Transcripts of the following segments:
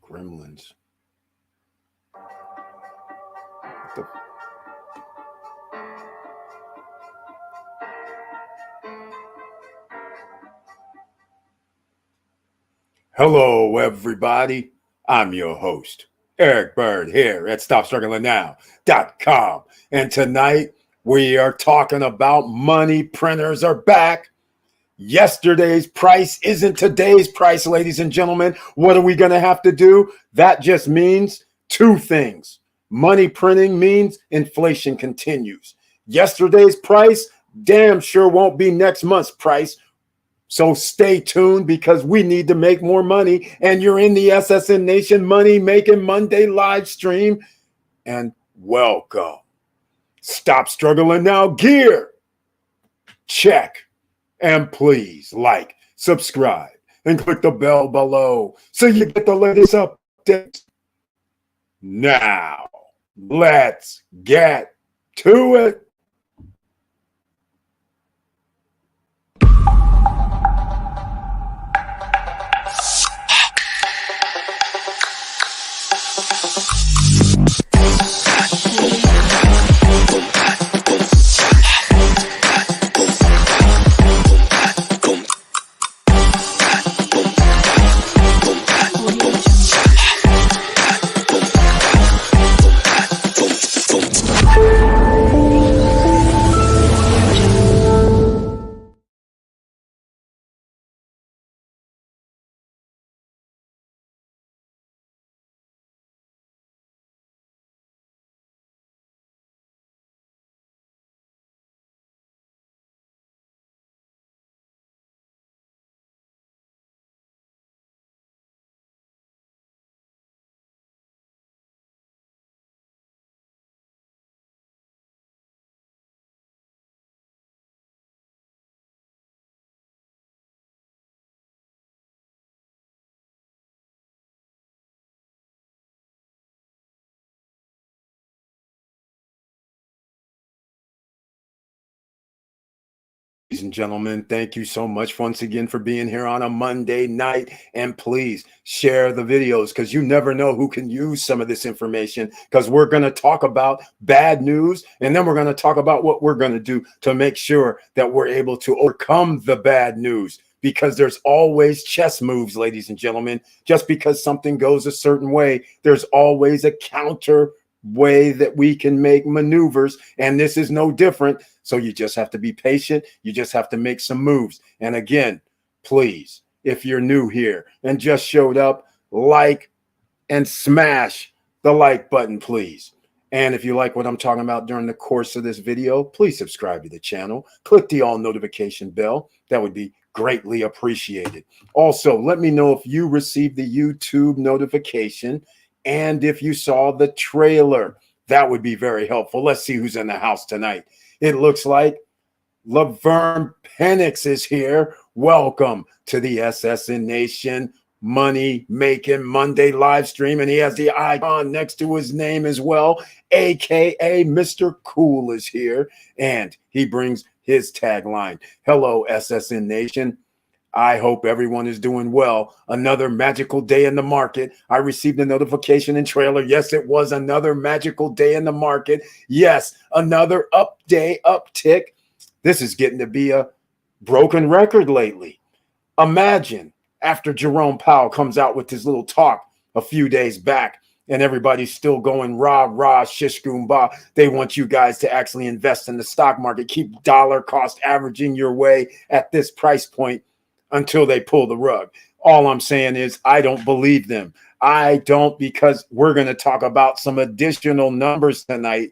Gremlins. What the? Hello, everybody. I'm your host, Eric Bird, here at StopStrugglingNow.com. And tonight we are talking about money printers are back. Yesterday's price isn't today's price, ladies and gentlemen. What are we going to have to do? That just means two things. Money printing means inflation continues. Yesterday's price damn sure won't be next month's price. So stay tuned because we need to make more money. And you're in the SSN Nation Money Making Monday live stream. And welcome. Stop struggling now. Gear. Check. And please like, subscribe, and click the bell below so you get the latest updates. Now, let's get to it. Ladies and gentlemen, thank you so much once again for being here on a Monday night. And please share the videos because you never know who can use some of this information, because we're going to talk about bad news and then we're going to talk about what we're going to do to make sure that we're able to overcome the bad news, because there's always chess moves, ladies and gentlemen. Just because something goes a certain way, there's always a counter way that we can make maneuvers, and this is no different. So you just have to be patient. You just have to make some moves. And again, please, if you're new here and just showed up, like and smash the like button, please. And if you like what I'm talking about during the course of this video, please subscribe to the channel. Click the all notification bell. That would be greatly appreciated. Also, let me know if you received the YouTube notification and if you saw the trailer. That would be very helpful. Let's see who's in the house tonight. It looks like Laverne Penix is here. Welcome to the SSN Nation Money Making Monday live stream. And he has the icon next to his name as well, aka Mr. Cool is here. And he brings his tagline. Hello, SSN Nation. I hope everyone is doing well. Another magical day in the market. I received a notification and trailer. Yes, it was another magical day in the market. Yes, another uptick. This is getting to be a broken record lately. Imagine after Jerome Powell comes out with his little talk a few days back and everybody's still going rah, rah, shish, goomba. They want you guys to actually invest in the stock market. Keep dollar cost averaging your way at this price point until they pull the rug. All I'm saying is I don't believe them. I don't, because we're going to talk about some additional numbers tonight.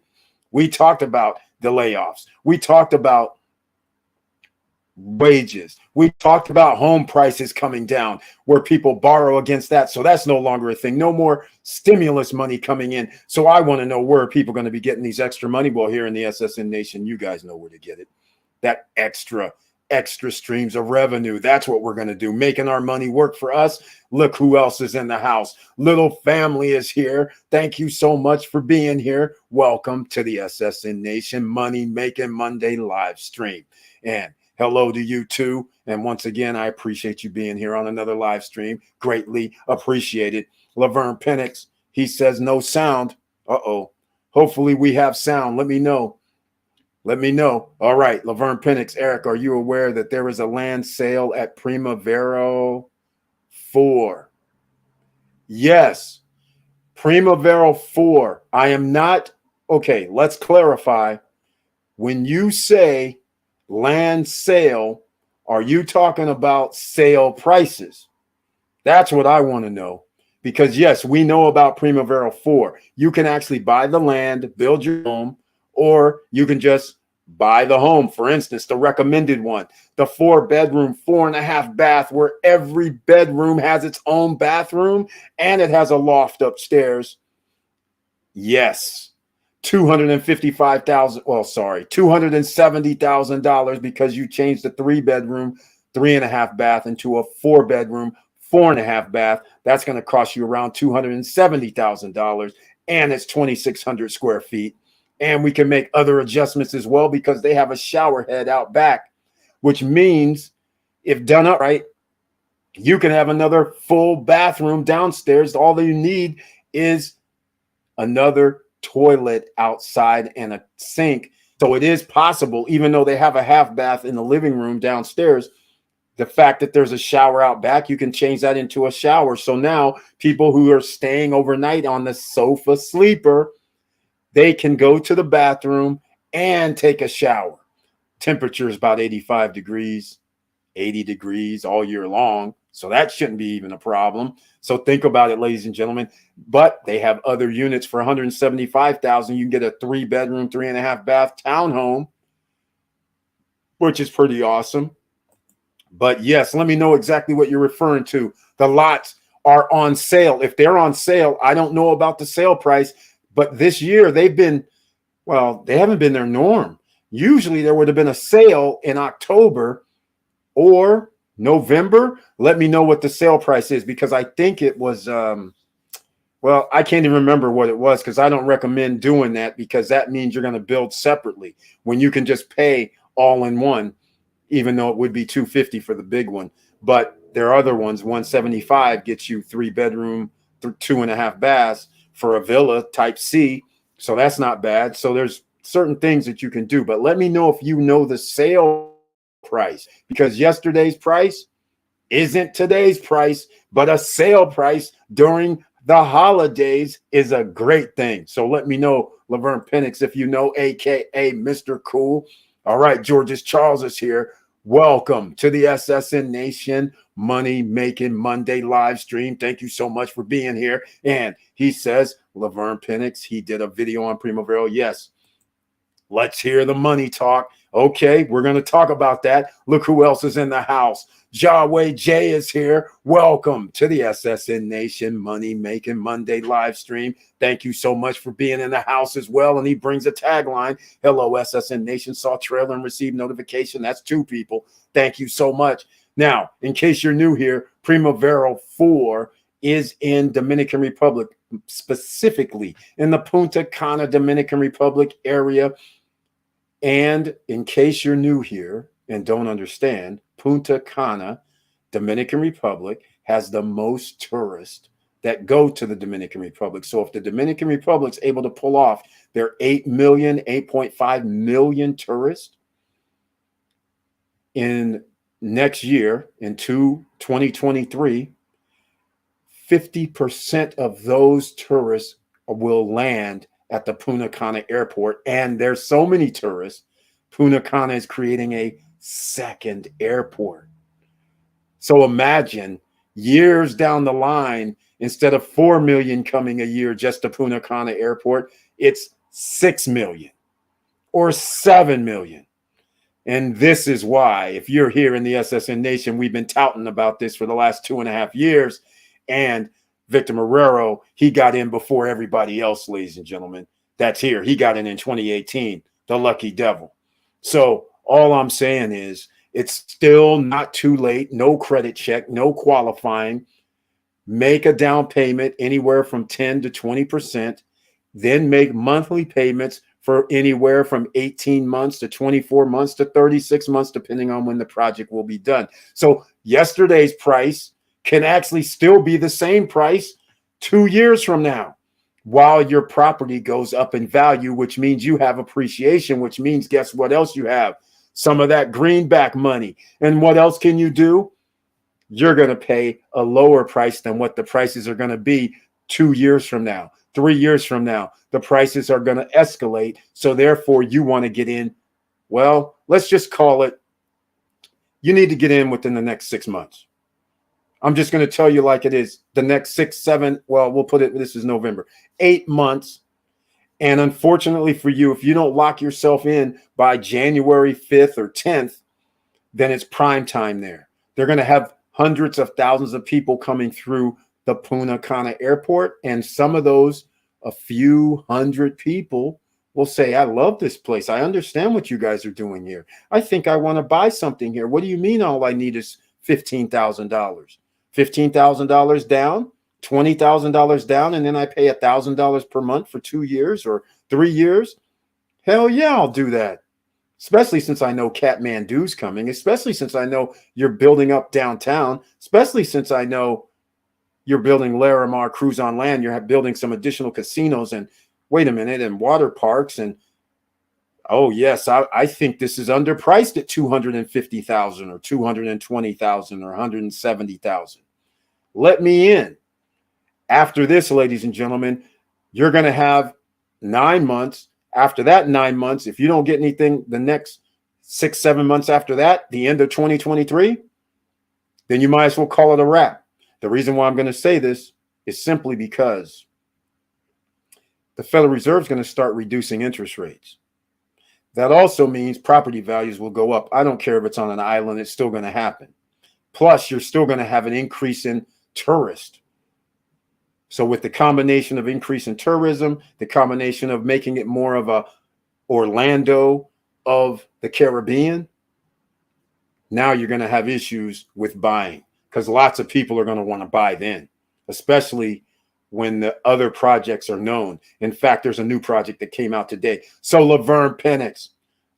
We talked about the layoffs. We talked about wages. We talked about home prices coming down where people borrow against that. So that's no longer a thing. No more stimulus money coming in. So I want to know where are people going to be getting these extra money? Well, here in the SSN Nation, you guys know where to get it. That extra streams of revenue. That's what we're going to do, making our money work for us. Look who else is in the house. Little family is here. Thank you so much for being here. Welcome to the SSN Nation Money Making Monday live stream. And hello to you too. And once again, I appreciate you being here on another live stream. Greatly appreciated. Laverne Penix, he says no sound. Uh-oh. Hopefully we have sound. Let me know. Let me know. All right, Laverne Penix. Eric, are you aware that there is a land sale at Primavera 4? Yes. Primavera 4. I am not. Okay, let's clarify. When you say land sale, are you talking about sale prices? That's what I want to know. Because, yes, we know about Primavera 4. You can actually buy the land, build your home, or you can just buy the home. For instance, the recommended one, the 4-bedroom, 4.5 bath, where every bedroom has its own bathroom and it has a loft upstairs. Yes. $270,000 because you changed the 3-bedroom, 3.5 bath into a 4-bedroom, 4.5 bath. That's going to cost you around $270,000, and it's 2,600 square feet. And we can make other adjustments as well because they have a shower head out back, which means if done up right, you can have another full bathroom downstairs. All that you need is another toilet outside and a sink. So it is possible, even though they have a half bath in the living room downstairs, the fact that there's a shower out back, you can change that into a shower. So now people who are staying overnight on the sofa sleeper, they can go to the bathroom and take a shower. Temperature is about 85 degrees, 80 degrees all year long. So that shouldn't be even a problem. So think about it, ladies and gentlemen. But they have other units for $175,000. You can get a 3-bedroom, 3.5 bath townhome, which is pretty awesome. But yes, let me know exactly what you're referring to. The lots are on sale. If they're on sale, I don't know about the sale price, but this year they've been, well, they haven't been their norm. Usually there would have been a sale in October or November. Let me know what the sale price is, because I think it was, well, I can't even remember what it was, because I don't recommend doing that, because that means you're going to build separately when you can just pay all in one, even though it would be $250 for the big one. But there are other ones. $175 gets you 3-bedroom, 2.5 baths for a villa type C. So that's not bad. So there's certain things that you can do. But let me know if you know the sale price, because yesterday's price isn't today's price, but a sale price during the holidays is a great thing. So let me know, Laverne Penix, if you know, aka Mr. Cool. All right, George's Charles is here. Welcome to the SSN Nation Money Making Monday live stream. Thank you so much for being here. And he says, Laverne Penix, he did a video on Primavera. Yes. Let's hear the money talk. Okay, we're going to talk about that. Look who else is in the house. Yahweh J is here. Welcome to the SSN Nation Money Making Monday live stream. Thank you so much for being in the house as well. And he brings a tagline. Hello, SSN Nation. Saw trailer and received notification. That's 2 people. Thank you so much. Now, in case you're new here, Primavera 4 is in Dominican Republic, specifically in the Punta Cana, Dominican Republic area. And in case you're new here and don't understand, Punta Cana, Dominican Republic, has the most tourists that go to the Dominican Republic. So if the Dominican Republic's able to pull off their 8 million, 8.5 million tourists in next year, in 2023, 50% of those tourists will land at the Punta Cana airport. And there's so many tourists, Punta Cana is creating a second airport. So imagine years down the line, instead of 4 million coming a year just to Punta Cana airport, it's 6 million or 7 million. And this is why, if you're here in the SSN Nation, we've been touting about this for the last 2.5 years. And Victor Marrero, he got in before everybody else, ladies and gentlemen. That's here. He got in 2018, the lucky devil. So all I'm saying is it's still not too late. No credit check, no qualifying. Make a down payment anywhere from 10 to 20%. Then make monthly payments for anywhere from 18 months to 24 months to 36 months, depending on when the project will be done. So yesterday's price can actually still be the same price 2 years from now, while your property goes up in value, which means you have appreciation, which means guess what else you have? Some of that greenback money. And what else can you do? You're going to pay a lower price than what the prices are going to be 2 years from now, 3 years from now. The prices are going to escalate. So therefore, you want to get in. Well, let's just call it, you need to get in within the next 6 months. I'm just going to tell you like it is. The next 6, 7, well, we'll put it, this is November, 8 months. And unfortunately for you, if you don't lock yourself in by January 5th or 10th, then it's prime time there. They're going to have hundreds of thousands of people coming through the Punta Cana airport. And some of those, a few hundred people, will say, I love this place. I understand what you guys are doing here. I think I want to buy something here. What do you mean all I need is $15,000? $15,000 down, $20,000 down, and then I pay $1,000 per month for 2 years or 3 years? Hell yeah, I'll do that. Especially since I know Kathmandu's coming, especially since I know you're building up downtown, especially since I know you're building Larimar Cruise on Land, you're building some additional casinos and wait a minute, and water parks. And oh yes, I think this is underpriced at $250,000 or $220,000 or $170,000. Let me in. After this, ladies and gentlemen, you're going to have 9 months. After that 9 months, if you don't get anything the next 6, 7 months after that, the end of 2023, then you might as well call it a wrap. The reason why I'm going to say this is simply because the Federal Reserve is going to start reducing interest rates. That also means property values will go up. I don't care if it's on an island, it's still going to happen. Plus, you're still going to have an increase in tourists. So with the combination of increase in tourism, the combination of making it more of a Orlando of the Caribbean, now you're going to have issues with buying because lots of people are going to want to buy then, especially when the other projects are known. In fact, there's a new project that came out today. So Laverne Penix,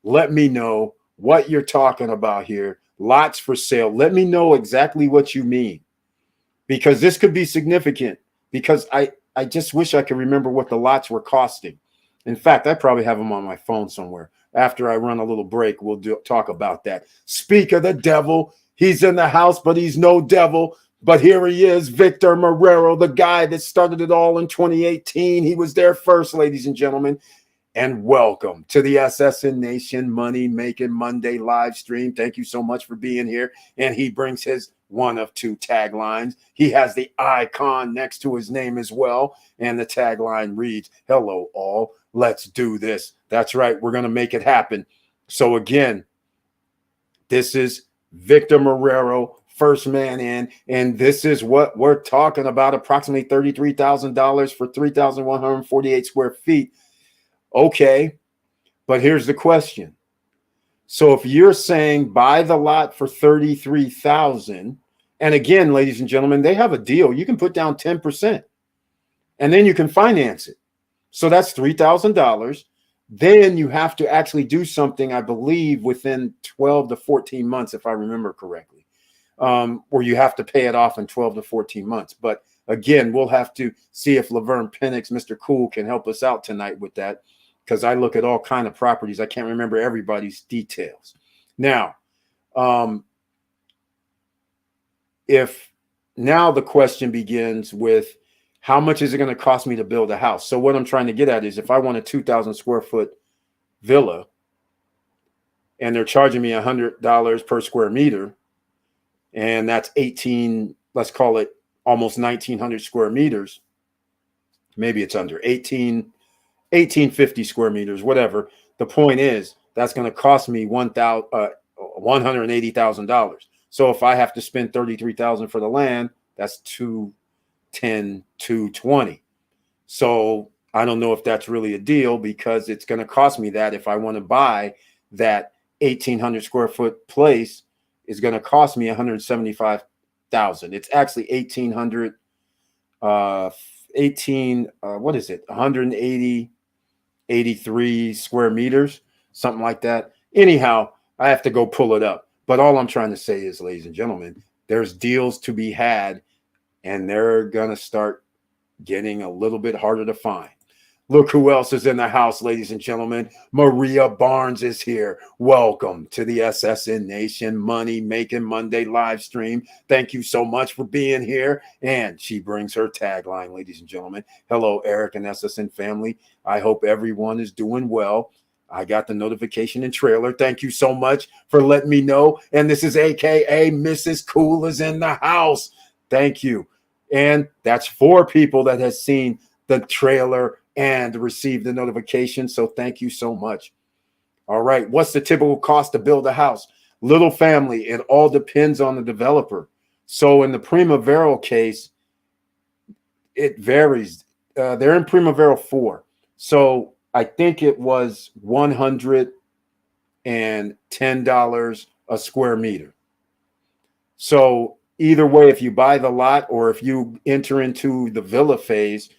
let me know what you're talking about here. Lots for sale. Let me know exactly what you mean, because this could be significant, because I just wish I could remember what the lots were costing. In fact, I probably have them on my phone somewhere. After I run a little break, we'll talk about that. Speak of the devil, he's in the house, but he's no devil. But here he is, Victor Marrero, the guy that started it all in 2018. He was there first, ladies and gentlemen. And welcome to the SSN Nation Money Making Monday live stream. Thank you so much for being here. And he brings his one of two taglines. He has the icon next to his name as well. And the tagline reads, hello all, let's do this. That's right, we're going to make it happen. So again, this is Victor Marrero, first man in, and this is what we're talking about, approximately $33,000 for 3,148 square feet. Okay, but here's the question. So if you're saying buy the lot for $33,000, and again, ladies and gentlemen, they have a deal. You can put down 10%, and then you can finance it. So that's $3,000. Then you have to actually do something, I believe, within 12 to 14 months, if I remember correctly, or you have to pay it off in 12 to 14 months. But again, we'll have to see if Laverne Penix, Mr. Cool, can help us out tonight with that, because I look at all kind of properties. I can't remember everybody's details. Now, if now the question begins with, how much is it going to cost me to build a house? So what I'm trying to get at is, if I want a 2,000 square foot villa and they're charging me $100 per square meter, and that's 18, let's call it almost 1,900 square meters. Maybe it's under 1850 square meters, whatever. The point is, that's going to cost me $180,000. So if I have to spend $33,000 for the land, that's $210,000, $220,000. So I don't know if that's really a deal, because it's going to cost me that. If I want to buy that 1,800 square foot place, is going to cost me $175,000. It's actually 1,800, what is it? 183 square meters, something like that. Anyhow, I have to go pull it up. But all I'm trying to say is, ladies and gentlemen, there's deals to be had, and they're going to start getting a little bit harder to find. Look who else is in the house, ladies and gentlemen. Maria Barnes is here. Welcome to the SSN Nation Money Making Monday live stream. Thank you so much for being here. And she brings her tagline, ladies and gentlemen. Hello, Eric and SSN family. I hope everyone is doing well. I got the notification and trailer. Thank you so much for letting me know. And this is AKA Mrs. Cool is in the house. Thank you. And that's 4 people that has seen the trailer and receive the notification. So thank you so much. All right. What's the typical cost to build a house? Little family. It all depends on the developer. So in the Primavera case, it varies. They're in Primavera 4. So I think it was $110 a square meter. So either way, if you buy the lot or if you enter into the villa phase,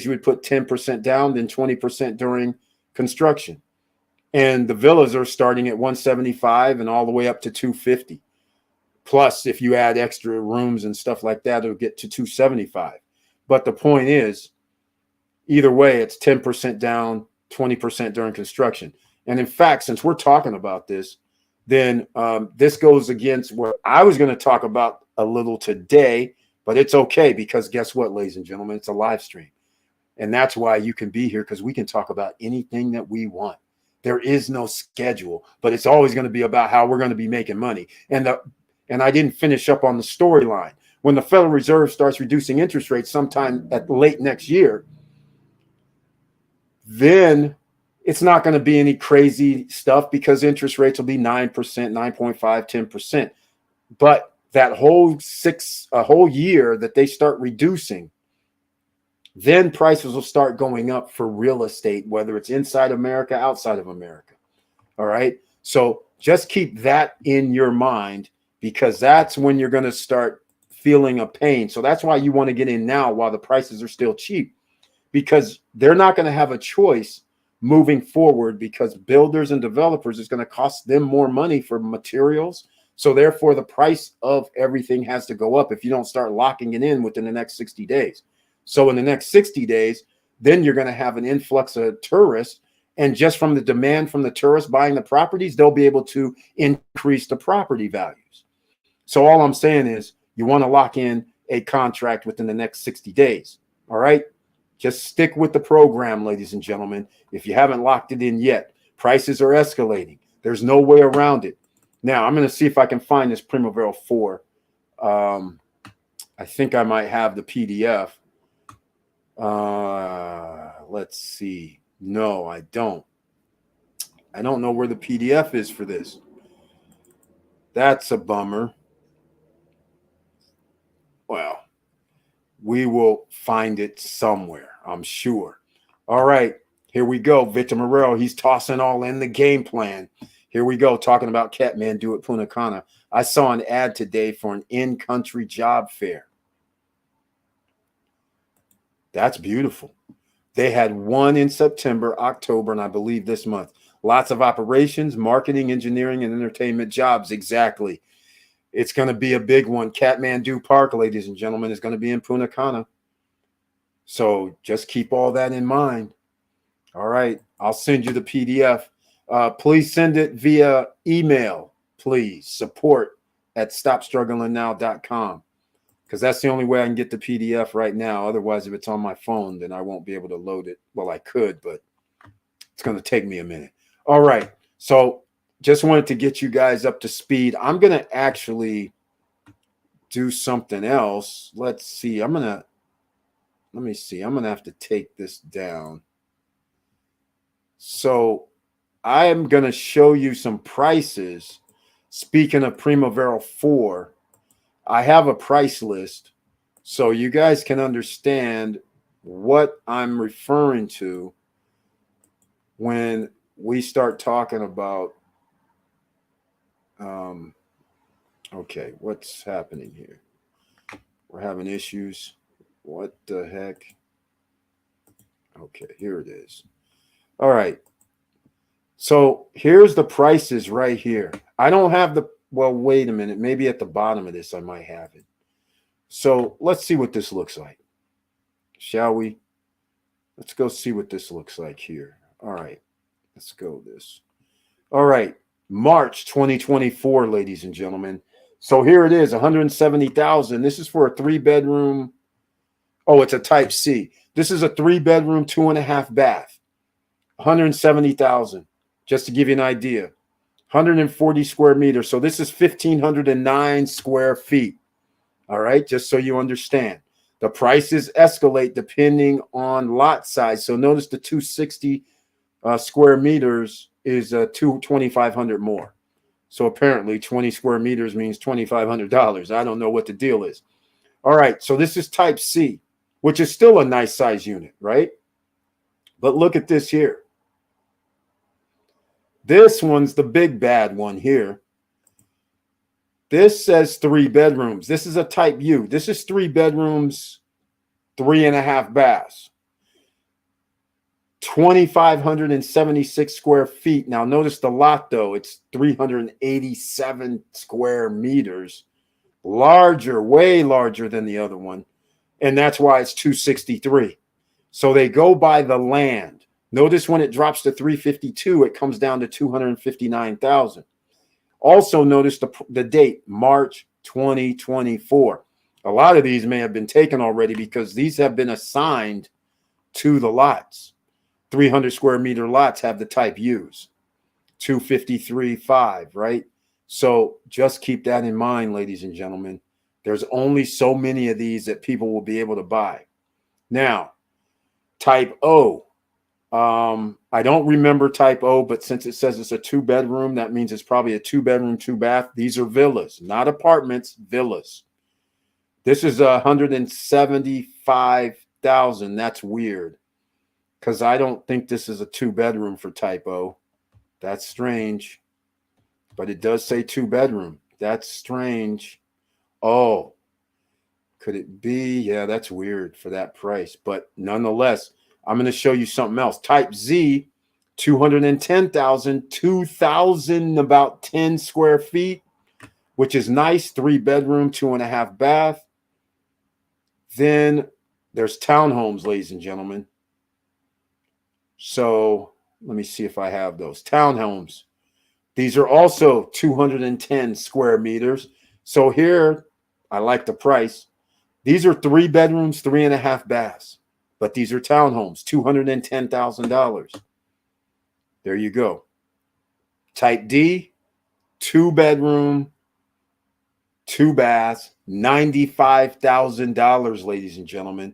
you would put 10% down, then 20% during construction. And the villas are starting at 175 and all the way up to 250. Plus, if you add extra rooms and stuff like that, it'll get to 275. But the point is, either way, it's 10% down, 20% during construction. And in fact, since we're talking about this, then this goes against what I was going to talk about a little today. But it's okay, because guess what, ladies and gentlemen? It's a live stream. And that's why you can be here, because we can talk about anything that we want. There is no schedule, but it's always going to be about how we're going to be making money. And I didn't finish up on the storyline. When the Federal Reserve starts reducing interest rates sometime at late next year, then it's not going to be any crazy stuff, because interest rates will be 9%, 9.5, 10%. But that whole year that they start reducing, then prices will start going up for real estate, whether it's inside America, outside of America. All right. So just keep that in your mind, because that's when you're going to start feeling a pain. So that's why you want to get in now while the prices are still cheap, because they're not going to have a choice moving forward, because builders and developers is going to cost them more money for materials. So therefore, the price of everything has to go up if you don't start locking it in within the next 60 days. So in the next 60 days, then you're going to have an influx of tourists. And just from the demand from the tourists buying the properties, they'll be able to increase the property values. So all I'm saying is you want to lock in a contract within the next 60 days. All right. Just stick with the program, ladies and gentlemen. If you haven't locked it in yet, prices are escalating. There's no way around it. Now, I'm going to see if I can find this Primavera 4. I think I might have the PDF. Let's see. No, I don't. I don't know where the PDF is for this. That's a bummer. Well, we will find it somewhere, I'm sure. All right, here we go. Victor Morero, he's tossing all in the game plan. Here we go, talking about Kathmandu at Punta Cana. I saw an ad today for an in-country job fair. That's beautiful. They had one in September, October, and I believe this month. Lots of operations, marketing, engineering, and entertainment jobs. Exactly. It's going to be a big one. Kathmandu Park, ladies and gentlemen, is going to be in Punta Cana. So just keep all that in mind. All right. I'll send you the PDF. Please send it via email, please. support@stopstrugglingnow.com, because that's the only way I can get the PDF right now. Otherwise, if it's on my phone, then I won't be able to load it. Well, I could, but it's going to take me a minute. All right. So just wanted to get you guys up to speed. I'm going to actually do something else. Let's see. Let me see. I'm going to have to take this down. So I am going to show you some prices. Speaking of Primavera 4, I have a price list so you guys can understand what I'm referring to when we start talking about, okay, what's happening here? We're having issues. What the heck? Okay, here it is. All right. So here's the prices right here. I don't have the, well, wait a minute. Maybe at the bottom of this, I might have it. So let's see what this looks like. shall we? Let's go see what this looks like here. All right, let's go this. All right, March 2024, ladies and gentlemen. So here it is, 170,000. This is for a 3-bedroom. Oh, it's a Type C. This is a 3-bedroom, 2.5 bath. 170,000. Just to give you an idea. 140 square meters. So this is 1,509 square feet. All right, just so you understand. The prices escalate depending on lot size. So notice the 260 square meters is 2,500 more. So apparently 20 square meters means $2,500. I don't know what the deal is. All right, so this is Type C, which is still a nice size unit, right? But look at this here. This one's the big bad one here. This says 3 bedrooms. This is a Type U. This is 3 bedrooms, 3.5 baths. 2,576 square feet. Now, notice the lot, though. It's 387 square meters. Larger, way larger than the other one. And that's why it's 263. So they go by the land. Notice when it drops to 352, it comes down to 259,000. Also notice the date, March 2024. A lot of these may have been taken already because these have been assigned to the lots. 300 square meter lots have the Type U's. 253.5, right? So just keep that in mind, ladies and gentlemen. There's only so many of these that people will be able to buy. Now, Type O. I don't remember Type O, but since it says it's a 2-bedroom, that means it's probably a 2-bedroom, 2-bath. These are villas, not apartments, villas. This is 175,000. That's weird because I don't think this is a 2-bedroom for Type O. That's strange, but it does say 2-bedroom. That's strange. Oh, could it be? Yeah, that's weird for that price, but nonetheless, I'm going to show you something else. Type Z, 210,000, 2,000, about 10 square feet, which is nice. 3-bedroom, 2.5 bath. Then there's townhomes, ladies and gentlemen. So let me see if I have those. Townhomes. These are also 210 square meters. So here, I like the price. These are 3 bedrooms, 3.5 baths. But these are townhomes, $210,000. There you go. Type D, 2-bedroom, 2 baths, $95,000, ladies and gentlemen.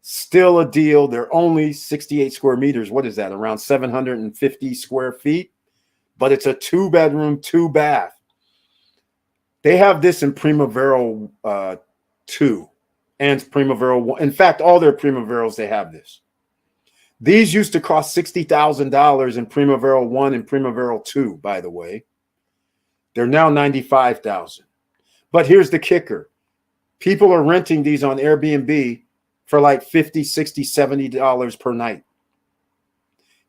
Still a deal. They're only 68 square meters. What is that? Around 750 square feet. But it's a 2-bedroom, 2 bath. They have this in Primavera 2 and Primavera 1. In fact, all their Primaveras, they have this. These used to cost $60,000 in Primavera 1 and Primavera 2, by the way. They're now $95,000. But here's the kicker. People are renting these on Airbnb for like $50, $60, $70 per night.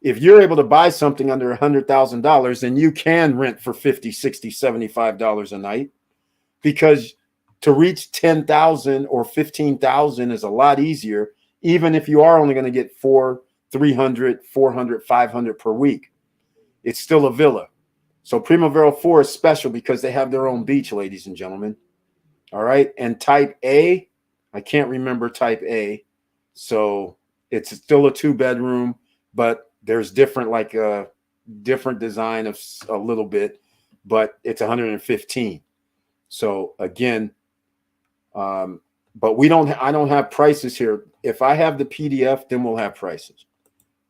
If you're able to buy something under $100,000, then you can rent for $50, $60, $75 a night, because to reach 10,000 or 15,000 is a lot easier, even if you are only going to get 300, 400, 500 per week. It's still a villa. So Primavera 4 is special because they have their own beach, ladies and gentlemen. All right. And Type A, I can't remember Type A. So it's still a 2-bedroom, but there's different, like a different design of a little bit, but it's 115. So again, but I don't have prices here. If I have the PDF, then we'll have prices.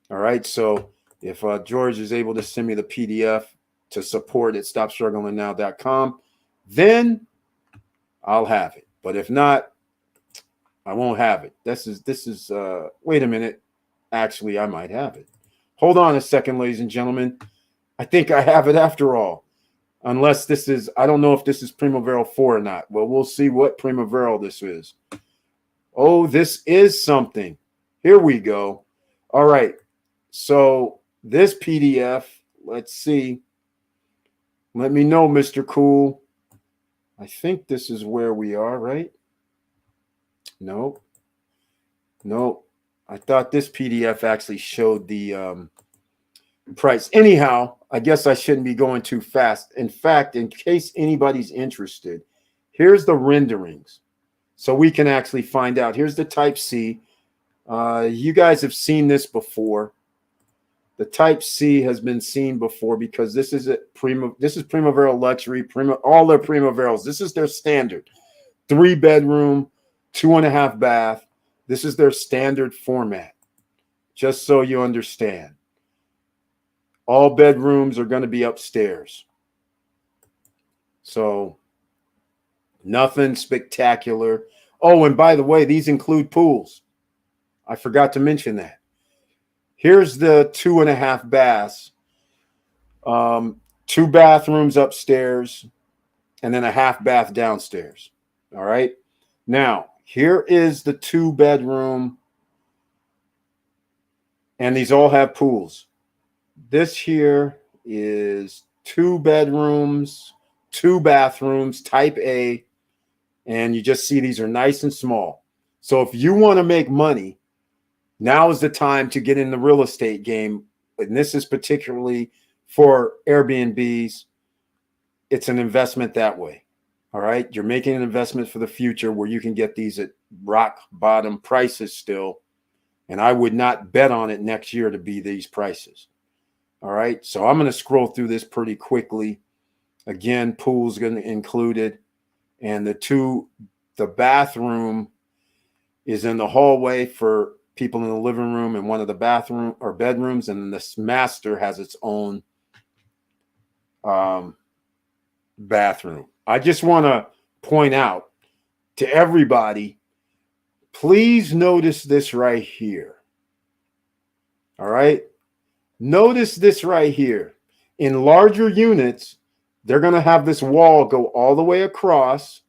All right. So if George is able to send me the PDF to support at stopstrugglingnow.com, then I'll have it. But if not, I won't have it. This is wait a minute. Actually, I might have it. Hold on a second, ladies and gentlemen. I think I have it after all. Unless this is, I don't know if this is Primavera 4 or not. Well, we'll see what Primavera this is. Oh, this is something. Here we go. All right. So this PDF, let's see. Let me know, Mr. Cool. I think this is where we are, right? No. No, I thought this PDF actually showed the price. Anyhow, I guess I shouldn't be going too fast. In fact, in case anybody's interested, here's the renderings. So we can actually find out. Here's the Type C. You guys have seen this before. The Type C has been seen before because this is Primavera Luxury, all their Primaveras. This is their standard. 3-bedroom, 2.5 bath. This is their standard format, just so you understand. All bedrooms are going to be upstairs. So nothing spectacular. Oh, and by the way, these include pools. I forgot to mention that. Here's the 2.5 baths. 2 bathrooms upstairs and then a half bath downstairs. All right. Now, here is the 2-bedroom, and these all have pools. This here is 2 bedrooms, 2 bathrooms, Type A, and you just see these are nice and small. So if you want to make money, now is the time to get in the real estate game. And this is particularly for Airbnbs. It's an investment that way. All right. You're making an investment for the future where you can get these at rock bottom prices still. And I would not bet on it next year to be these prices. All right. So I'm going to scroll through this pretty quickly. Again, pool's going to included. And the bathroom is in the hallway for people in the living room and one of the bathroom or bedrooms. And then this master has its own bathroom. I just want to point out to everybody, please notice this right here. All right. Notice this right here. In larger units, they're going to have this wall go all the way across,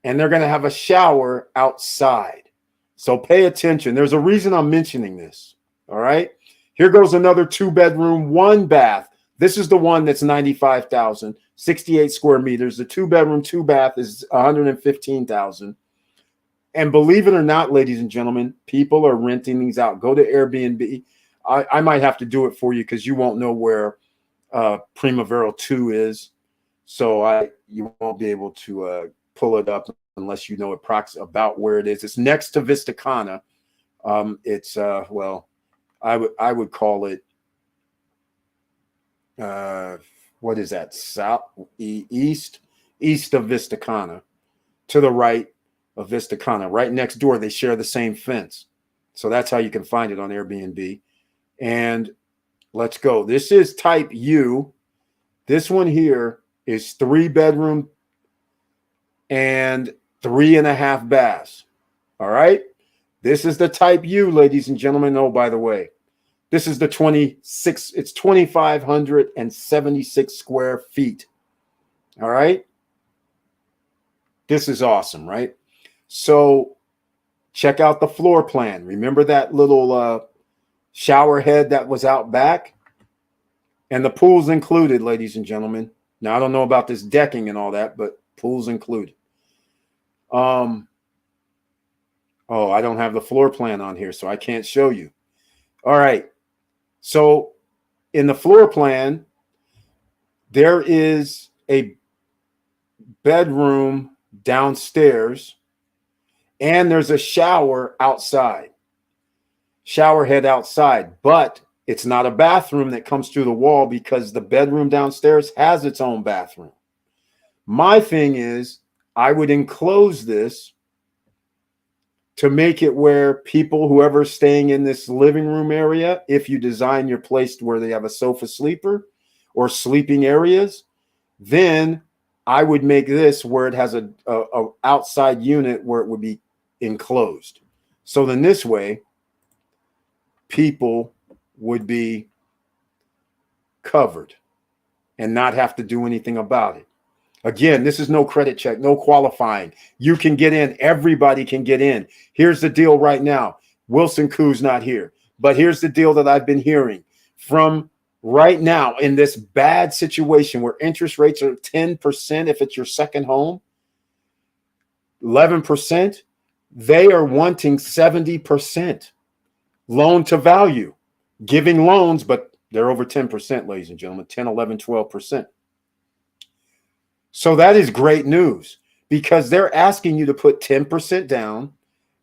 and they're going to have a shower outside. So pay attention. There's a reason I'm mentioning this. All right. Here goes another 2-bedroom, 1 bath. This is the one that's 95,000, 68 square meters. The 2-bedroom, 2 bath is 115,000. And believe it or not, ladies and gentlemen, people are renting these out. Go to Airbnb. I might have to do it for you because you won't know where Primavera 2 is. So you won't be able to pull it up unless you know about where it is. It's next to Vista Cana. It's well, I would call it what is that? East of Vista Cana, to the right of Vista Cana. Right next door, they share the same fence. So that's how you can find it on Airbnb. And let's go. This is Type U. This one here is 3-bedroom and 3.5 baths. All right. This is the Type U, ladies and gentlemen. Oh, by the way, this is the 26. It's 2,576 square feet. All right. This is awesome, right? So check out the floor plan. Remember that little shower head that was out back? And the pool's included, ladies and gentlemen. Now, I don't know about this decking and all that, but pool's included. Oh, I don't have the floor plan on here, so I can't show you. All right. So in the floor plan, there is a bedroom downstairs, and there's a shower outside. Shower head outside, but it's not a bathroom that comes through the wall because the bedroom downstairs has its own bathroom. My thing is, I would enclose this to make it where people, whoever's staying in this living room area, if you design your place to where they have a sofa sleeper or sleeping areas, then I would make this where it has a outside unit where it would be enclosed. So then this way, people would be covered and not have to do anything about it. Again, this is no credit check, no qualifying. You can get in. Everybody can get in. Here's the deal right now. Wilson Koo's not here. But here's the deal that I've been hearing from right now in this bad situation where interest rates are 10% if it's your second home, 11%. They are wanting 70% loan to value, giving loans, but they're over 10%, ladies and gentlemen, 10, 11, 12%. So that is great news because they're asking you to put 10% down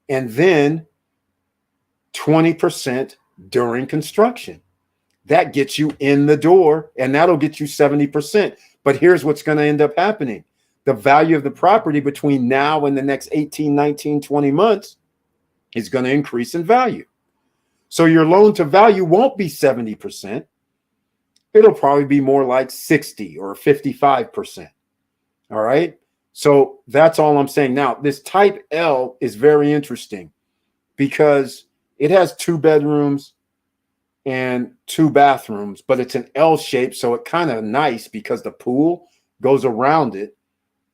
and then 20% during construction. That gets you in the door and that'll get you 70%. But here's what's going to end up happening. The value of the property between now and the next 18, 19, 20 months is going to increase in value. So your loan to value won't be 70%. It'll probably be more like 60 or 55%. All right. So that's all I'm saying. Now, this type L is very interesting because it has 2 bedrooms and 2 bathrooms, but it's an L shape. So it's kind of nice because the pool goes around it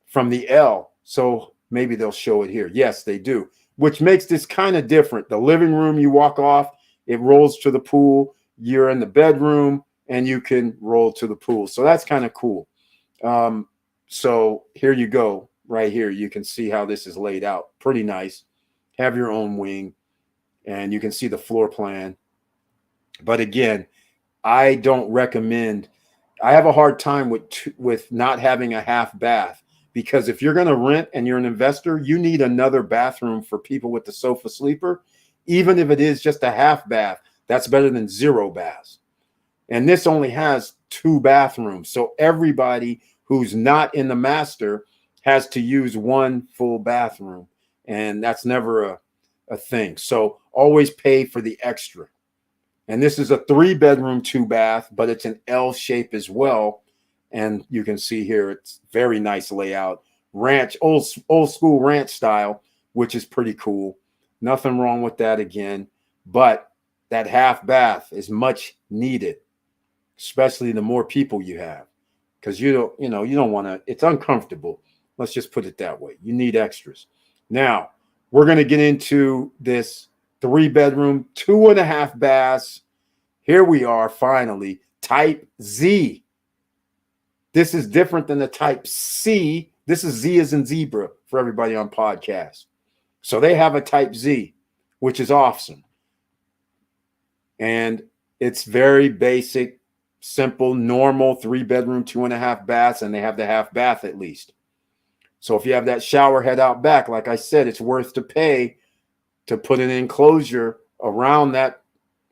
from the L. So maybe they'll show it here. Yes, they do, which makes this kind of different. The living room, you walk off, it rolls to the pool. You're in the bedroom and you can roll to the pool. So that's kind of cool. So here you go. Right here, you can see how this is laid out. Pretty nice. Have your own wing and you can see the floor plan. But again, I don't recommend. I have a hard time with not having a half bath because if you're going to rent and you're an investor, you need another bathroom for people with the sofa sleeper, even if it is just a half bath. That's better than 0 baths. And this only has 2 bathrooms. So everybody who's not in the master has to use 1 full bathroom. And that's never a thing. So always pay for the extra. And this is a 3-bedroom, 2 bath, but it's an L shape as well. And you can see here, it's very nice layout. Ranch, old school ranch style, which is pretty cool. Nothing wrong with that again. But that half bath is much needed, especially the more people you have. Because you don't want to, it's uncomfortable. Let's just put it that way. You need extras. Now, we're going to get into this 3-bedroom, 2.5 baths. Here we are, finally, type Z. This is different than the type C. This is Z as in zebra for everybody on podcast. So they have a type Z, which is awesome. And it's very basic, simple, normal 3-bedroom, 2.5 baths, and they have the half bath at least. So if you have that shower head out back, like I said, it's worth to pay to put an enclosure around that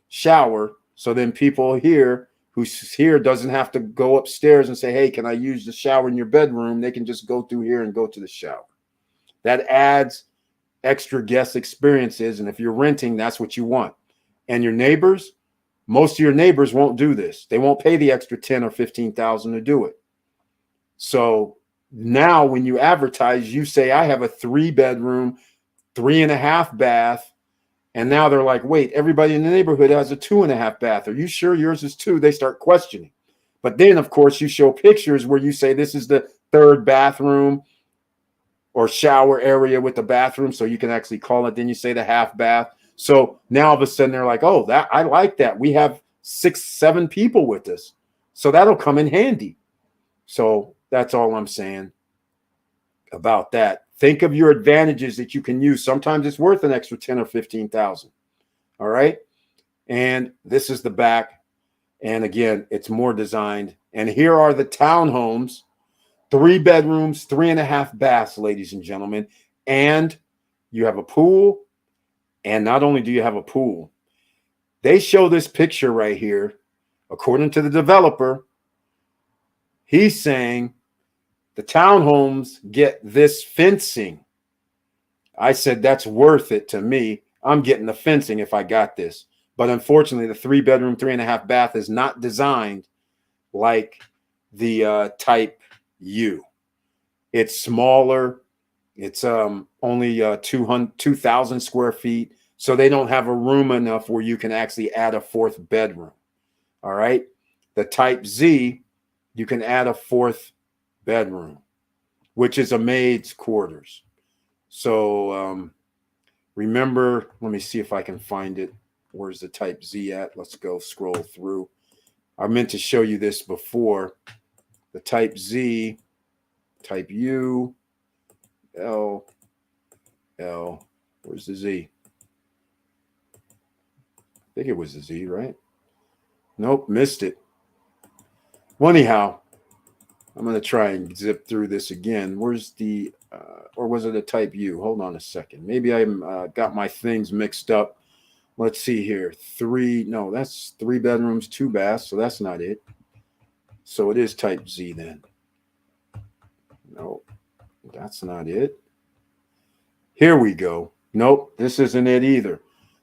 shower. So then people here who's here doesn't have to go upstairs and say, hey, can I use the shower in your bedroom? They can just go through here and go to the shower. That adds extra guest experiences. And if you're renting, that's what you want. And your neighbors, most of your neighbors won't do this. They won't pay the extra 10 or 15,000 to do it. So now when you advertise, you say, I have a 3-bedroom, 3.5 bath. And now they're like, wait, everybody in the neighborhood has a 2.5 bath. Are you sure yours is 2? They start questioning. But then, of course, you show pictures where you say this is the 3rd bathroom or shower area with the bathroom. So you can actually call it. Then you say the half bath. So now all of a sudden they're like, oh, that I like that. We have 6, 7 people with us. So that'll come in handy. So that's all I'm saying about that. Think of your advantages that you can use. Sometimes it's worth an extra 10 or 15,000. All right. And this is the back. And again, it's more designed. And here are the townhomes, 3 bedrooms, 3.5 baths, ladies and gentlemen. And you have a pool. And not only do you have a pool, they show this picture right here. According to the developer, he's saying the townhomes get this fencing. I said, that's worth it to me. I'm getting the fencing if I got this. But unfortunately, the 3-bedroom, 3.5 bath is not designed like the type U. It's smaller. It's only 2,000 square feet. So they don't have a room enough where you can actually add a 4th bedroom. All right. The type Z, you can add a 4th bedroom, which is a maid's quarters. So remember, let me see if I can find it. Where's the type Z at? Let's go scroll through. I meant to show you this before. The type Z, type U, L, Where's the Z? I think it was the Z, right? Nope, missed it. Well, anyhow, I'm going to try and zip through this again. Where's the, or was it a type U? Hold on a second. Maybe I got my things mixed up. Let's see here. No, that's 3 bedrooms, 2 baths. So that's not it. So it is type Z then. No, that's not it. Here we go. Nope, this isn't it either.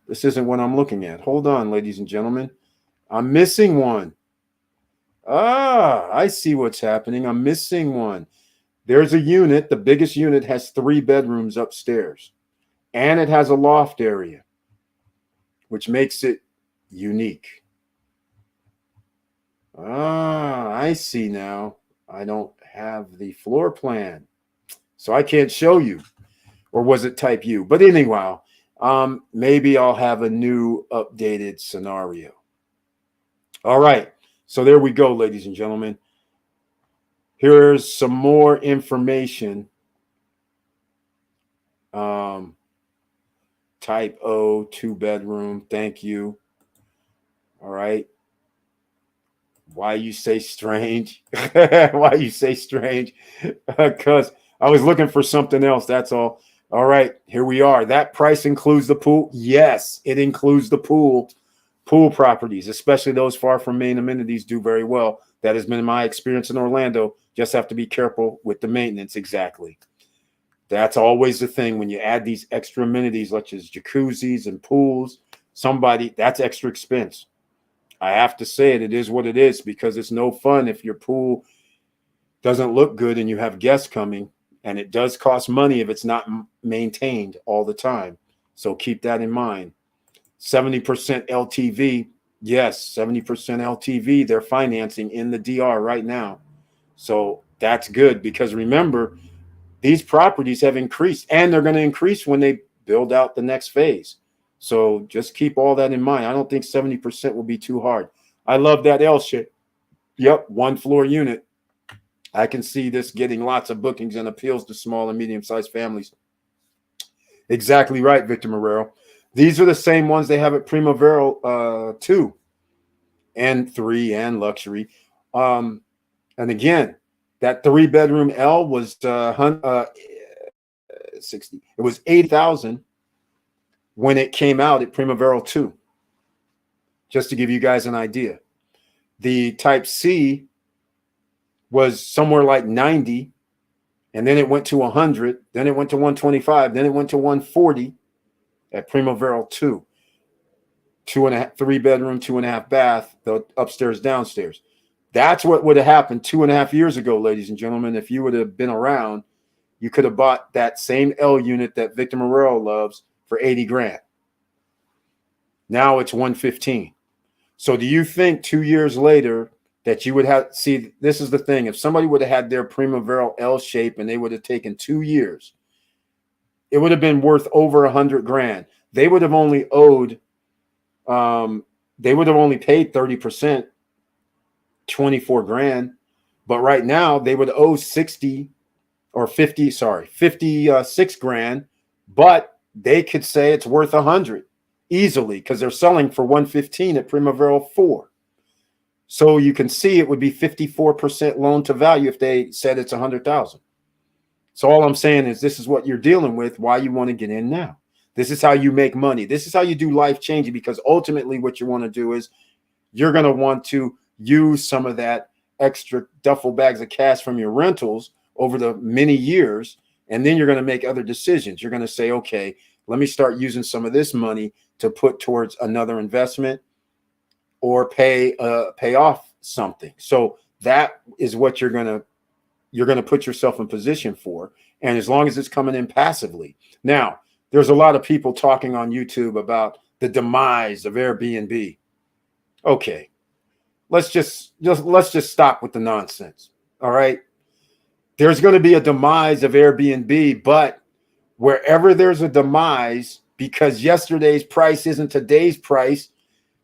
This isn't what I'm looking at. Hold on, ladies and gentlemen. I'm missing one. Ah, I see what's happening. I'm missing one. There's a unit. The biggest unit has 3 bedrooms upstairs. And it has a loft area, which makes it unique. Ah, I see now. I don't have the floor plan, so I can't show you. Or was it type U? But anyway, maybe I'll have a new updated scenario. All right. So there we go, ladies and gentlemen. Here's some more information. Type O, 2 bedroom. Thank you. All right. Why you say strange? Why you say strange? Because I was looking for something else. That's all. All right. Here we are. That price includes the pool. Yes, it includes the pool. Pool properties, especially those far from main amenities, do very well. That has been my experience in Orlando. Just have to be careful with the maintenance. Exactly. That's always the thing when you add these extra amenities, such as jacuzzis and pools. That's extra expense. I have to say it is what it is, because it's no fun if your pool doesn't look good and you have guests coming, and it does cost money if it's not maintained all the time. So keep that in mind. 70% LTV. Yes, 70% LTV. They're financing in the DR right now. So that's good, because remember, these properties have increased, and they're going to increase when they build out the next phase. So just keep all that in mind. I don't think 70% will be too hard. I love that L shape. Yep, 1 floor unit. I can see this getting lots of bookings and appeals to small and medium-sized families. Exactly right, Victor Marrero. These are the same ones they have at Primavera 2 and 3 and luxury. And again, that 3 bedroom L was 60. It was 8,000 when it came out at Primavera 2. Just to give you guys an idea. The type C was somewhere like 90, and then it went to 100, then it went to 125, then it went to 140 at Primavera 2. 3 bedroom, 2.5 bath, the upstairs, downstairs. That's what would have happened 2.5 years ago, ladies and gentlemen. If you would have been around, you could have bought that same L unit that Victor Marrero loves for 80 grand. Now it's 115. So do you think 2 years later that you would have, see, this is the thing. If somebody would have had their Primavera L shape and they would have taken 2 years, it would have been worth over 100 grand. They would have only owed, they would have only paid 30%, 24 grand. But right now they would owe 56 grand, but they could say it's worth 100 easily, because they're selling for 115 at Primavera 4. So you can see it would be 54% loan to value if they said it's 100,000. So all I'm saying is this is what you're dealing with, why you want to get in now. This is how you make money. This is how you do life changing, because ultimately what you want to do is you're going to want to use some of that extra duffel bags of cash from your rentals over the many years, and then you're going to make other decisions. You're going to say, okay, let me start using some of this money to put towards another investment or pay off something. So that is what you're going to put yourself in position for. And as long as it's coming in passively. Now, there's a lot of people talking on YouTube about the demise of Airbnb. Okay, let's just stop with the nonsense. All right. There's going to be a demise of Airbnb, but wherever there's a demise, because yesterday's price isn't today's price,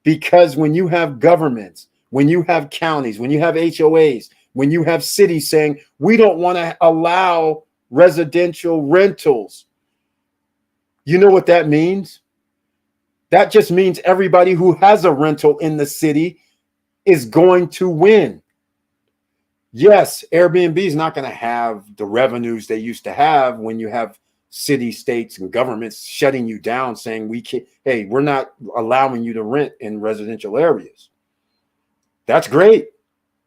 because when you have governments, when you have counties, when you have HOAs, when you have cities saying, we don't want to allow residential rentals, You know what that means? That just means everybody who has a rental in the city is going to win. Yes, Airbnb is not going to have the revenues they used to have when you have city, states, and governments shutting you down, saying we can't, hey, we're not allowing you to rent in residential areas. That's great.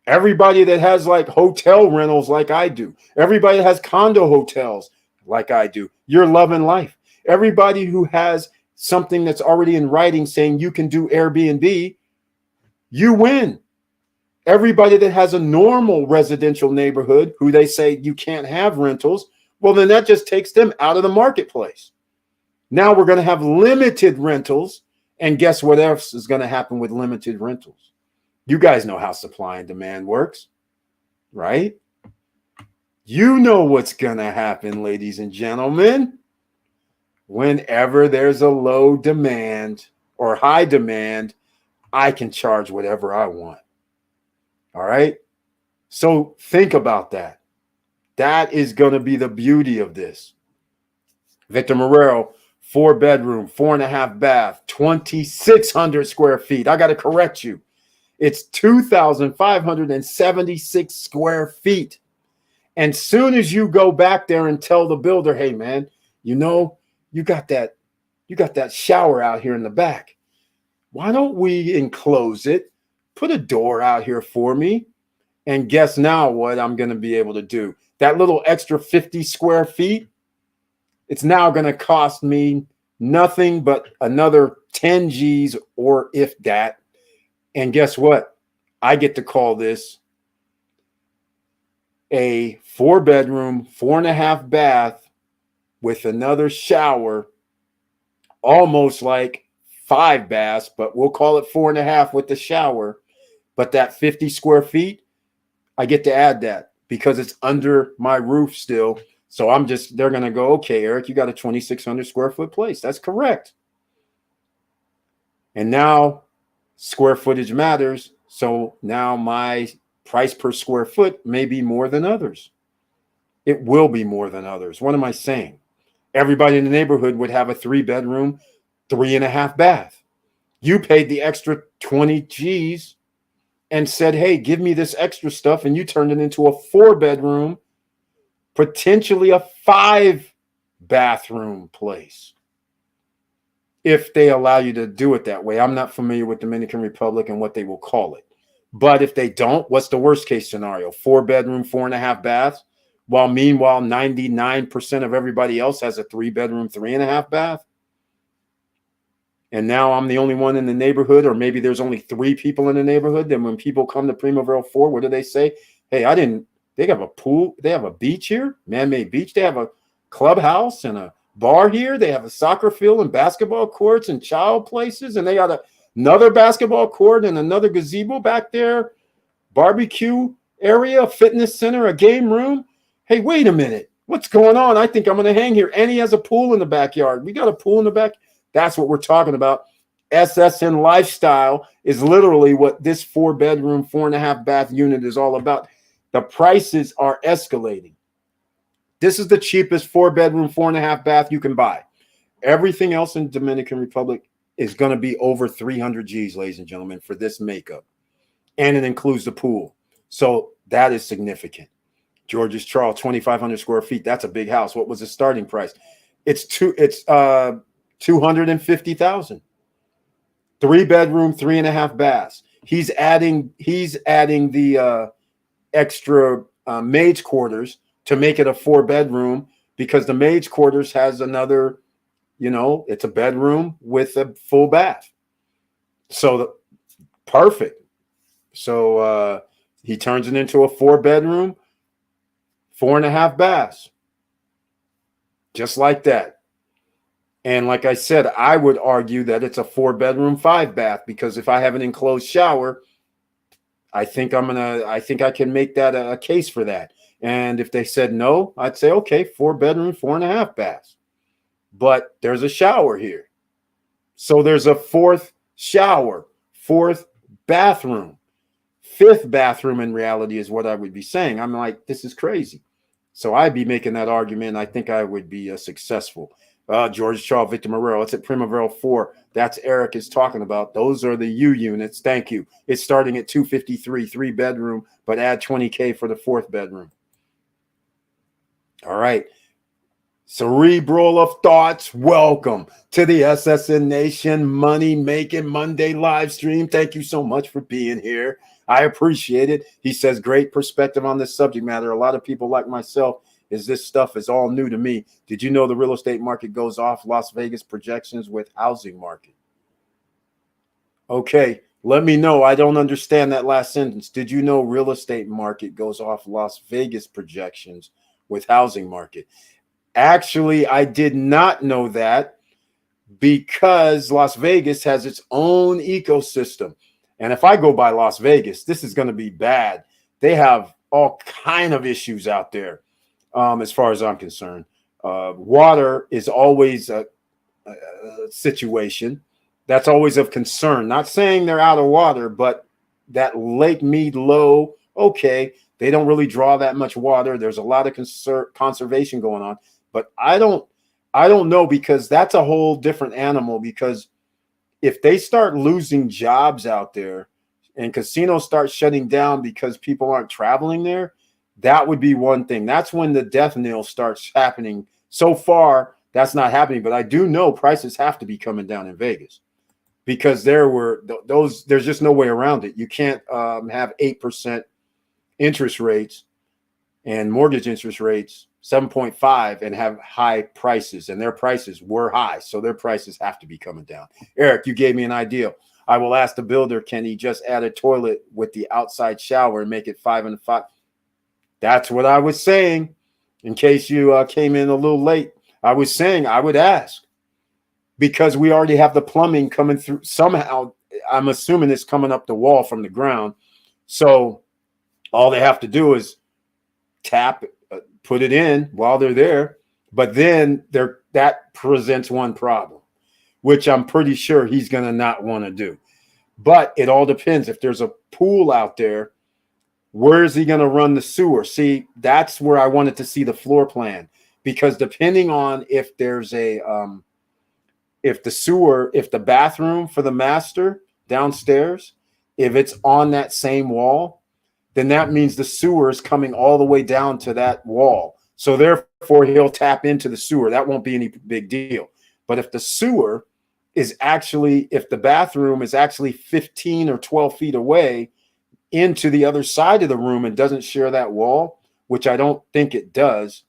Everybody that has like hotel rentals like I do, everybody that has condo hotels like I do, you're loving life. Everybody who has something that's already in writing saying you can do Airbnb, you win. Everybody that has a normal residential neighborhood who they say you can't have rentals, well, then that just takes them out of the marketplace. Now we're going to have limited rentals. And guess what else is going to happen with limited rentals? You guys know how supply and demand works, right? You know what's going to happen, ladies and gentlemen. Whenever there's a low demand or high demand, I can charge whatever I want. All right. So think about that. That is going to be the beauty of this. Victor Marrero, 4-bedroom, 4.5 bath, 2,600 square feet. I got to correct you. It's 2,576 square feet. And soon as you go back there and tell the builder, hey, man, you know, you got that shower out here in the back. Why don't we enclose it? Put a door out here for me. And guess now what I'm going to be able to do? That little extra 50 square feet, it's now going to cost me nothing but another 10 G's or if that. And guess what? I get to call this a 4-bedroom, 4.5 bath with another shower, almost like 5 baths, but we'll call it 4.5 with the shower. But that 50 square feet, I get to add that because it's under my roof still. So they're going to go, okay, Eric, you got a 2,600 square foot place. That's correct. And now square footage matters. So now my price per square foot may be more than others. It will be more than others. What am I saying? Everybody in the neighborhood would have a 3-bedroom, 3.5 bath. You paid the extra 20 G's and said, hey, give me this extra stuff. And you turned it into a 4-bedroom, potentially a 5-bathroom place. If they allow you to do it that way. I'm not familiar with Dominican Republic and what they will call it. But if they don't, what's the worst case scenario? 4-bedroom, 4.5 baths, while meanwhile 99% of everybody else has a 3-bedroom, 3.5 bath. And now I'm the only one in the neighborhood, or maybe there's only 3 people in the neighborhood. Then when people come to Primavera 4, what do they say? Hey, they have a pool. They have a beach here, man-made beach. They have a clubhouse and a bar here. They have a soccer field and basketball courts and child places. And they got another basketball court and another gazebo back there, barbecue area, a fitness center, a game room. Hey, wait a minute. What's going on? I think I'm going to hang here. And he has a pool in the backyard. We got a pool in the back. That's what we're talking about. SSN lifestyle is literally what this 4-bedroom, 4.5 bath unit is all about. The prices are escalating. This is the cheapest 4-bedroom, 4.5 bath you can buy. Everything else in Dominican Republic is going to be over 300 G's, ladies and gentlemen, for this makeup. And it includes the pool. So that is significant. George's Charles, 2,500 square feet. That's a big house. What was the starting price? It's 250,000. 3-bedroom, 3.5 baths. He's adding the extra maid's quarters to make it a 4-bedroom because the maid's quarters has another, it's a bedroom with a full bath. So perfect. So he turns it into a 4-bedroom, 4.5 baths. Just like that. And like I said, I would argue that it's a 4-bedroom, 5-bath because if I have an enclosed shower, I think I can make that a case for that. And if they said no, I'd say, okay, 4-bedroom, 4.5 baths. But there's a shower here. So there's a 4th shower, 4th bathroom, 5th bathroom in reality is what I would be saying. I'm like, this is crazy. So I'd be making that argument. I think I would be successful. George Shaw, Victor Morero. It's at Primavera 4. That's Eric is talking about. Those are the U units. Thank you. It's starting at 253, 3-bedroom, but add 20K for the 4th bedroom. All right. Cerebral of Thoughts, welcome to the SSN Nation Money Making Monday live stream. Thank you so much for being here. I appreciate it. He says, great perspective on this subject matter. A lot of people like myself, this stuff is all new to me. Did you know the real estate market goes off Las Vegas projections with housing market? Okay, let me know. I don't understand that last sentence. Did you know real estate market goes off Las Vegas projections with housing market? Actually, I did not know that because Las Vegas has its own ecosystem. And if I go by Las Vegas, this is going to be bad. They have all kind of issues out there as far as I'm concerned. Water is always a situation that's always of concern. Not saying they're out of water, but that Lake Mead Low, okay, they don't really draw that much water. There's a lot of conservation going on. But I don't know, because that's a whole different animal. Because if they start losing jobs out there and casinos start shutting down because people aren't traveling there, that would be one thing. That's when the death knell starts happening. So far, that's not happening. But I do know prices have to be coming down in Vegas, because there were those. There's just no way around it. You can't have 8% interest rates and mortgage interest rates 7.5 and have high prices, and their prices were high. So their prices have to be coming down. Eric, you gave me an idea. I will ask the builder, can he just add a toilet with the outside shower and make it 5 and 5? That's what I was saying. In case you came in a little late, I was saying I would ask, because we already have the plumbing coming through somehow. I'm assuming it's coming up the wall from the ground. So all they have to do is tap, put it in while they're there. But then that presents one problem, which I'm pretty sure he's going to not want to do. But it all depends. If there's a pool out there, where is he going to run the sewer? See, that's where I wanted to see the floor plan, because depending on if there's if the bathroom for the master downstairs, if it's on that same wall, then that means the sewer is coming all the way down to that wall. So therefore, he'll tap into the sewer. That won't be any big deal. But if the sewer is actually, if the bathroom is actually 15 or 12 feet away into the other side of the room and doesn't share that wall, which I don't think it does,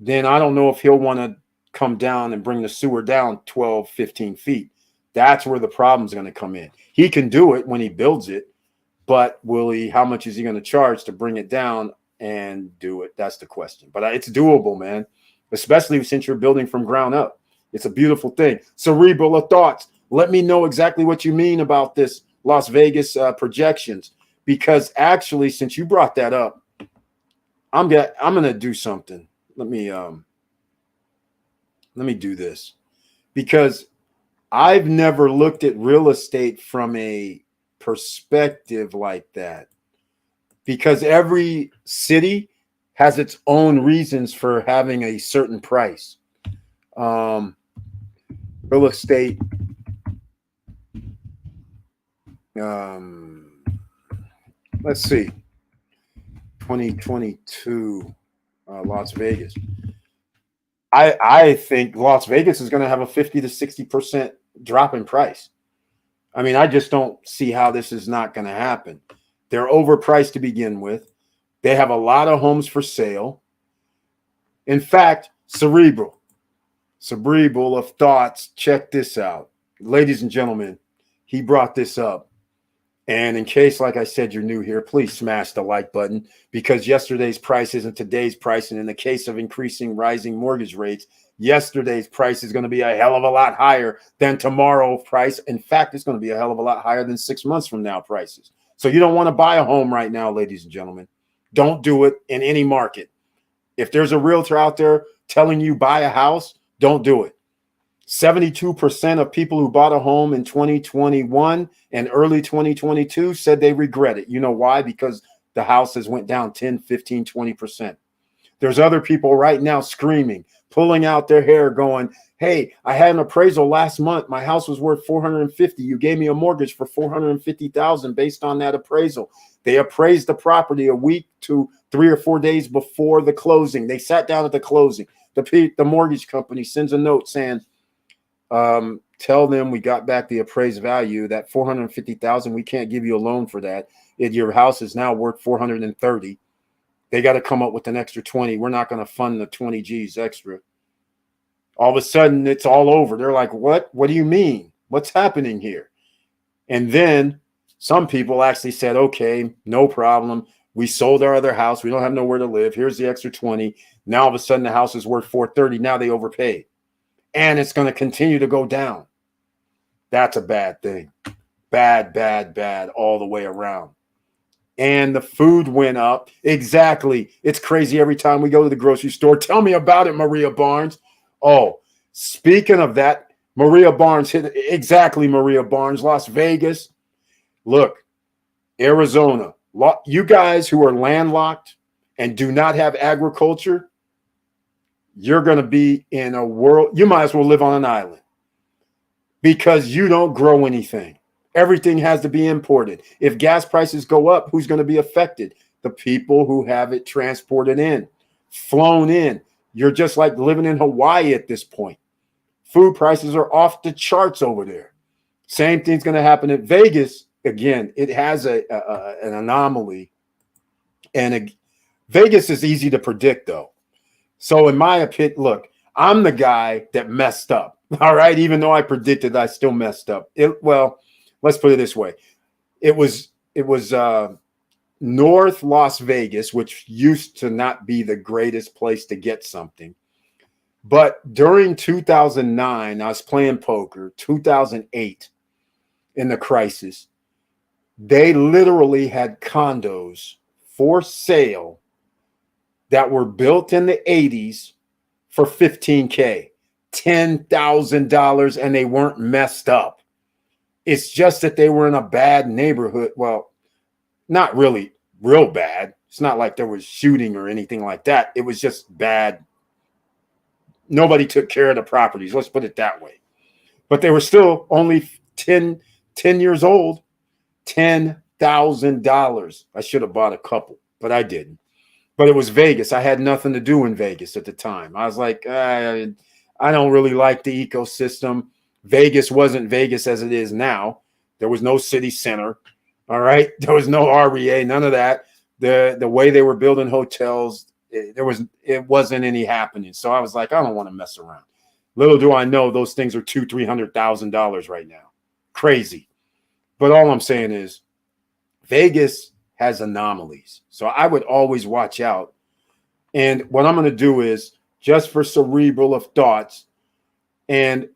then I don't know if he'll want to come down and bring the sewer down 12, 15 feet. That's where the problem's going to come in. He can do it when he builds it, but how much is he going to charge to bring it down and do it? That's the question. But it's doable, man, especially since you're building from ground up. It's a beautiful thing. Cerebral of Thoughts, let me know exactly what you mean about this Las Vegas projections, because actually, since you brought that up, I'm going to do something. Let me do this, because I've never looked at real estate from a perspective like that, because every city has its own reasons for having a certain price. Real estate, let's see, 2022 Las Vegas. I think Las Vegas is going to have a 50 to 60% drop in price. I mean, I just don't see how this is not going to happen. They're overpriced to begin with. They have a lot of homes for sale. In fact, Cerebral of Thoughts, check this out. Ladies and gentlemen, he brought this up. And in case, like I said, you're new here, please smash the like button, because yesterday's price isn't today's price. And in the case of rising mortgage rates, yesterday's price is going to be a hell of a lot higher than tomorrow's price. In fact, it's going to be a hell of a lot higher than 6 months from now prices. So you don't want to buy a home right now, ladies and gentlemen. Don't do it in any market. If there's a realtor out there telling you buy a house, don't do it. 72% of people who bought a home in 2021 and early 2022 said they regret it. You know why? Because the houses went down 10, 15, 20%. There's other people right now screaming, pulling out their hair, going, Hey, I had an appraisal last month. My house was worth 450. You gave me a mortgage for 450,000 based on that appraisal. They appraised the property a week to 3 or 4 days before the closing. They sat down at the closing. The mortgage company sends a note saying, tell them we got back the appraised value. That 450,000, we can't give you a loan for that. Your house is now worth 430. They got to come up with an extra 20. We're not going to fund the 20 G's extra. All of a sudden, it's all over. They're like, what? What do you mean? What's happening here? And then some people actually said, okay, no problem. We sold our other house. We don't have nowhere to live. Here's the extra 20. Now all of a sudden the house is worth 430. Now they overpaid. And it's going to continue to go down. That's a bad thing. Bad, bad, bad all the way around. And the food went up. Exactly. It's crazy every time we go to the grocery store. Tell me about it, Maria Barnes. Oh, speaking of that, Maria Barnes hit exactly. Maria Barnes, Las Vegas. Look, Arizona. You guys who are landlocked and do not have agriculture, you're going to be in a world. You might as well live on an island because you don't grow anything. Everything has to be imported. If gas prices go up, who's going to be affected? The people who have it transported in, flown in. You're just like living in Hawaii at this point. Food prices are off the charts over there. Same thing's going to happen at Vegas. Again, it has an anomaly. And Vegas is easy to predict, though. So in my opinion, look, I'm the guy that messed up. All right. Even though I predicted, I still messed up. Well, let's put it this way. It was North Las Vegas, which used to not be the greatest place to get something. But during 2009, I was playing poker, 2008, in the crisis, they literally had condos for sale that were built in the 80s for $15K, $10,000, and they weren't messed up. It's just that they were in a bad neighborhood. Well, not really real bad. It's not like there was shooting or anything like that. It was just bad. Nobody took care of the properties. Let's put it that way. But they were still only 10 years old, $10,000. I should have bought a couple, but I didn't. But it was Vegas. I had nothing to do in Vegas at the time. I was like, I don't really like the ecosystem. Vegas wasn't Vegas as it is now. There was no city center. All right. There was no REA, none of that. The way they were building hotels, it wasn't any happening. So I was like, I don't want to mess around. Little do I know those things are $200,000-$300,000 right now. Crazy. But all I'm saying is Vegas has anomalies. So I would always watch out. And what I'm going to do is, just for cerebral of thoughts, and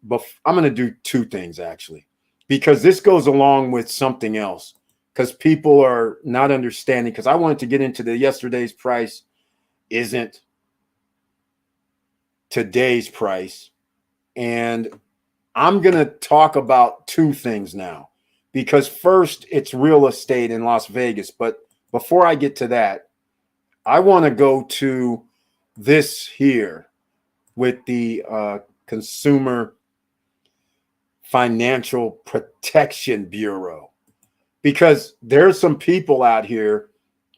I'm going to do two things actually, because this goes along with something else, because people are not understanding, because I wanted to get into the yesterday's price isn't today's price. And I'm going to talk about two things now, because first it's real estate in Las Vegas. But before I get to that, I want to go to this here with the Consumer Financial Protection Bureau, because there's some people out here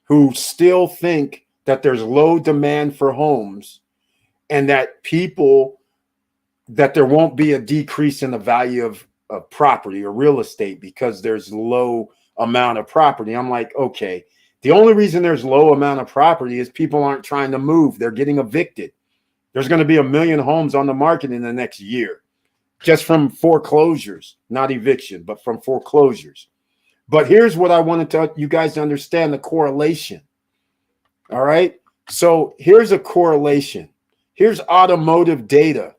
who still think that there's low demand for homes and that there won't be a decrease in the value of property or real estate because there's low amount of property. I'm like, okay, the only reason there's low amount of property is people aren't trying to move. They're getting evicted. There's going to be 1 million homes on the market in the next year, just from foreclosures, not eviction, but from foreclosures. But here's what I wanted you guys to understand, the correlation. All right. So here's a correlation. Here's automotive data.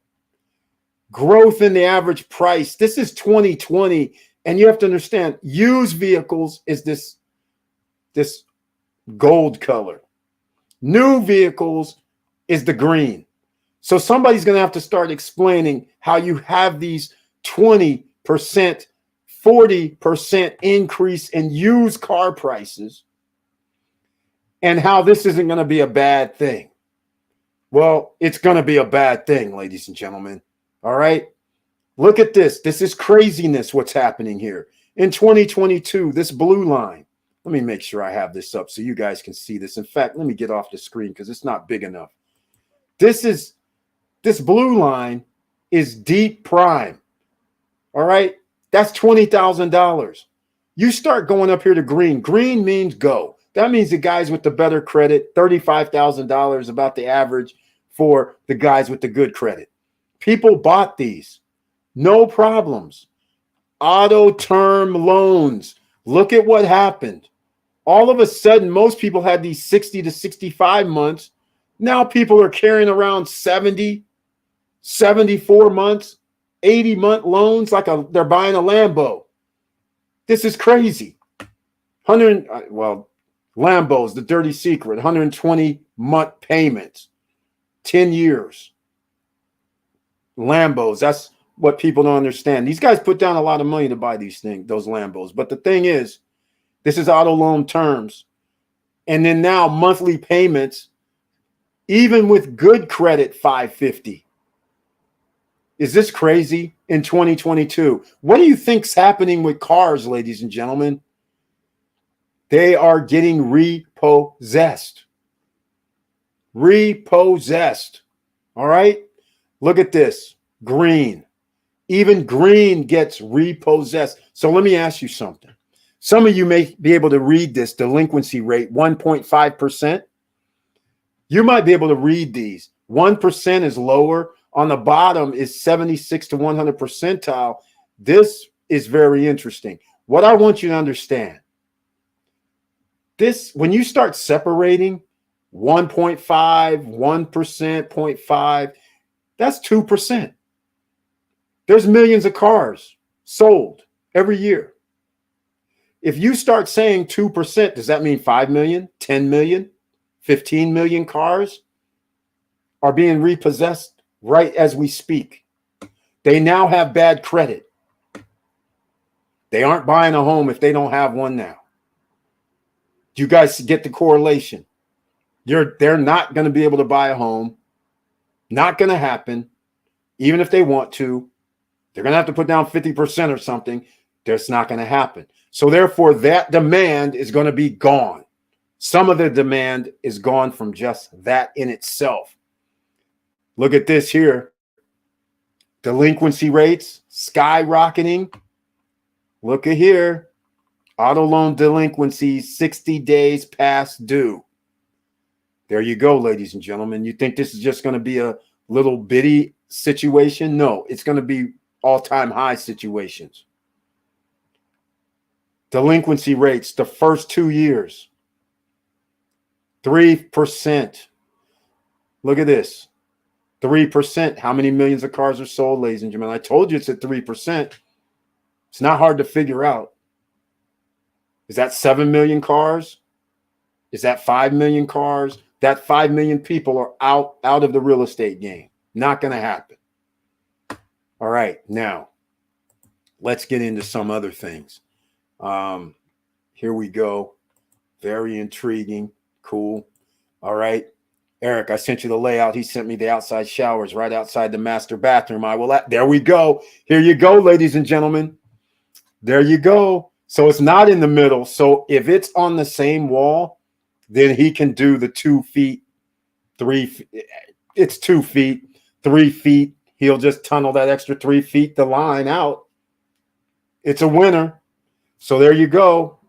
Growth in the average price. This is 2020. And you have to understand, used vehicles is this gold color. New vehicles is the green. So somebody's going to have to start explaining how you have these 20%, 40% increase in used car prices and how this isn't going to be a bad thing. Well, it's going to be a bad thing, ladies and gentlemen. All right. Look at this. This is craziness what's happening here. In 2022, this blue line, let me make sure I have this up so you guys can see this. In fact, let me get off the screen because it's not big enough. This blue line is deep prime. All right. That's $20,000. You start going up here to green. Green means go. That means the guys with the better credit, $35,000, about the average for the guys with the good credit. People bought these. No problems. Auto term loans. Look at what happened. All of a sudden, most people had these 60 to 65 months. Now people are carrying around 70, 74 months, 80-month loans like they're buying a Lambo. This is crazy. Lambo's the dirty secret. 120-month payments, 10 years. Lambos, that's what people don't understand. These guys put down a lot of money to buy these things, those Lambos. But the thing is, this is auto loan terms. And then now monthly payments, even with good credit, $550. Is this crazy in 2022? What do you think's happening with cars, ladies and gentlemen? They are getting repossessed. Repossessed. All right? Look at this. Green. Even green gets repossessed. So let me ask you something. Some of you may be able to read this delinquency rate, 1.5%. You might be able to read these. 1% is lower. On the bottom is 76 to 100 percentile. This is very interesting. What I want you to understand, this, when you start separating 1.5, 1%, 0.5, that's 2%. There's millions of cars sold every year. If you start saying 2%, does that mean 5 million, 10 million, 15 million cars are being repossessed right as we speak? They now have bad credit. They aren't buying a home if they don't have one now. You guys get the correlation. They're not going to be able to buy a home. Not going to happen. Even if they want to, they're going to have to put down 50% or something. That's not going to happen. So therefore, that demand is going to be gone. Some of the demand is gone from just that in itself. Look at this here. Delinquency rates skyrocketing. Look at here. Auto loan delinquencies 60 days past due. There you go, ladies and gentlemen. You think this is just going to be a little bitty situation? No, it's going to be all-time high situations. Delinquency rates the first 2 years, 3%. Look at this. 3%. How many millions of cars are sold, ladies and gentlemen? I told you it's at 3%. It's not hard to figure out. Is that 7 million cars? Is that 5 million cars? That 5 million people are out of the real estate game. Not going to happen. All right. Now, let's get into some other things. Here we go. Very intriguing. Cool. All right. Eric, I sent you the layout. He sent me the outside showers right outside the master bathroom. There we go. Here you go, ladies and gentlemen. There you go. So it's not in the middle. So if it's on the same wall, then he can do the 2 feet, 3 feet. It's 2 feet, 3 feet. He'll just tunnel that extra 3 feet, the line out. It's a winner. So there you go.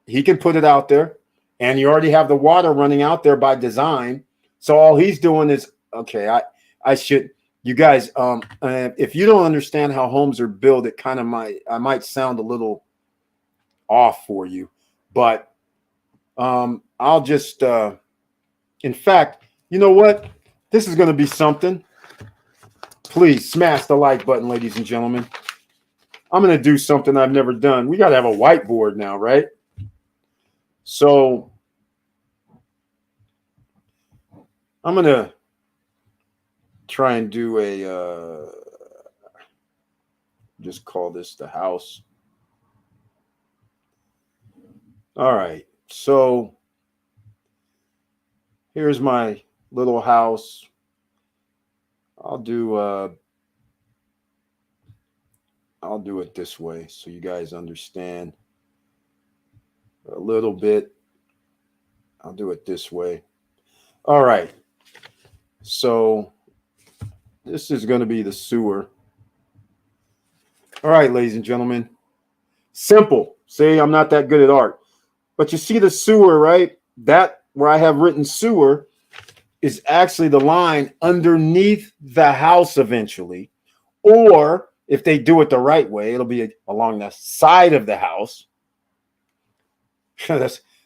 He can put it out there. And you already have the water running out there by design. So all he's doing is, okay, you guys, if you don't understand how homes are built, it kind of I might sound a little off for you. But I'll just, in fact, you know what? This is going to be something. Please smash the like button, ladies and gentlemen. I'm going to do something I've never done. We got to have a whiteboard now, right? So I'm going to try and do just call this the house. All right. So here's my little house. I'll do I'll do it this way so you guys understand a little bit. I'll do it this way. All right. So this is going to be the sewer. All right, ladies and gentlemen. Simple. See, I'm not that good at art. But you see the sewer, right? That where I have written sewer is actually the line underneath the house eventually. Or if they do it the right way, it'll be along the side of the house.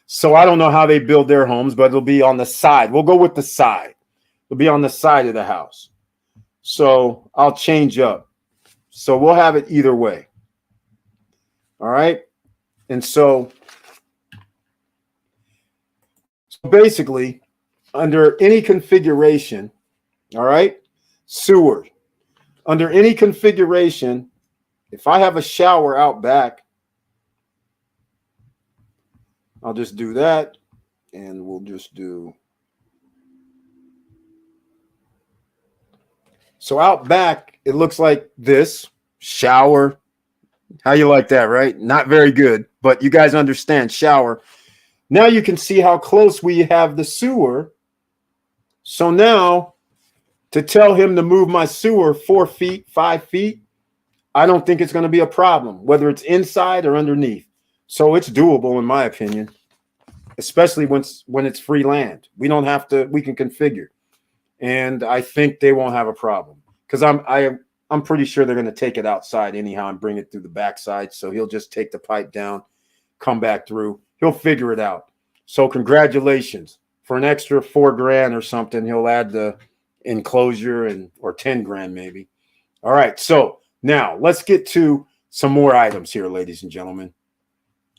So I don't know how they build their homes, but it'll be on the side. We'll go with the side. It'll be on the side of the house. So I'll change up. So we'll have it either way. All right. And so basically, under any configuration, all right, sewer, under any configuration, if I have a shower out back, I'll just do that, and we'll just do. So out back, it looks like this shower. How you like that, right? Not very good, but you guys understand shower. Now you can see how close we have the sewer. So now to tell him to move my sewer 4 feet, 5 feet, I don't think it's going to be a problem, whether it's inside or underneath. So it's doable in my opinion, especially when it's free land. We don't have to, we can configure. And I think they won't have a problem because I'm pretty sure they're going to take it outside anyhow and bring it through the backside. So he'll just take the pipe down, come back through. He'll figure it out. So congratulations. For an extra $4,000 or something, he'll add the enclosure or 10 grand maybe. All right. So now let's get to some more items here, ladies and gentlemen.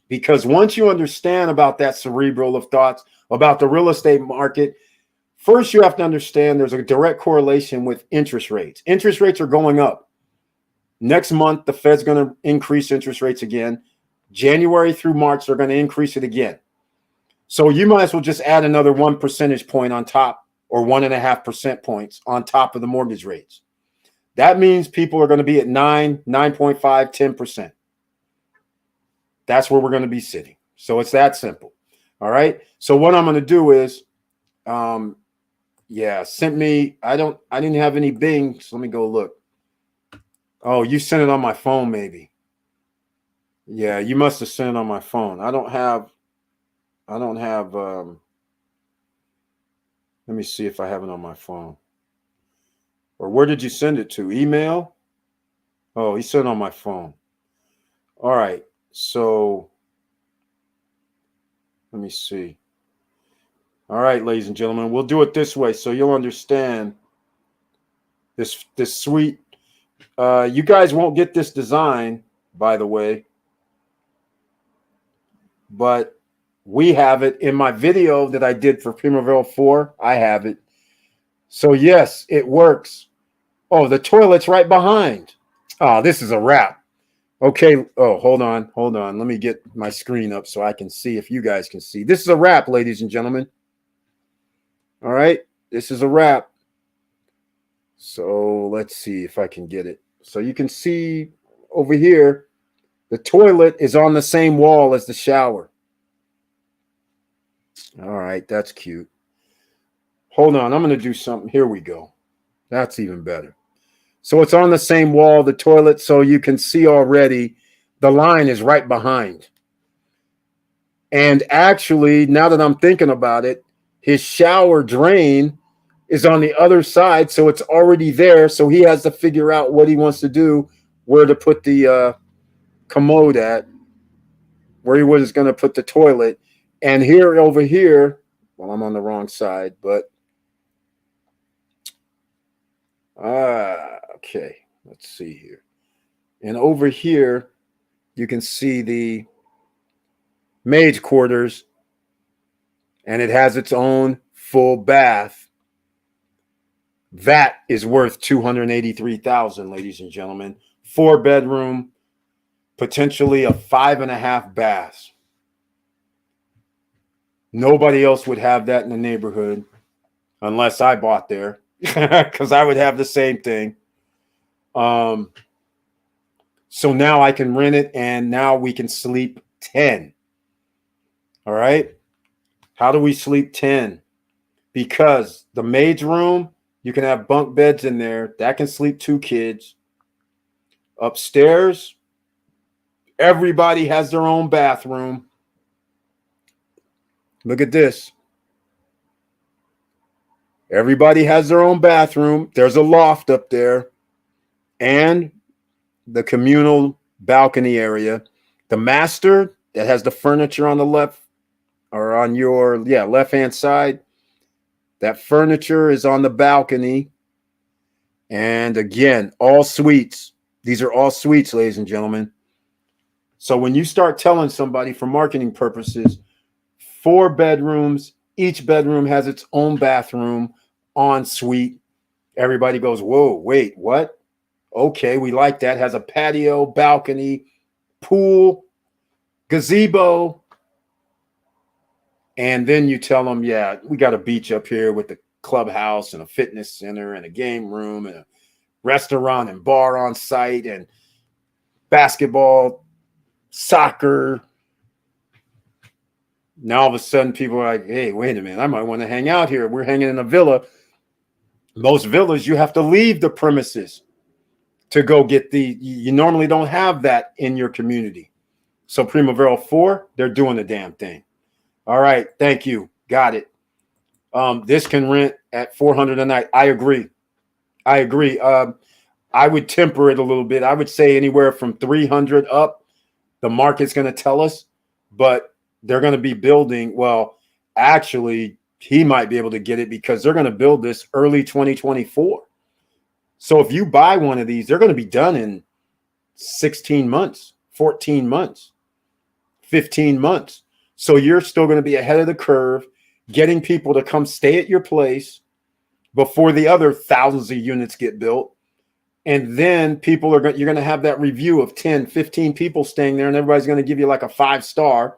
Because once you understand about that cerebral of thoughts about the real estate market, first you have to understand there's a direct correlation with interest rates. Interest rates are going up. Next month, the Fed's going to increase interest rates again. January through March, they're going to increase it again. So you might as well just add another 1 percentage point on top, or 1.5% points on top of the mortgage rates. That means people are going to be at 9, 9.5, 10%. That's where we're going to be sitting. So it's that simple. All right. So what I'm going to do is, sent me. I didn't have any Bing. So let me go look. Oh, you sent it on my phone, maybe. Yeah, you must have sent it on my phone. I don't have. Let me see if I have it on my phone. Or where did you send it to? Email? Oh, he sent it on my phone. All right. So let me see. All right, ladies and gentlemen, we'll do it this way so you'll understand this sweet. You guys won't get this design, by the way, but we have it in my video that I did for Primavera 4. I have it. So yes, it works. Oh, the toilet's right behind. Oh, this is a wrap. Okay. Oh, hold on. Let me get my screen up so I can see if you guys can see. This is a wrap, ladies and gentlemen. All right. This is a wrap. So let's see if I can get it. So you can see over here, the toilet is on the same wall as the shower. All right. That's cute. Hold on. I'm going to do something. Here we go. That's even better. So it's on the same wall, the toilet, so you can see already the line is right behind. And actually, now that I'm thinking about it, his shower drain is on the other side, so it's already there. So he has to figure out what he wants to do, where to put the commode at, where he was going to put the toilet. And here, over here, well, I'm on the wrong side, but okay, let's see here. And over here, you can see the maid's quarters, and it has its own full bath. That is worth $283,000, ladies and gentlemen. 4-bedroom, potentially a 5.5 baths. Nobody else would have that in the neighborhood unless I bought there, because I would have the same thing. So now I can rent it, and now we can sleep 10. All right. How do we sleep 10? Because the maid's room, you can have bunk beds in there. That can sleep 2 kids. Upstairs, everybody has their own bathroom. Look at this. Everybody has their own bathroom. There's a loft up there and the communal balcony area. The master that has the furniture on the left or on your left-hand side, that furniture is on the balcony. And again, all suites. These are all suites, ladies and gentlemen. So when you start telling somebody for marketing purposes, 4 bedrooms, each bedroom has its own bathroom, en suite, everybody goes, whoa, wait, what? Okay, we like that. Has a patio, balcony, pool, gazebo. And then you tell them, yeah, we got a beach up here with the clubhouse and a fitness center and a game room and a restaurant and bar on site and basketball, soccer. Now all of a sudden people are like, hey, wait a minute, I might want to hang out here. We're hanging in a villa. Most villas, you have to leave the premises to go get you normally don't have that in your community. So Primavera 4, they're doing the damn thing. All right, thank you. Got it. This can rent at $400 a night. I agree. I would temper it a little bit. I would say anywhere from 300 up. The market's going to tell us, but they're going to be building. Well, actually, he might be able to get it because they're going to build this early 2024. So if you buy one of these, they're going to be done in 16 months, 14 months, 15 months. So you're still going to be ahead of the curve, getting people to come stay at your place before the other thousands of units get built. And then you're going to have that review of 10, 15 people staying there, and everybody's going to give you like a 5-star.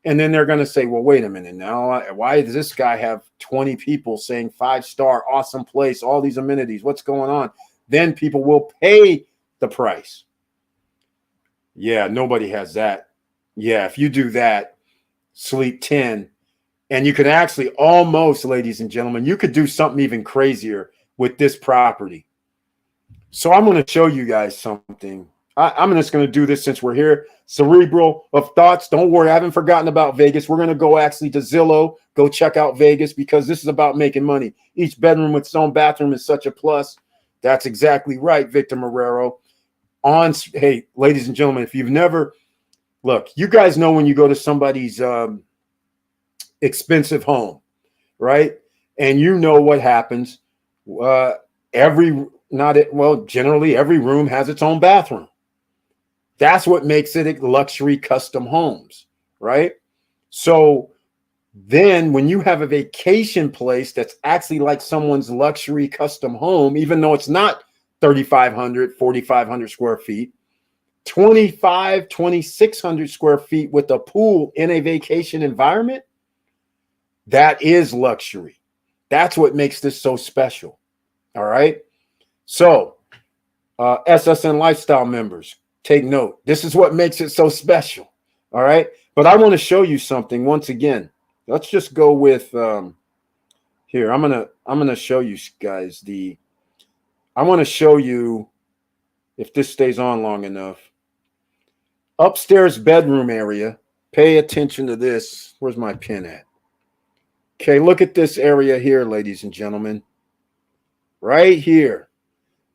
And then they're going to say, well, wait a minute now. Why does this guy have 20 people saying 5-star, awesome place, all these amenities? What's going on? Then people will pay the price. Yeah, nobody has that. Yeah, if you do that, sleep 10. And you could actually almost, ladies and gentlemen, you could do something even crazier with this property. So I'm going to show you guys something. I'm just going to do this since we're here. Cerebral of thoughts. Don't worry, I haven't forgotten about Vegas. We're going to go actually to Zillow, go check out Vegas because this is about making money. Each bedroom with its own bathroom is such a plus. That's exactly right, Victor Marrero. Hey, ladies and gentlemen, if you've never, look, you guys know when you go to somebody's expensive home, right? And you know what happens. Generally every room has its own bathroom. That's what makes it luxury custom homes, right? So then when you have a vacation place that's actually like someone's luxury custom home, even though it's not 3,500, 4,500 square feet, 2,600 square feet with a pool in a vacation environment, that is luxury. That's what makes this so special. All right. So SSN Lifestyle members, take note. This is what makes it so special. All right. But I want to show you something once again. Let's just go with here. I'm gonna show you guys I want to show you, if this stays on long enough, upstairs bedroom area. Pay attention to this. Where's my pin at? Okay, look at this area here, ladies and gentlemen. Right here.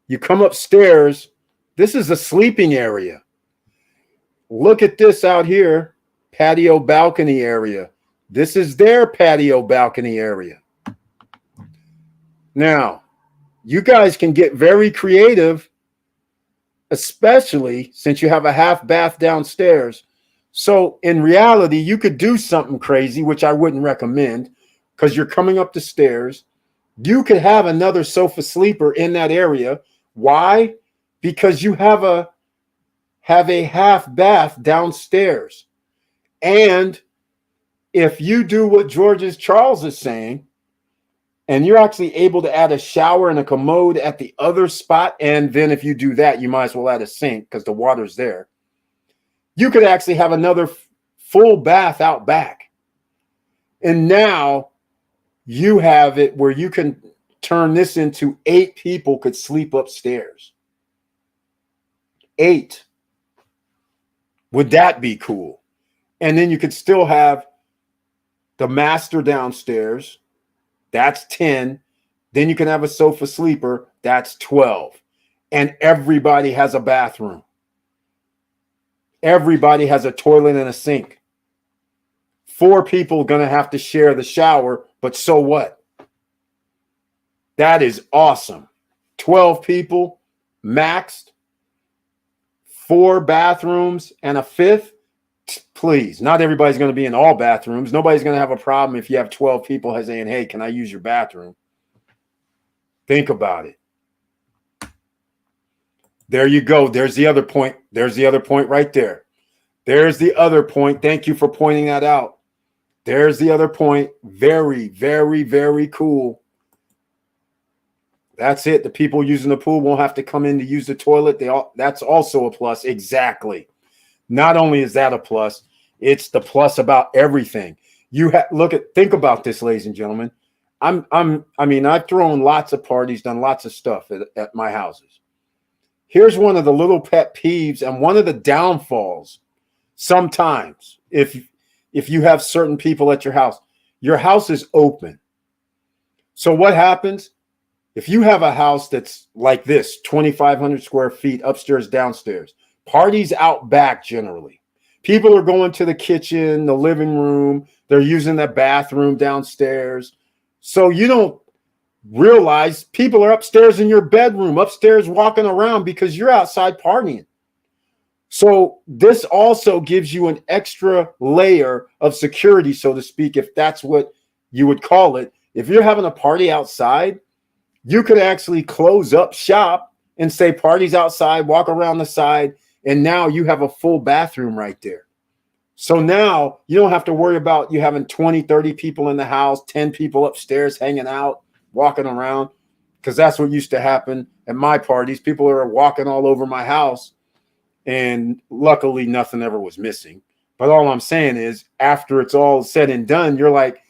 You come upstairs. This is a sleeping area. Look at this out here. Patio balcony area. This is their patio balcony area. Now, you guys can get very creative, especially since you have a half bath downstairs. So in reality, you could do something crazy, which I wouldn't recommend, because you're coming up the stairs. You could have another sofa sleeper in that area. Why? Because you have a half bath downstairs. And if you do what Charles is saying, And you're actually able to add a shower and a commode at the other spot. And then if you do that, you might as well add a sink because the water's there. You could actually have another full bath out back. And now you have it where you can turn this into 8 people could sleep upstairs. 8. Would that be cool? And then you could still have the master downstairs. That's 10. Then you can have a sofa sleeper. That's 12. And everybody has a bathroom. Everybody has a toilet and a sink. 4 people going to have to share the shower, but so what? That is awesome. 12 people, maxed, 4 bathrooms, and a 5th. Please, not everybody's going to be in all bathrooms. Nobody's going to have a problem if you have 12 people saying, hey, can I use your bathroom? Think about it. There you go. There's the other point. There's the other point right there. There's the other point. Thank you for pointing that out. There's the other point. Very, very, very cool. That's it. The people using the pool won't have to come in to use the toilet. That's also a plus. Exactly. Not only is that a plus, it's the plus about everything. Think about this, ladies and gentlemen. I've thrown lots of parties, done lots of stuff at my houses. Here's one of the little pet peeves and one of the downfalls. Sometimes, if you have certain people at your house is open. So what happens? If you have a house that's like this, 2,500 square feet, upstairs, downstairs, parties out back generally. People are going to the kitchen, the living room. They're using the bathroom downstairs. So you don't realize people are upstairs in your bedroom, upstairs walking around because you're outside partying. So this also gives you an extra layer of security, so to speak, if that's what you would call it. If you're having a party outside, you could actually close up shop and say parties outside, walk around the side, and now you have a full bathroom right there. So now you don't have to worry about you having 20, 30 people in the house, 10 people upstairs hanging out, walking around, because that's what used to happen at my parties. People are walking all over my house, and luckily nothing ever was missing. But all I'm saying is after it's all said and done, you're like,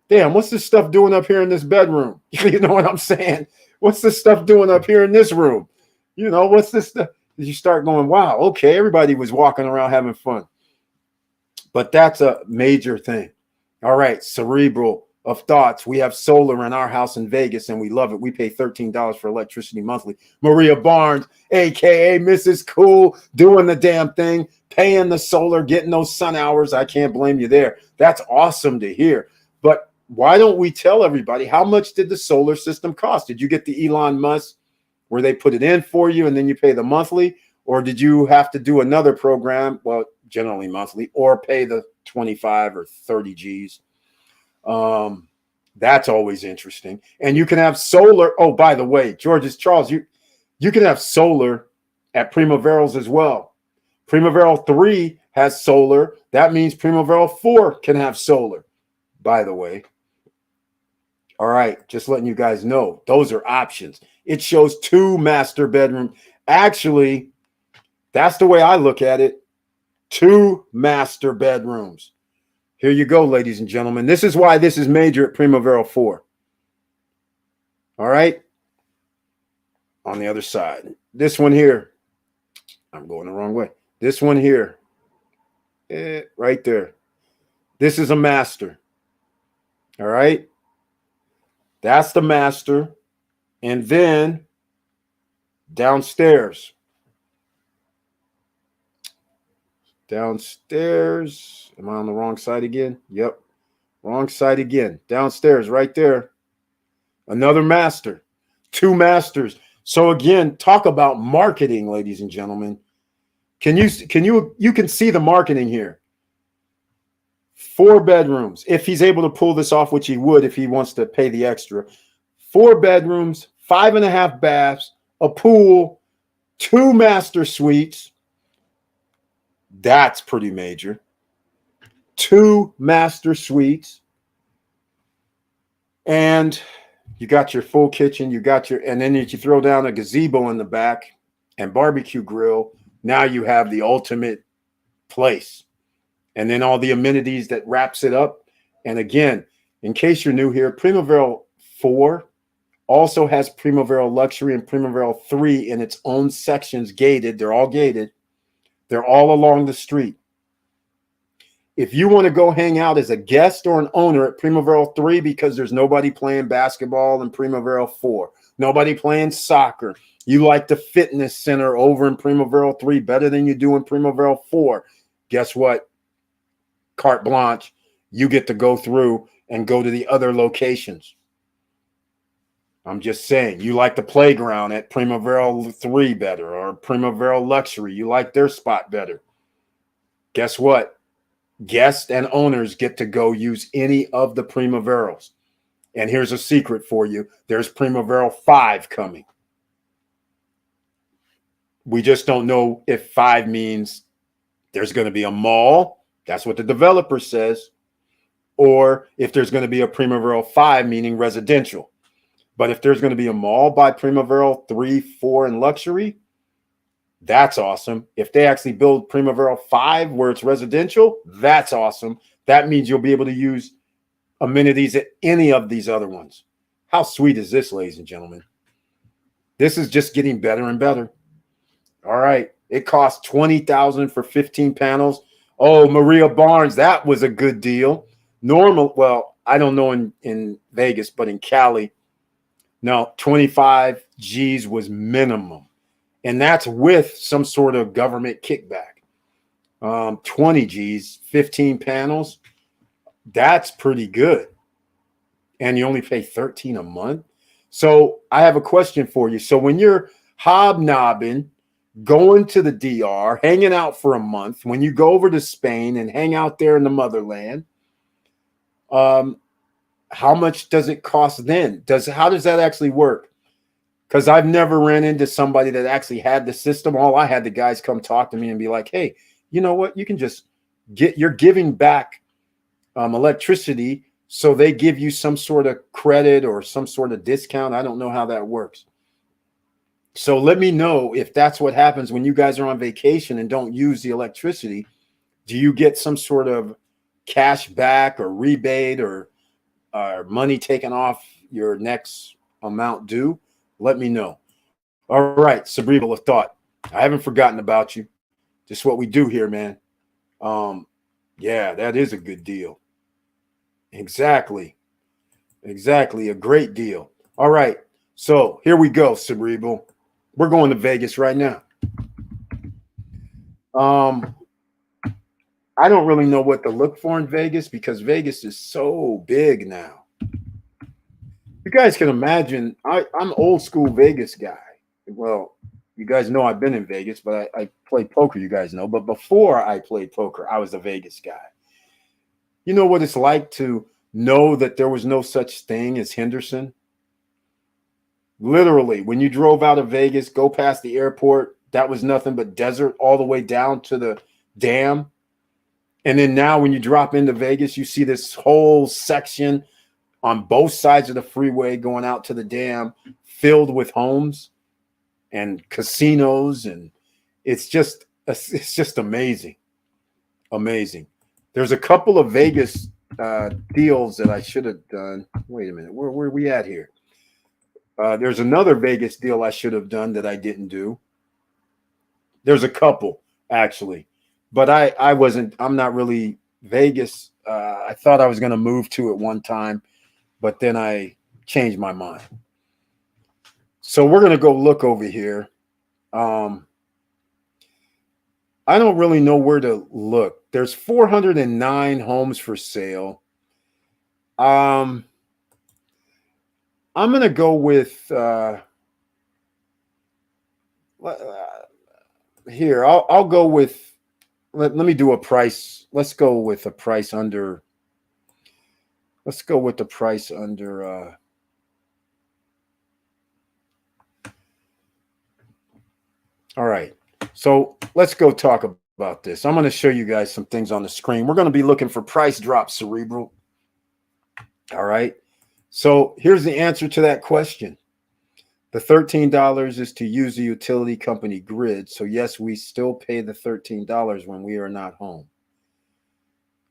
damn, what's this stuff doing up here in this bedroom? You know what I'm saying? What's this stuff doing up here in this room? You know, what's this stuff? You start going, wow, okay, everybody was walking around having fun. But that's a major thing. All right, cerebral of thoughts. We have solar in our house in Vegas, and we love it. We pay $13 for electricity monthly. Maria Barnes, a.k.a. Mrs. Cool, doing the damn thing, paying the solar, getting those sun hours. I can't blame you there. That's awesome to hear. But why don't we tell everybody how much did the solar system cost? Did you get the Elon Musk where they put it in for you and then you pay the monthly? Or did you have to do another program? Well, generally monthly, or pay the 25 or 30 G's. That's always interesting. And you can have solar. Oh, by the way, Charles, you can have solar at Primaveras as well. Primavera 3 has solar. That means Primavera 4 can have solar, by the way. All right, just letting you guys know, those are options. It shows 2 master bedroom. Actually, that's the way I look at it. 2 master bedrooms. Here you go, ladies and gentlemen. This is why this is major at Primavera 4. All right. On the other side. This one here. I'm going the wrong way. This one here. Right there. This is a master. All right. That's the master. And then downstairs. Downstairs. Am I on the wrong side again? Yep. Wrong side again. Downstairs, right there. Another master. 2 masters. So again, talk about marketing, ladies and gentlemen. You can see the marketing here. 4 bedrooms. If he's able to pull this off, which he would if he wants to pay the extra. 4 bedrooms, 5.5 baths, a pool, 2 master suites. That's pretty major. 2 master suites. And You got your full kitchen, you got your, and then you throw down a gazebo in the back and barbecue grill. Now you have the ultimate place. And then all the amenities that wraps it up. And again, in case you're new here, Primavera 4 also has Primavera Luxury and Primavera 3 in its own sections, gated. They're all gated. They're all along the street. If you want to go hang out as a guest or an owner at Primavera 3 because there's nobody playing basketball in Primavera 4, nobody playing soccer, you like the fitness center over in Primavera 3 better than you do in Primavera 4, guess what? Carte blanche, you get to go through and go to the other locations. I'm just saying, you like the playground at Primavera 3 better, or Primavera Luxury, you like their spot better. Guess what? Guests and owners get to go use any of the Primaveras. And here's a secret for you. There's Primavera 5 coming. We just don't know if 5 means there's going to be a mall. That's what the developer says. Or if there's going to be a Primavera 5, meaning residential. But if there's going to be a mall by Primavera 3, 4, and Luxury, that's awesome. If they actually build Primavera 5 where it's residential, that's awesome. That means you'll be able to use amenities at any of these other ones. How sweet is this, ladies and gentlemen? This is just getting better and better. All right. It costs $20,000 for 15 panels. Oh, Maria Barnes, that was a good deal. Normal, well, I don't know in Vegas, but in Cali, no, 25 G's was minimum. And that's with some sort of government kickback. 20 G's, 15 panels, that's pretty good. And you only pay 13 a month. So I have a question for you. So when you're hobnobbing, going to the DR, hanging out for a month, when you go over to Spain and hang out there in the motherland, how much does it cost then? How does that actually work? Because I've never ran into somebody that actually had the system. All I had the guys come talk to me and be like, hey, you know what? You can just you're giving back electricity. So they give you some sort of credit or some sort of discount. I don't know how that works. So let me know if that's what happens when you guys are on vacation and don't use the electricity. Do you get some sort of cash back or rebate or money taken off your next amount due? Let me know. All right, Cerebral of Thought. I haven't forgotten about you. Just what we do here, man. Yeah, that is a good deal. Exactly. Exactly. A great deal. All right. So here we go, Cerebral. We're going to Vegas right now. I don't really know what to look for in Vegas because Vegas is so big now. You guys can imagine, I'm old school Vegas guy. Well, you guys know I've been in Vegas, but I played poker, you guys know. But before I played poker, I was a Vegas guy. You know what it's like to know that there was no such thing as Henderson? Literally, when you drove out of Vegas, go past the airport, that was nothing but desert all the way down to the dam. And then now when you drop into Vegas, you see this whole section on both sides of the freeway going out to the dam filled with homes and casinos. And it's just amazing. Amazing. There's a couple of Vegas deals that I should have done. Wait a minute. Where are we at here? There's another Vegas deal I should have done that I didn't do. There's a couple, actually. But I'm not really Vegas. I thought I was going to move to it one time, but then I changed my mind. So we're going to go look over here. I don't really know where to look. There's 409 homes for sale. I'm going to go with here. I'll go with. Let me do a price. Let's go with a price under. Let's go with the price under. All right. So let's go talk about this. I'm going to show you guys some things on the screen. We're going to be looking for price drops, Cerebral. All right. So here's the answer to that question. The $13 is to use the utility company grid. So yes, we still pay the $13 when we are not home.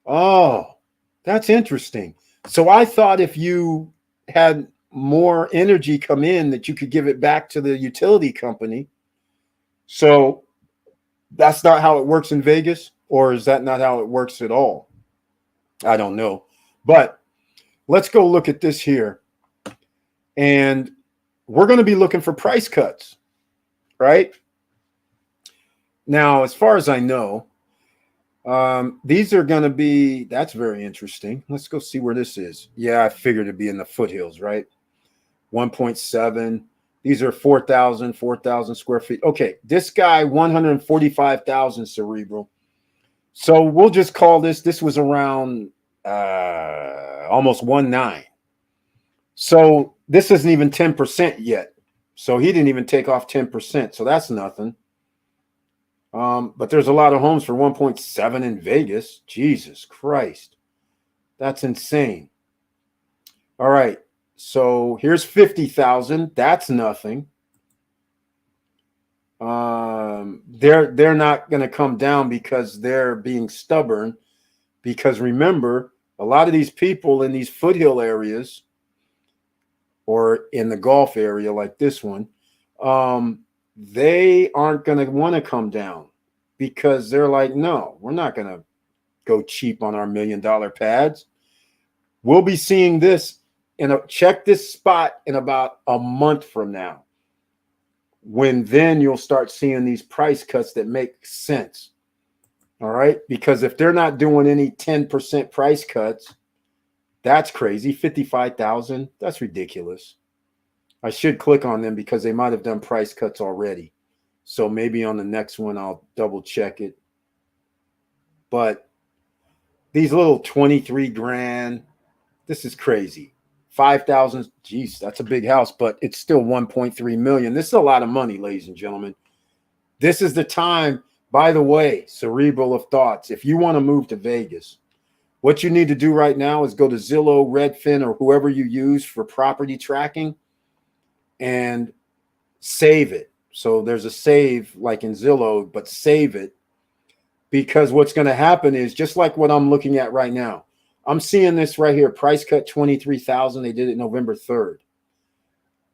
Oh, that's interesting. So I thought if you had more energy come in that you could give it back to the utility company. So that's not how it works in Vegas, or is that not how it works at all? I don't know. But let's go look at this here. And we're going to be looking for price cuts, right? Now, as far as I know, these are going to be, that's very interesting. Let's go see where this is. Yeah, I figured it'd be in the foothills, right? 1.7. These are 4,000 square feet. Okay, this guy, 145,000 cerebral. So we'll just call this was around almost 1.9. So this isn't even 10% yet. So he didn't even take off 10%. So that's nothing. But there's a lot of homes for 1.7 in Vegas. Jesus Christ. That's insane. All right. So here's 50,000. That's nothing. They're not going to come down because they're being stubborn. Because remember, a lot of these people in these foothill areas or in the Gulf area like this one, they aren't going to want to come down because they're like, no, we're not going to go cheap on our $1 million pads. We'll be seeing this check this spot in about a month from now, when then you'll start seeing these price cuts that make sense. All right. Because if they're not doing any 10% price cuts, that's crazy. 55,000. That's ridiculous. I should click on them because they might have done price cuts already. So maybe on the next one, I'll double check it. But these little 23 grand, this is crazy. 5,000. Geez, that's a big house, but it's still 1.3 million. This is a lot of money, ladies and gentlemen. This is the time, by the way, cerebral of thoughts. If you want to move to Vegas, what you need to do right now is go to Zillow, Redfin, or whoever you use for property tracking and save it. So there's a save like in Zillow, but save it, because what's going to happen is just like what I'm looking at right now. I'm seeing this right here, price cut 23,000. They did it November 3rd.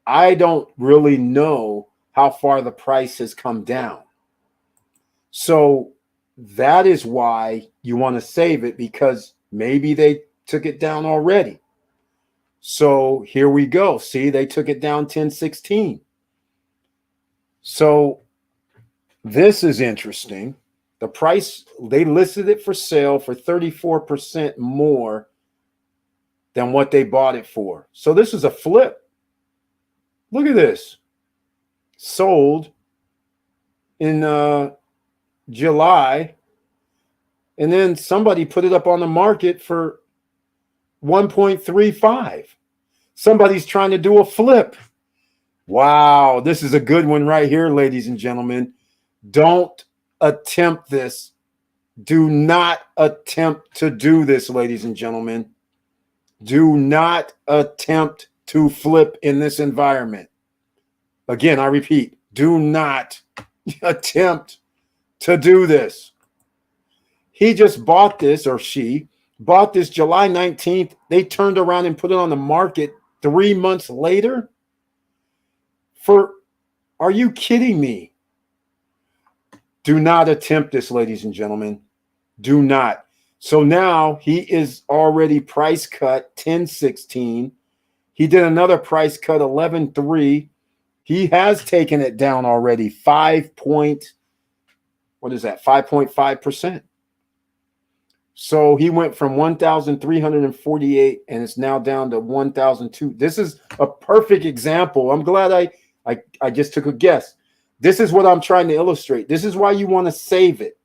I don't really know how far the price has come down. So that is why you want to save it, because maybe they took it down already. So here we go. See, they took it down 1016. So this is interesting. The price, they listed it for sale for 34% more than what they bought it for. So this is a flip. Look at this. Sold in July. And then somebody put it up on the market for 1.35. Somebody's trying to do a flip. Wow, this is a good one right here, ladies and gentlemen. Don't attempt this. Do not attempt to do this, ladies and gentlemen. Do not attempt to flip in this environment. Again, I repeat, do not attempt to do this. He just bought this, or she bought this July 19th. They turned around and put it on the market 3 months later. Are you kidding me? Do not attempt this, ladies and gentlemen. Do not. So now he is already price cut 1016. He did another price cut 11.3. He has taken it down already 5.5%. So he went from 1,348 and it's now down to 1,002. This is a perfect example. I'm glad I just took a guess. This is what I'm trying to illustrate. This is why you want to save it,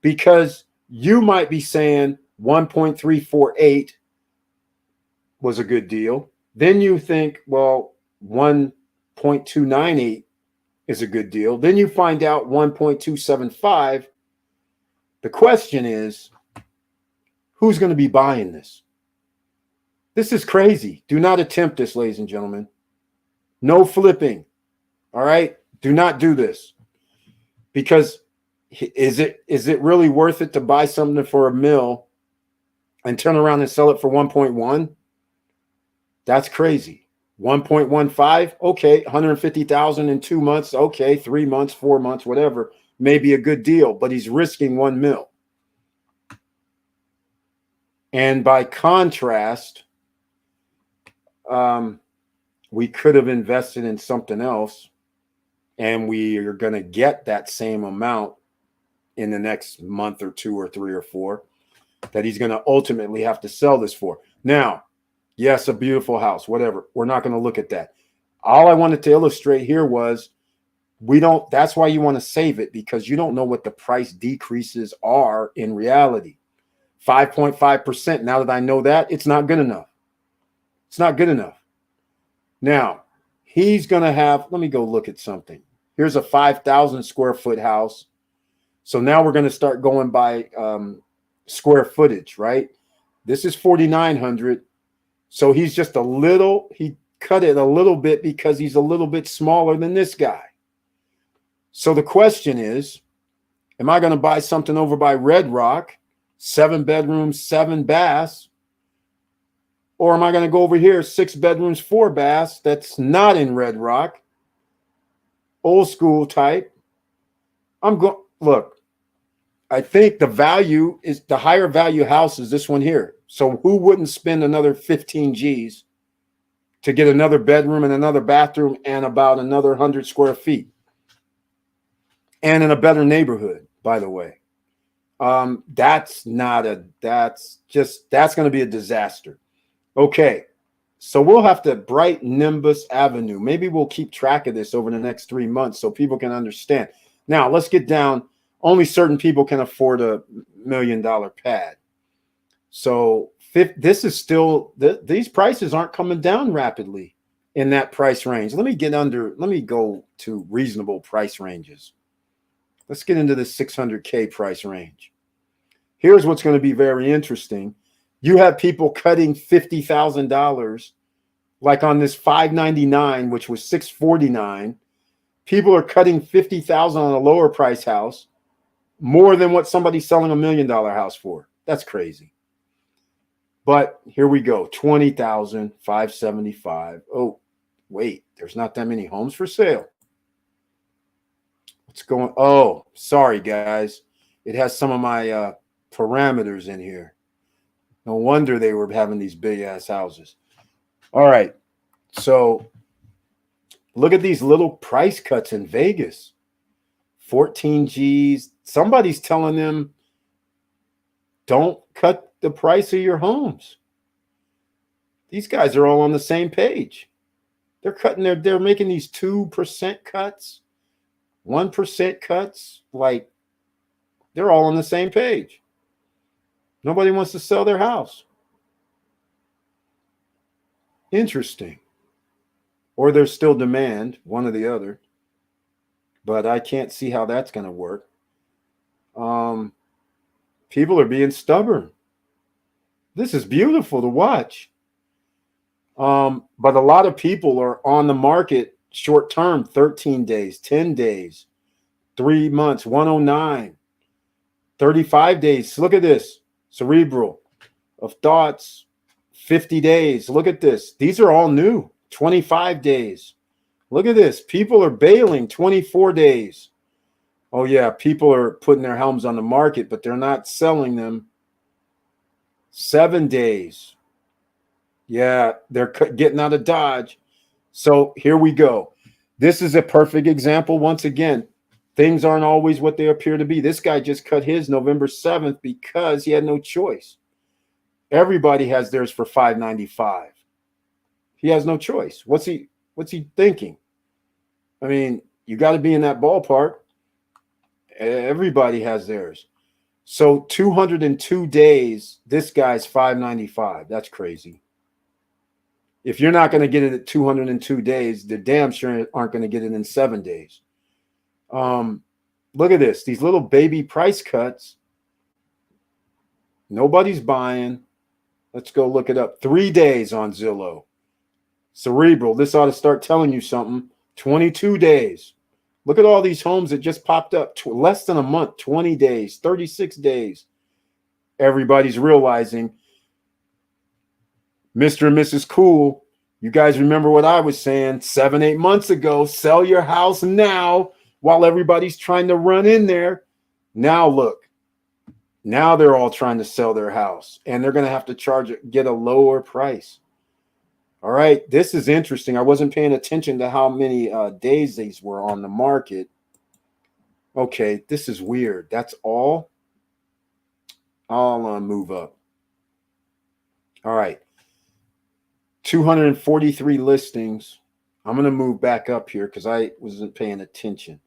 because you might be saying 1.348 was a good deal. Then you think, well, 1.298 is a good deal. Then you find out 1.275. The question is, who's going to be buying this? This is crazy. Do not attempt this, ladies and gentlemen. No flipping. All right? Do not do this. Because is it really worth it to buy something for $1 million and turn around and sell it for 1.1? That's crazy. 1.15, okay, 150,000 in 2 months, okay, 3 months, 4 months, whatever, may be a good deal, but he's risking 1 million. And by contrast, we could have invested in something else, and we are going to get that same amount in the next month or 2 or 3 or 4 that he's going to ultimately have to sell this for. Now, yes, a beautiful house, whatever. We're not going to look at that. All I wanted to illustrate here was that's why you want to save it, because you don't know what the price decreases are in reality. 5.5%. Now that I know that, it's not good enough. It's not good enough. Now, he's going to have, let me go look at something. Here's a 5,000 square foot house. So now we're going to start going by square footage, right? This is 4,900. So he's just he cut it a little bit because he's a little bit smaller than this guy. So the question is, am I going to buy something over by Red Rock, 7 bedrooms, 7 baths? Or am I going to go over here, 6 bedrooms, 4 baths, that's not in Red Rock, old school type? Look, I think the value is the higher value house is this one here. So who wouldn't spend another 15 G's to get another bedroom and another bathroom and about another 100 square feet? And in a better neighborhood, by the way. That's going to be a disaster. Okay. So we'll have to Bright Nimbus Avenue. Maybe we'll keep track of this over the next 3 months so people can understand. Now let's get down. Only certain people can afford a $1 million pad. So this is still, these prices aren't coming down rapidly in that price range. Let me go to reasonable price ranges. Let's get into the 600K price range. Here's what's going to be very interesting. You have people cutting $50,000, like on this 599, which was 649. People are cutting $50,000 on a lower price house, more than what somebody's selling $1 million house for. That's crazy. But here we go. 20,000, 575. Oh, wait, there's not that many homes for sale. What's going? Oh, sorry, guys. It has some of my parameters in here. No wonder they were having these big ass houses. All right. So look at these little price cuts in Vegas. 14 G's. Somebody's telling them, don't cut the price of your homes. These guys are all on the same page. They're making these 2% cuts, 1% cuts. Like, they're all on the same page. Nobody wants to sell their house. Interesting. Or there's still demand, one or the other. But I can't see how that's going to work. People are being stubborn. This is beautiful to watch. But a lot of people are on the market short term, 13 days, 10 days, 3 months, 109, 35 days. Look at this. Cerebral of thoughts, 50 days. Look at this. These are all new. 25 days. Look at this. People are bailing 24 days. Oh, yeah. People are putting their homes on the market, but they're not selling them. 7 days. Yeah, they're getting out of Dodge. So here we go. This is a perfect example. Once again, things aren't always what they appear to be. This guy just cut his November 7th because he had no choice. Everybody has theirs for $595. He has no choice. What's he thinking? I mean, you got to be in that ballpark. Everybody has theirs. So 202 days, this guy's $595. That's crazy. If you're not going to get it at 202 days, they're damn sure aren't going to get it in 7 days. Look at this. These little baby price cuts. Nobody's buying. Let's go look it up. 3 days on Zillow. Cerebral. This ought to start telling you something. 22 days. Look at all these homes that just popped up. Less than a month. 20 days. 36 days. Everybody's realizing Mr. and Mrs. Cool. You guys remember what I was saying 7, 8 months ago? Sell your house now while everybody's trying to run in there. Now look. Now they're all trying to sell their house, and they're going to have to get a lower price. All right, this is interesting. I wasn't paying attention to how many days these were on the market. Okay, this is weird. That's all. I'll move up. All right, 243 listings. I'm going to move back up here because I wasn't paying attention.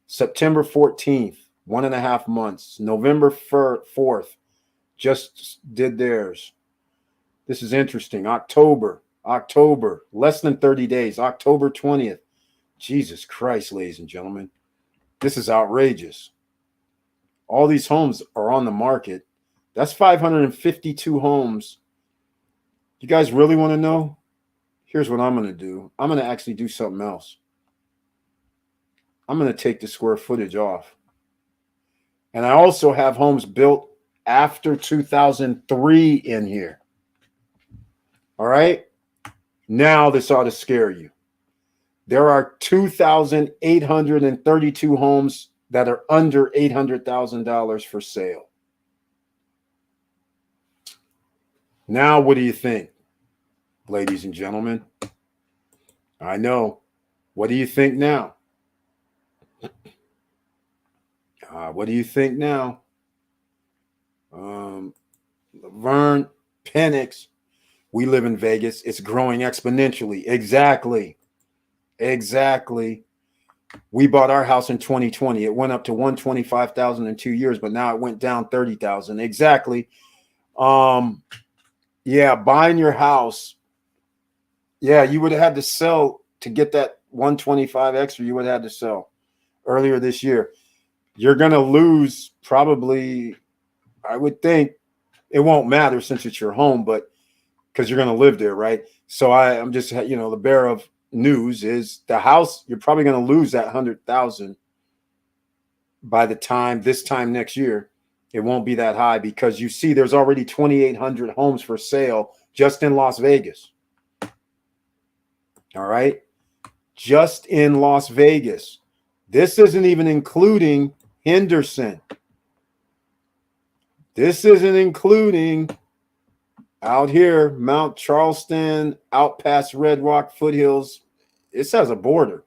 September 14th, 1.5 months. November 4th, just did theirs. This is interesting. October, less than 30 days. October 20th. Jesus Christ, ladies and gentlemen. This is outrageous. All these homes are on the market. That's 552 homes. You guys really want to know? Here's what I'm going to do. I'm going to actually do something else. I'm going to take the square footage off. And I also have homes built after 2003 in here. All right? Now this ought to scare you. There are 2,832 homes that are under $800,000 for sale. Now, what do you think, ladies and gentlemen? I know. What do you think now? What do you think now? Laverne, Penix. We live in Vegas. It's growing exponentially. Exactly. We bought our house in 2020. It went up to 125,000 in 2 years, but now it went down 30,000. Exactly. Yeah, buying your house. Yeah, you would have had to sell to get that 125 extra. You would have had to sell earlier this year. You're going to lose probably, I would think, it won't matter since it's your home, but because you're going to live there, right? So I'm just, the bearer of news is the house, you're probably going to lose that 100,000 by the time this time next year. It won't be that high because you see there's already 2,800 homes for sale just in Las Vegas. All right. Just in Las Vegas. This isn't even including Henderson. This isn't including out here, Mount Charleston, out past Red Rock foothills. This has a border,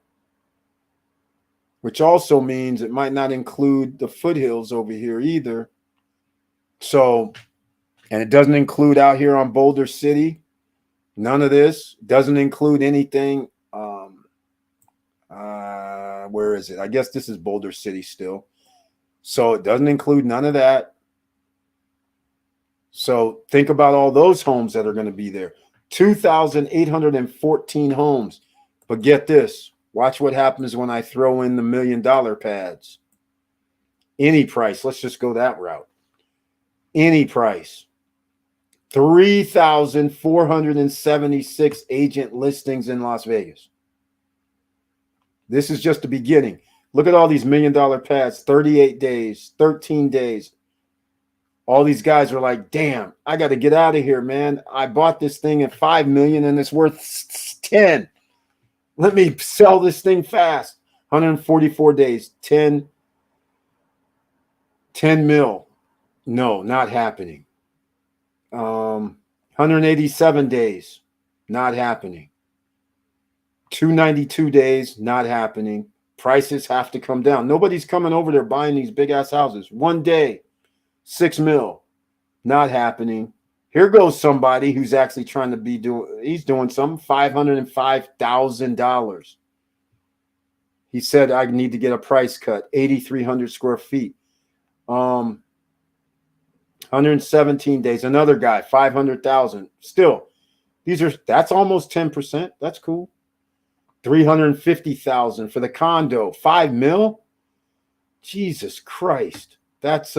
which also means it might not include the foothills over here either. So, and it doesn't include out here on Boulder City. None of this doesn't include anything. Where is it? I guess this is Boulder City still. So it doesn't include none of that. So think about all those homes that are going to be there. 2,814 homes. But get this. Watch what happens when I throw in the $1 million pads. Any price. Let's just go that route. Any price. 3,476 agent listings in Las Vegas. This is just the beginning. Look at all these $1 million pads. 38 days, 13 days. All these guys are like, damn, I got to get out of here, man. I bought this thing at $5 million and it's worth 10. Let me sell this thing fast. 144 days, 10 mil. No, not happening. 187 days, not happening. 292 days, not happening. Prices have to come down. Nobody's coming over there buying these big ass houses. 1 day, 6 mil, not happening. Here goes somebody who's actually trying to he's doing something, $505,000. He said, I need to get a price cut, 8,300 square feet. 117 days. Another guy, 500,000. Still, that's almost 10%. That's cool. 350,000 for the condo. 5 mil. Jesus Christ. That's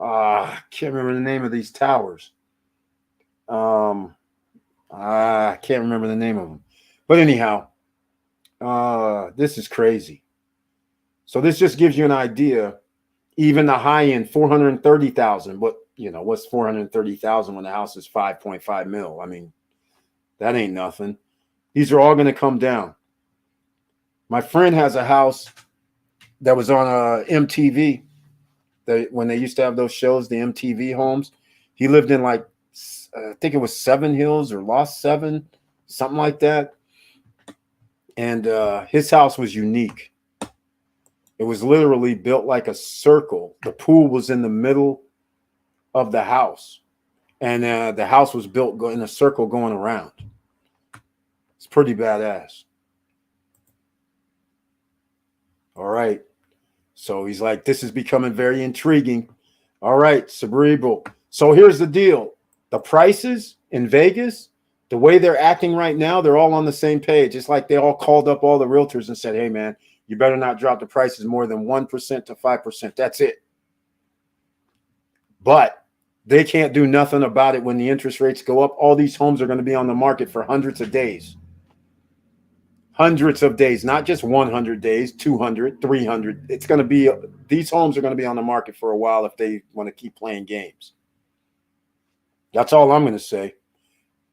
Can't remember the name of these towers. I can't remember the name of them. But anyhow, this is crazy. So this just gives you an idea. Even the high end, 430,000. But what's 430,000 when the house is 5.5 mil? I mean, that ain't nothing. These are all going to come down. My friend has a house that was on MTV. When they used to have those shows, the MTV homes. He lived in I think it was Seven Hills or Lost Seven, something like that. And his house was unique. It was literally built like a circle. The pool was in the middle of the house. And the house was built in a circle going around. It's pretty badass. All right. So he's like, this is becoming very intriguing. All right, Cerebral. So here's the deal. The prices in Vegas, the way they're acting right now, they're all on the same page. It's like they all called up all the realtors and said, hey, man, you better not drop the prices more than 1% to 5%. That's it. But they can't do nothing about it when the interest rates go up. All these homes are going to be on the market for hundreds of days. Hundreds of days, not just 100 days, 200, 300. It's going to be, these homes are going to be on the market for a while if they want to keep playing games. That's all I'm going to say.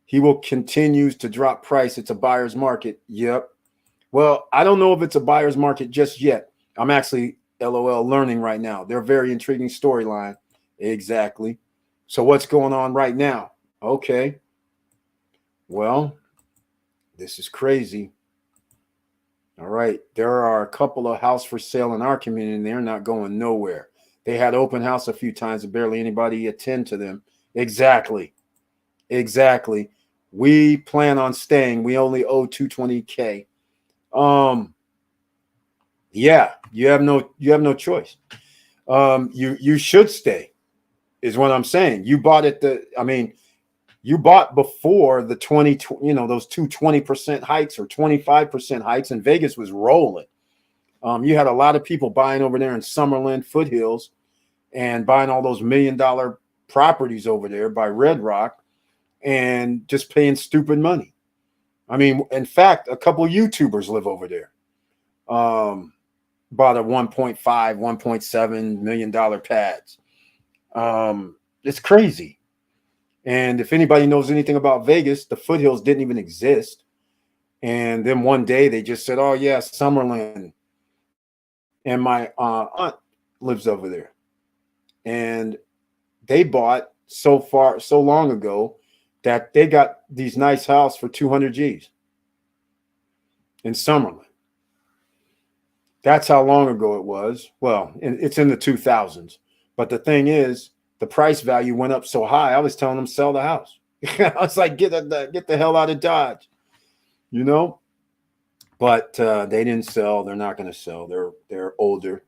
He will continue to drop price. It's a buyer's market. Yep. Well, I don't know if it's a buyer's market just yet. I'm actually, LOL, learning right now. They're a very intriguing storyline. Exactly. So what's going on right now? Okay. Well, this is crazy. All right. There are a couple of houses for sale in our community, and they're not going nowhere. They had open house a few times, and barely anybody attend to them. Exactly. We plan on staying. We only owe $220K. Yeah, you have no choice. You should stay, is what I'm saying. You bought you bought before the those 20% hikes or 25% hikes, and Vegas was rolling. You had a lot of people buying over there in Summerlin, Foothills, and buying all those $1 million properties over there by Red Rock, and just paying stupid money. I mean, in fact, a couple of YouTubers live over there. Bought a $1.5, $1.7 million pads. It's crazy. And if anybody knows anything about Vegas, the Foothills didn't even exist. And then one day they just said, oh, yeah, Summerlin. And my aunt lives over there. And they bought so long ago that they got these nice houses for 200 G's in Summerlin. That's how long ago it was. Well, it's in the 2000s. But the thing is, the price value went up so high, I was telling them sell the house. I was like, get the hell out of Dodge, But they didn't sell. They're not going to sell. They're older.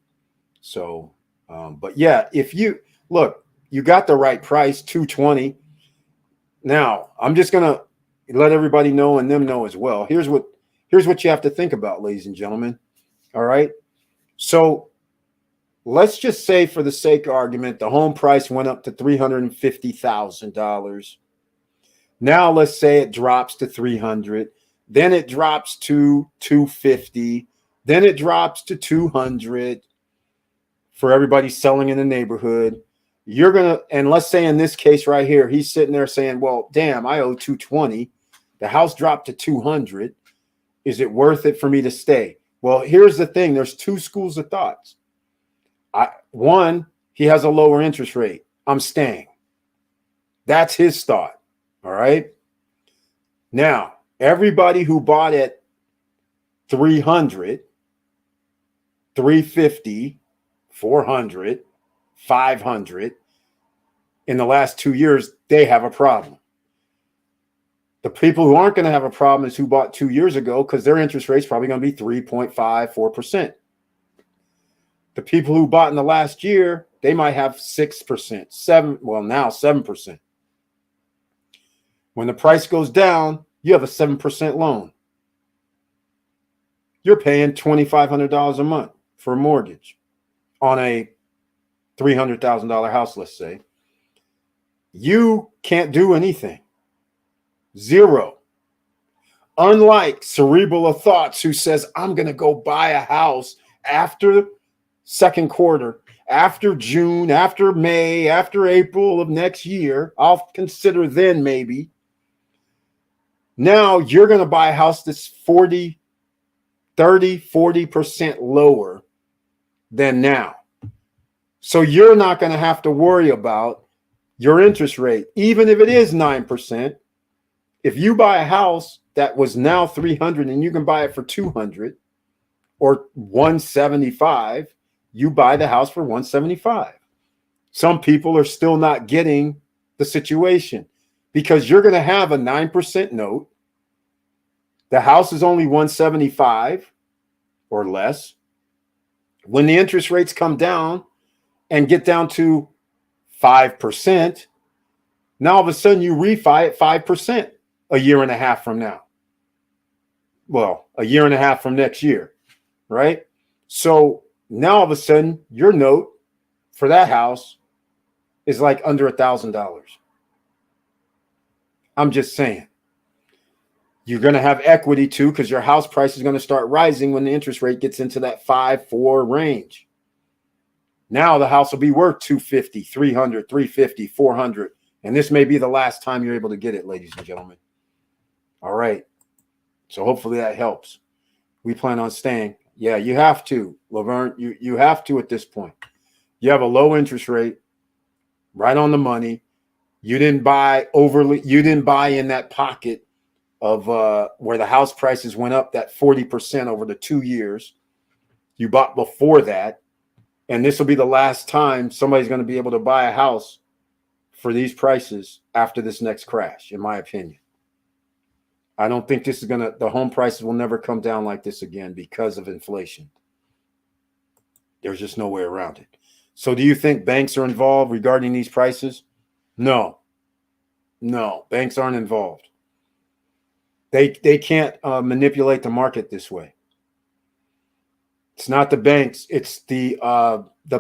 So, but yeah, if you look, you got the right price, 220. Now, I'm just going to let everybody know and them know as well. Here's what you have to think about, ladies and gentlemen. All right. So let's just say, for the sake of argument, the home price went up to $350,000. Now let's say it drops to 300, then it drops to 250, then it drops to 200 for everybody selling in the neighborhood. And let's say in this case right here, he's sitting there saying, well, damn, I owe 220. The house dropped to 200. Is it worth it for me to stay? Well, here's the thing. There's two schools of thoughts. One, he has a lower interest rate. I'm staying. That's his thought. All right. Now, everybody who bought at 300, 350, 400, 500 in the last 2 years, they have a problem. The people who aren't going to have a problem is who bought 2 years ago, because their interest rate's probably going to be 3.5, 4%. The people who bought in the last year, they might have 6%, now 7%. When the price goes down, you have a 7% loan. You're paying $2,500 a month for a mortgage on a $300,000 house, let's say, you can't do anything. Zero. Unlike cerebral of thoughts who says, I'm going to go buy a house after second quarter, after June, after May, after April of next year. I'll consider then maybe. Now you're going to buy a house that's 40, 30, 40% lower than now. So you're not going to have to worry about your interest rate, even if it is 9%. If you buy a house that was now 300 and you can buy it for 200 or 175, you buy the house for 175. Some people are still not getting the situation because you're going to have a 9% note. The house is only 175 or less. When the interest rates come down and get down to 5%, now all of a sudden you refi at 5% a year and a half from now. Well, a year and a half from next year, right? So now all of a sudden your note for that house is like under $1,000. I'm just saying. You're going to have equity too because your house price is going to start rising when the interest rate gets into that 5-4 range. Now the house will be worth 250, 300, 350, 400. And this may be the last time you're able to get it, ladies and gentlemen. All right. So hopefully that helps. We plan on staying. Yeah, you have to, Laverne. You have to at this point. You have a low interest rate, right on the money. You didn't buy in that pocket of where the house prices went up that 40% over the 2 years. You bought before that. And this will be the last time somebody's going to be able to buy a house for these prices after this next crash, in my opinion. I don't think this is the home prices will never come down like this again because of inflation. There's just no way around it. So do you think banks are involved regarding these prices? No, banks aren't involved. They can't manipulate the market this way. It's not the banks. It's the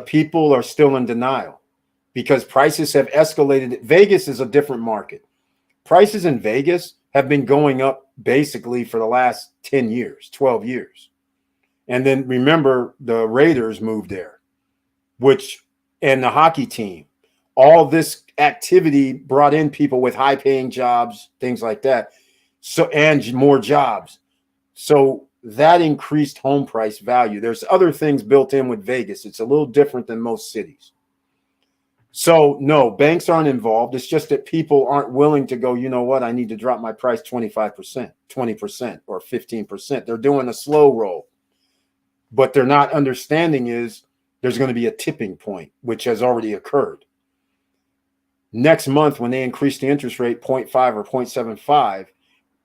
people are still in denial because prices have escalated. Vegas is a different market. Prices in Vegas have been going up basically for the last 10 years, 12 years. And then remember the Raiders moved there, and the hockey team, all this activity brought in people with high paying jobs, things like that. So, and more jobs. So that increased home price value. There's other things built in with Vegas. It's a little different than most cities. So no, banks aren't involved. It's just that people aren't willing to go, you know what? I need to drop my price 25%, 20%, or 15%. They're doing a slow roll. But they're not understanding is there's going to be a tipping point, which has already occurred. Next month, when they increase the interest rate 0.5 or 0.75,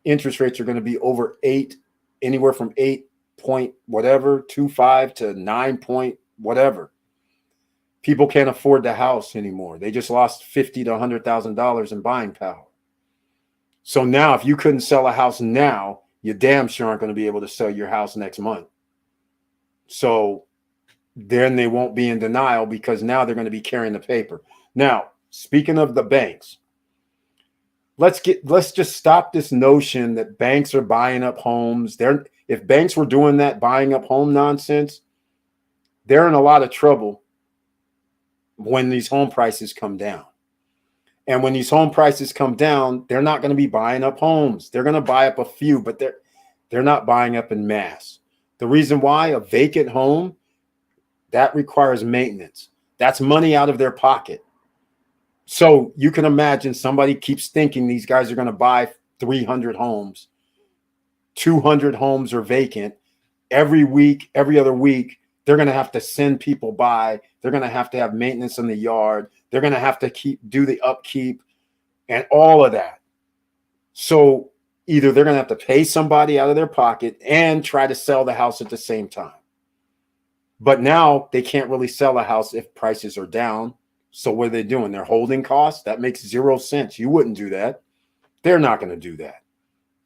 interest rates are going to be over 8, anywhere from 8 point whatever, 25 to 9 point whatever. People can't afford the house anymore. They just lost $50,000 to $100,000 in buying power. So now if you couldn't sell a house now, you damn sure aren't going to be able to sell your house next month. So then they won't be in denial because now they're going to be carrying the paper. Now, speaking of the banks, let's just stop this notion that banks are buying up homes. If banks were doing that buying up home nonsense, they're in a lot of trouble when these home prices come down. And when these home prices come down, they're not going to be buying up homes. They're going to buy up a few, but they're not buying up in mass. The reason why, a vacant home, that requires maintenance. That's money out of their pocket. So you can imagine somebody keeps thinking these guys are going to buy 300 homes. 200 homes are vacant. Every week, every other week, they're going to have to send people by. They're going to have maintenance in the yard. They're going to have to do the upkeep and all of that. So either they're going to have to pay somebody out of their pocket and try to sell the house at the same time. But now they can't really sell a house if prices are down. So what are they doing? They're holding costs. That makes 0 sense. You wouldn't do that. They're not going to do that.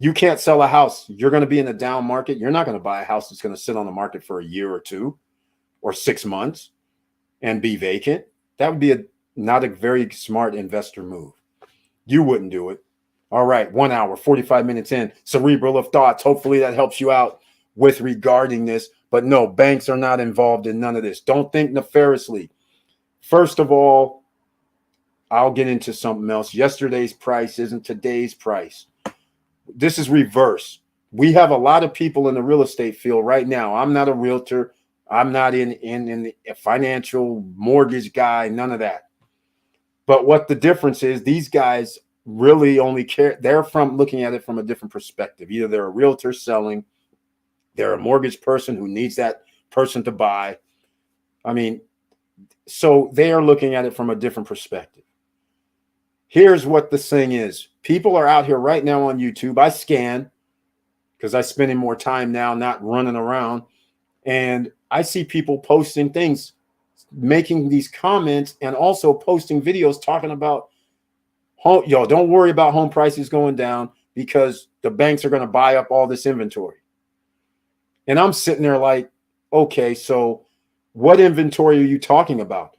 You can't sell a house. You're going to be in a down market. You're not going to buy a house that's going to sit on the market for a year or 2 or 6 months and be vacant. That would be not a very smart investor move. You wouldn't do it. All right, 1 hour, 45 minutes in, cerebral of thoughts. Hopefully that helps you out with regarding this. But no, banks are not involved in none of this. Don't think nefariously. First of all, I'll get into something else. Yesterday's price isn't today's price. This is reverse. We have a lot of people in the real estate field right now. I'm not a realtor. I'm not in a financial mortgage guy, none of that. But what the difference is, these guys really only care. They're from looking at it from a different perspective. Either they're a realtor selling, they're a mortgage person who needs that person to buy. I mean, so they are looking at it from a different perspective. Here's what the thing is. People are out here right now on YouTube. I scan because I'm spending more time now not running around. And I see people posting things, making these comments, and also posting videos talking about, yo, don't worry about home prices going down because the banks are going to buy up all this inventory. And I'm sitting there like, okay, so what inventory are you talking about?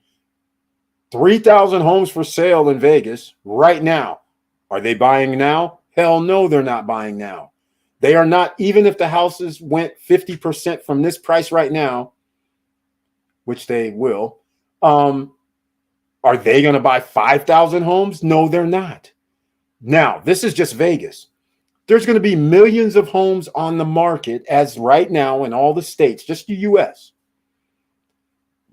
3,000 homes for sale in Vegas right now. Are they buying now? Hell no, they're not buying now. They are not, even if the houses went 50% from this price right now, which they will, are they going to buy 5,000 homes? No, they're not. Now, this is just Vegas. There's going to be millions of homes on the market as right now in all the states, just the U.S.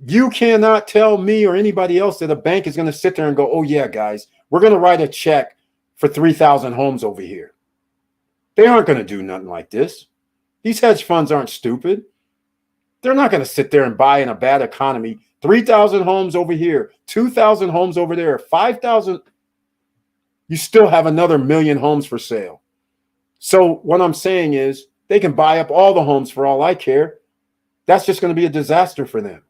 You cannot tell me or anybody else that a bank is going to sit there and go, oh, yeah, guys, we're going to write a check for 3,000 homes over here. They aren't going to do nothing like this. These hedge funds aren't stupid. They're not going to sit there and buy in a bad economy 3,000 homes over here, 2,000 homes over there, 5,000. You still have another million homes for sale. So what I'm saying is they can buy up all the homes for all I care. That's just going to be a disaster for them.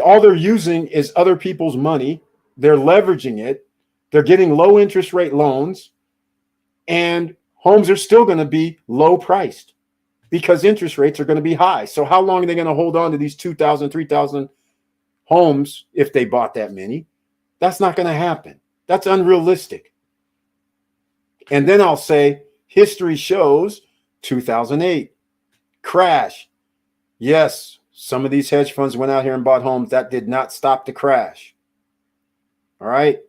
All they're using is other people's money. They're leveraging it. They're getting low interest rate loans, and homes are still going to be low priced because interest rates are going to be high. So how long are they going to hold on to these 2,000, 3,000 homes if they bought that many? That's not going to happen. That's unrealistic. And then I'll say history shows 2008 crash. Yes, some of these hedge funds went out here and bought homes. That did not stop the crash. All right.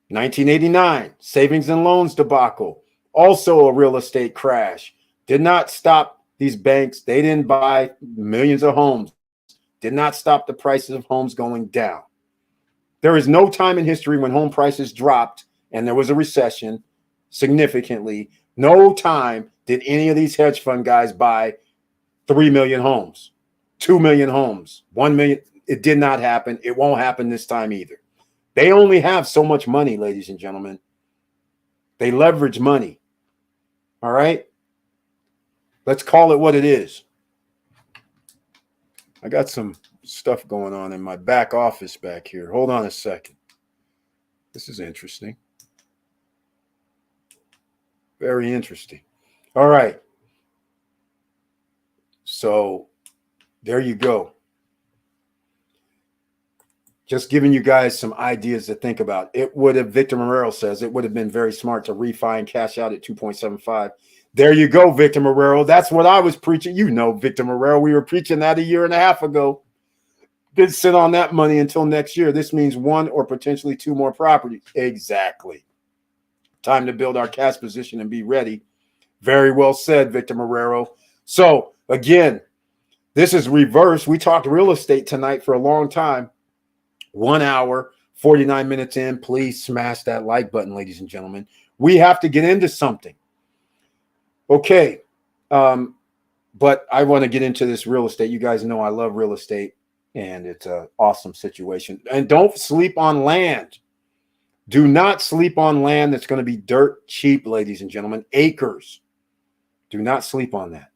1989 savings and loans debacle. Also a real estate crash. Did not stop these banks. They didn't buy millions of homes. Did not stop the prices of homes going down. There is no time in history when home prices dropped and there was a recession significantly. No time did any of these hedge fund guys buy 3 million homes, 2 million homes, 1 million. It did not happen. It won't happen this time either. They only have so much money, ladies and gentlemen. They leverage money. All right? Let's call it what it is. I got some stuff going on in my back office back here. Hold on a second. This is interesting. Very interesting. All right. So there you go. Just giving you guys some ideas to think about. It would have, Victor Marrero says, it would have been very smart to refi and cash out at 2.75. There you go, Victor Marrero. That's what I was preaching. You know, Victor Marrero, we were preaching that a year and a half ago. Didn't sit on that money until next year. This means one or potentially two more properties. Exactly. Time to build our cash position and be ready. Very well said, Victor Marrero. So, again, this is reverse. We talked real estate tonight for a long time. 1 hour, 49 minutes in. Please smash that like button, ladies and gentlemen. We have to get into something. Okay. But I want to get into this real estate. You guys know I love real estate, and it's an awesome situation. And don't sleep on land. Do not sleep on land that's going to be dirt cheap, ladies and gentlemen. Acres. Do not sleep on that.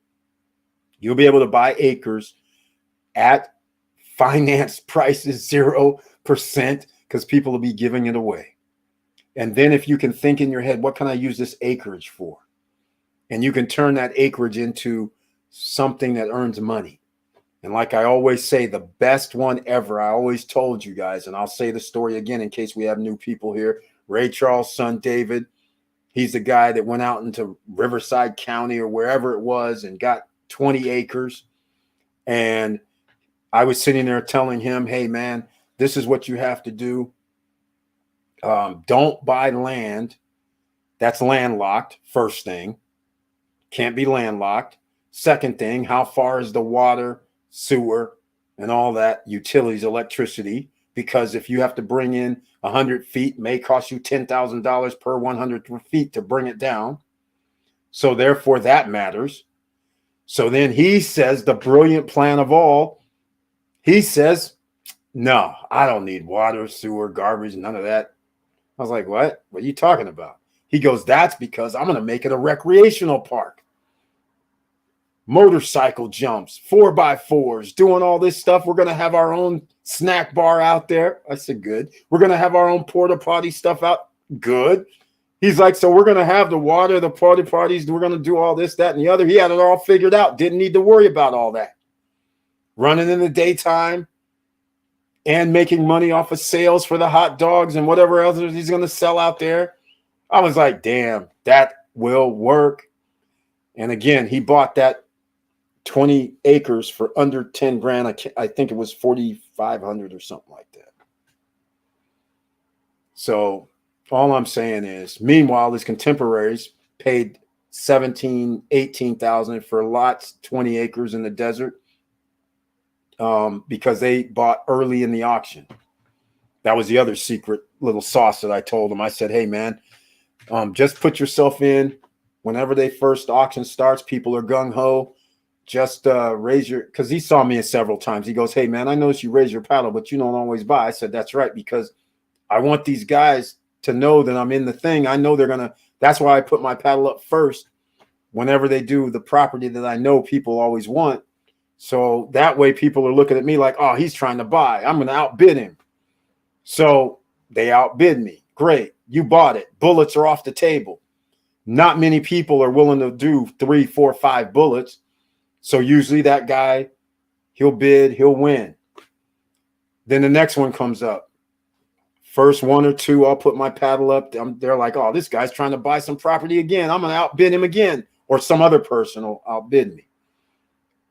You'll be able to buy acres at finance prices 0% because people will be giving it away. And then if you can think in your head, what can I use this acreage for? And you can turn that acreage into something that earns money. And like I always say, the best one ever, I always told you guys, and I'll say the story again in case we have new people here. Ray Charles' son, David, he's the guy that went out into Riverside County or wherever it was and got 20 acres. And I was sitting there telling him, hey, man, this is what you have to do. Don't buy land that's landlocked, first thing. Can't be landlocked. Second thing, how far is the water, sewer, and all that, utilities, electricity? Because if you have to bring in 100 feet, it may cost you $10,000 per 100 feet to bring it down. So therefore, that matters. So then he says, the brilliant plan of all, he says, no, I don't need water, sewer, garbage, none of that. I was like, what? What are you talking about? He goes, that's because I'm going to make it a recreational park. Motorcycle jumps, 4x4s, doing all this stuff. We're going to have our own snack bar out there. I said, good. We're going to have our own porta potty stuff out. Good. He's like, so we're going to have the water, the porta potties. We're going to do all this, that, and the other. He had it all figured out. Didn't need to worry about all that. Running in the daytime and making money off of sales for the hot dogs and whatever else he's going to sell out there. I was like, damn, that will work. And again, he bought that 20 acres for under 10 grand. I think it was 4,500 or something like that. So all I'm saying is, meanwhile, his contemporaries paid 17, 18,000 for lots, 20 acres in the desert, because they bought early in the auction. That was the other secret little sauce that I told him. I said, hey, man, just put yourself in. Whenever they first auction starts, people are gung-ho. Just raise your, because he saw me several times. He goes, hey, man, I noticed you raise your paddle, but you don't always buy. I said, that's right, because I want these guys to know that I'm in the thing. I know they're going to, that's why I put my paddle up first whenever they do the property that I know people always want. So that way people are looking at me like, oh, he's trying to buy. I'm going to outbid him. So they outbid me. Great. You bought it. Bullets are off the table. Not many people are willing to do 3, 4, 5 bullets. So usually that guy, he'll bid, he'll win. Then the next one comes up. First 1 or 2, I'll put my paddle up. They're like, oh, this guy's trying to buy some property again. I'm going to outbid him again. Or some other person will outbid me.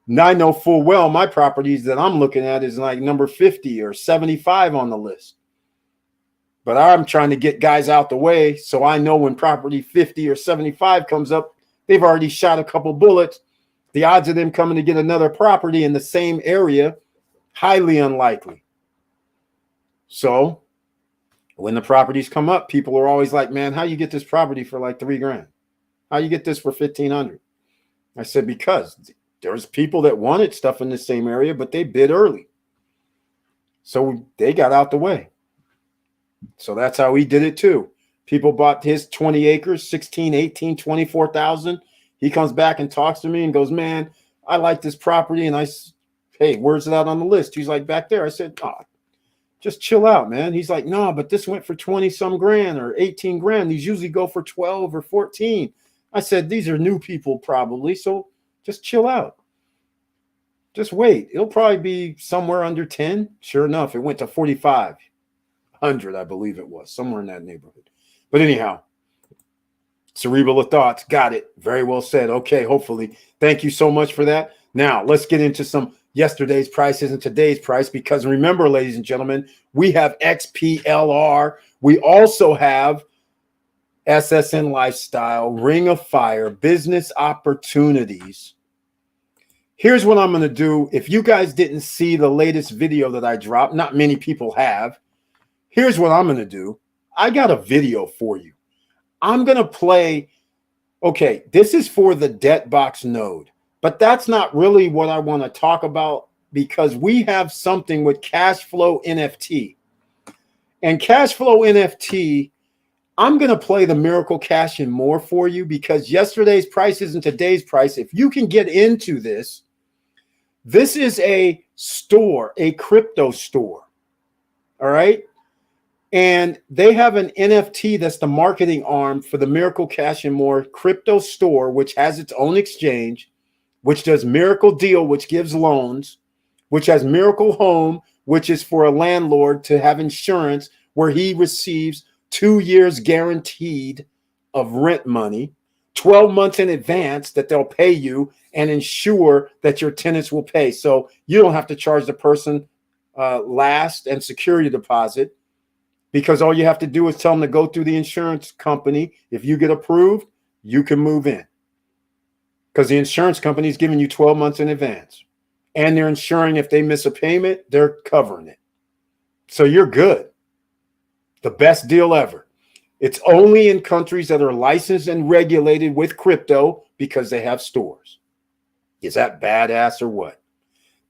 Now I know full well my properties that I'm looking at is like number 50 or 75 on the list. But I'm trying to get guys out the way, so I know when property 50 or 75 comes up, they've already shot a couple bullets. The odds of them coming to get another property in the same area, highly unlikely. So when the properties come up, people are always like, man, how you get this property for like 3 grand? How you get this for 1,500? I said, because there's people that wanted stuff in the same area, but they bid early. So they got out the way. So that's how he did it too. People bought his 20 acres, 16, 18, 24,000. He comes back and talks to me and goes, man, I like this property. And hey, where's it out on the list? He's like, back there. I said, oh, just chill out, man. He's like, no, but this went for 20 some grand or 18 grand. These usually go for 12 or 14. I said, these are new people probably. So just chill out. Just wait. It'll probably be somewhere under 10. Sure enough, it went to 4,500, I believe it was, somewhere in that neighborhood. But anyhow, cerebral of thoughts. Got it. Very well said. Okay, hopefully. Thank you so much for that. Now, let's get into some yesterday's prices and today's price, because remember, ladies and gentlemen, we have XPLR. We also have SSN Lifestyle, Ring of Fire, Business Opportunities. Here's what I'm going to do. If you guys didn't see the latest video that I dropped, not many people have. Here's what I'm going to do. I got a video for you. I'm going to play. Okay, this is for the debt box node, but that's not really what I want to talk about, because we have something with cash flow NFT. And cash flow NFT, I'm going to play the Miracle Cash and More for you, because yesterday's price isn't today's price. If you can get into this, this is a store, a crypto store. All right. And they have an NFT that's the marketing arm for the Miracle Cash and More crypto store, which has its own exchange, which does Miracle Deal, which gives loans. which has Miracle Home, which is for a landlord to have insurance where he receives 2 years guaranteed of rent money, 12 months in advance that they'll pay you and ensure that your tenants will pay. So you don't have to charge the person last and security deposit, because all you have to do is tell them to go through the insurance company. If you get approved, you can move in, because the insurance company is giving you 12 months in advance, and they're insuring if they miss a payment, they're covering it. So you're good. The best deal ever. It's only in countries that are licensed and regulated with crypto because they have stores. Is that badass or what?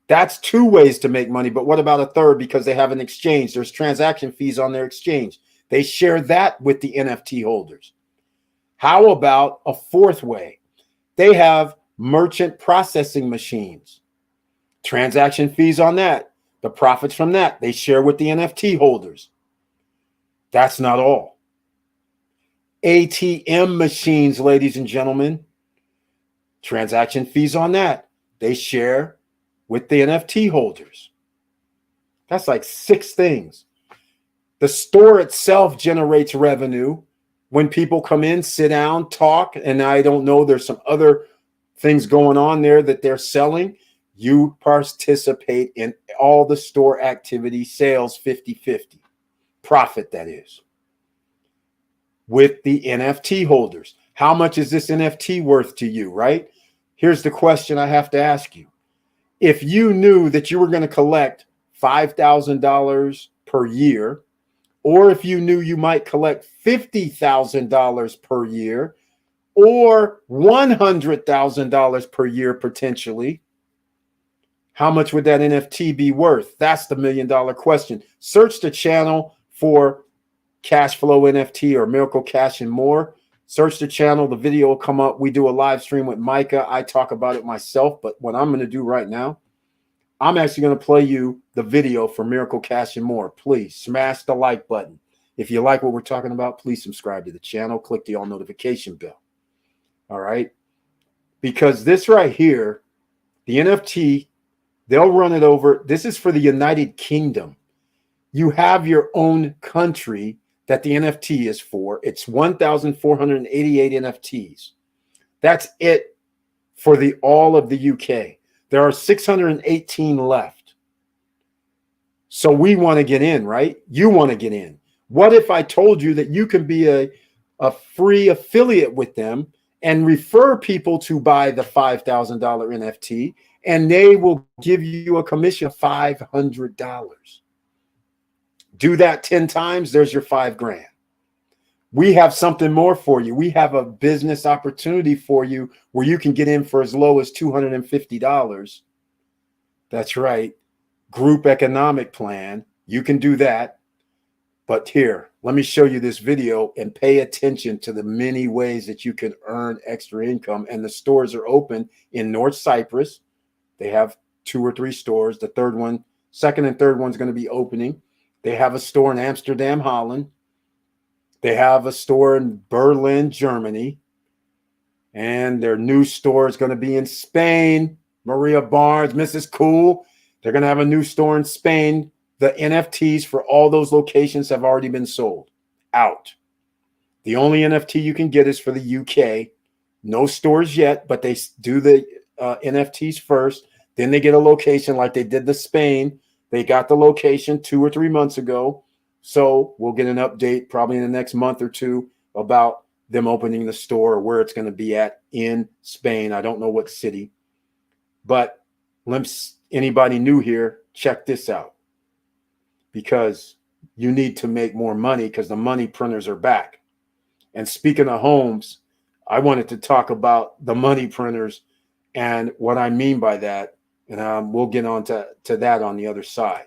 That's 2 ways to make money. But what about a third? Because they have an exchange. There's transaction fees on their exchange. They share that with the NFT holders. How about a fourth way? They have merchant processing machines. Transaction fees on that. The profits from that, they share with the NFT holders. That's not all. ATM machines, ladies and gentlemen. Transaction fees on that, they share with the NFT holders. That's like 6 things. The store itself generates revenue when people come in, sit down, talk, and I don't know, there's some other things going on there that they're selling. You participate in all the store activity, sales 50-50. Profit, that is, with the NFT holders. How much is this NFT worth to you, right? Here's the question I have to ask you. If you knew that you were going to collect $5,000 per year, or if you knew you might collect $50,000 per year, or $100,000 per year potentially, how much would that NFT be worth? That's the $1 million question. Search the channel for Cash Flow NFT or Miracle Cash and more. Search the channel. The video will come up. We do a live stream with Micah. I talk about it myself, but what I'm going to do right now, I'm actually going to play you the video for Miracle Cash and more. Please smash the like button. If you like what we're talking about, please subscribe to the channel. Click the all notification bell. All right? Because this right here, the NFT, they'll run it over. This is for the United Kingdom. You have your own country that the NFT is for. It's 1,488 NFTs. That's it for the all of the UK. There are 618 left. So we want to get in, right? You want to get in. What if I told you that you can be a free affiliate with them and refer people to buy the $5,000 NFT, and they will give you a commission of $500? Do that 10 times, there's your $5,000. We have something more for you. We have a business opportunity for you where you can get in for as low as $250. That's right. Group economic plan. You can do that. But here, let me show you this video and pay attention to the many ways that you can earn extra income. And the stores are open in North Cyprus. They have 2 or 3 stores. The third one, second and third one's going to be opening. They have a store in Amsterdam, Holland. They have a store in Berlin, Germany. And their new store is going to be in Spain. Maria Barnes, Mrs. Cool. They're going to have a new store in Spain. The NFTs for all those locations have already been sold out. The only NFT you can get is for the UK. No stores yet, but they do the NFTs first. Then they get a location like they did the Spain. They got the location 2 or 3 months ago. So we'll get an update probably in the next month or 2 about them opening the store or where it's going to be at in Spain. I don't know what city. But anybody new here, check this out. Because you need to make more money because the money printers are back. And speaking of homes, I wanted to talk about the money printers and what I mean by that. And we'll get on to that on the other side.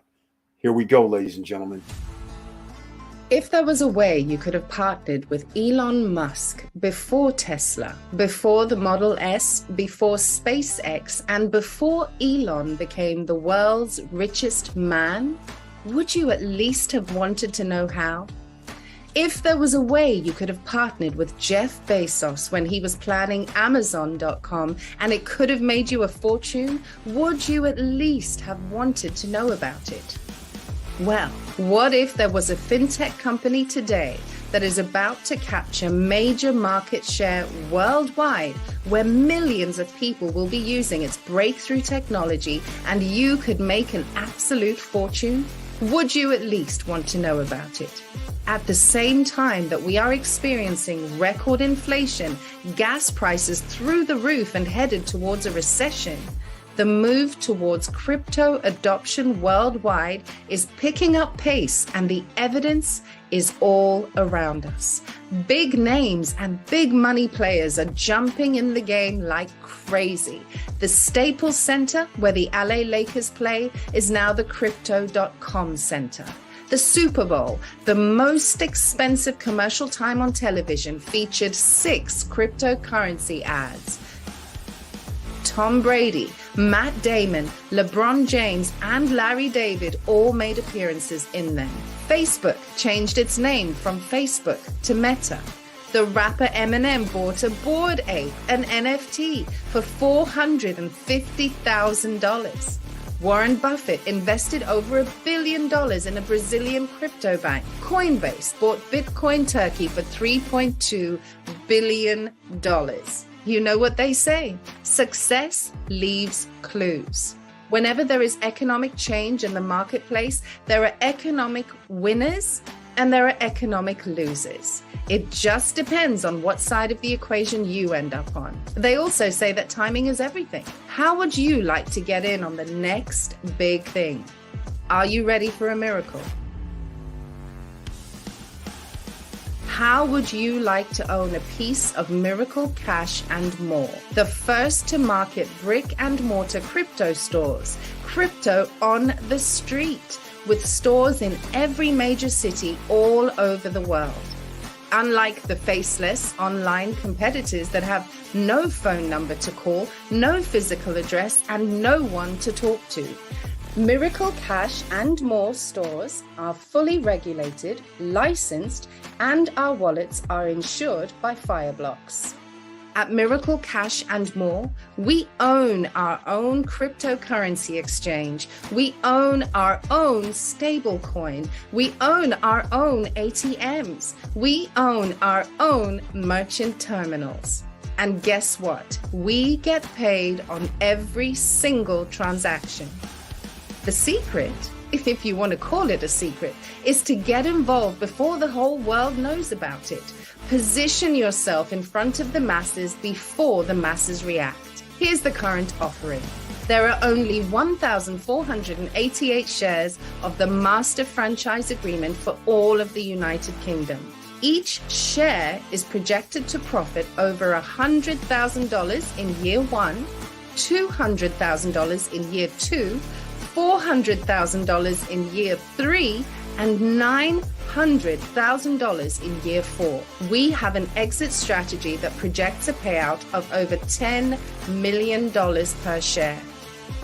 Here we go, ladies and gentlemen. If there was a way you could have partnered with Elon Musk before Tesla, before the Model S, before SpaceX, and before Elon became the world's richest man, would you at least have wanted to know how? If there was a way you could have partnered with Jeff Bezos when he was planning Amazon.com and it could have made you a fortune, would you at least have wanted to know about it? Well, what if there was a fintech company today that is about to capture major market share worldwide, where millions of people will be using its breakthrough technology and you could make an absolute fortune? Would you at least want to know about it? At the same time that we are experiencing record inflation, gas prices through the roof and headed towards a recession, the move towards crypto adoption worldwide is picking up pace and the evidence is all around us. Big names and big money players are jumping in the game like crazy. The Staples Center, where the LA Lakers play, is now the Crypto.com Center. The Super Bowl, the most expensive commercial time on television, featured 6 cryptocurrency ads. Tom Brady, Matt Damon, LeBron James, and Larry David all made appearances in them. Facebook changed its name from Facebook to Meta. The rapper Eminem bought a Bored Ape, an NFT, for $450,000. Warren Buffett invested over $1 billion in a Brazilian crypto bank. Coinbase bought Bitcoin Turkey for $3.2 billion. You know what they say, success leaves clues. Whenever there is economic change in the marketplace, there are economic winners and there are economic losers. It just depends on what side of the equation you end up on. They also say that timing is everything. How would you like to get in on the next big thing? Are you ready for a miracle? How would you like to own a piece of Miracle Cash and More? The first to market brick and mortar crypto stores, crypto on the street, with stores in every major city all over the world. Unlike the faceless online competitors that have no phone number to call, no physical address, and no one to talk to. Miracle Cash and More stores are fully regulated, licensed, and our wallets are insured by Fireblocks. At Miracle Cash and More, we own our own cryptocurrency exchange. We own our own stablecoin. We own our own ATMs. We own our own merchant terminals. And guess what? We get paid on every single transaction. The secret, if you want to call it a secret, is to get involved before the whole world knows about it. Position yourself in front of the masses before the masses react. Here's the current offering. There are only 1,488 shares of the Master Franchise Agreement for all of the United Kingdom. Each share is projected to profit over $100,000 in year 1, $200,000 in year 2, $400,000 in year 3, and $900,000 in year 4. We have an exit strategy that projects a payout of over $10 million per share.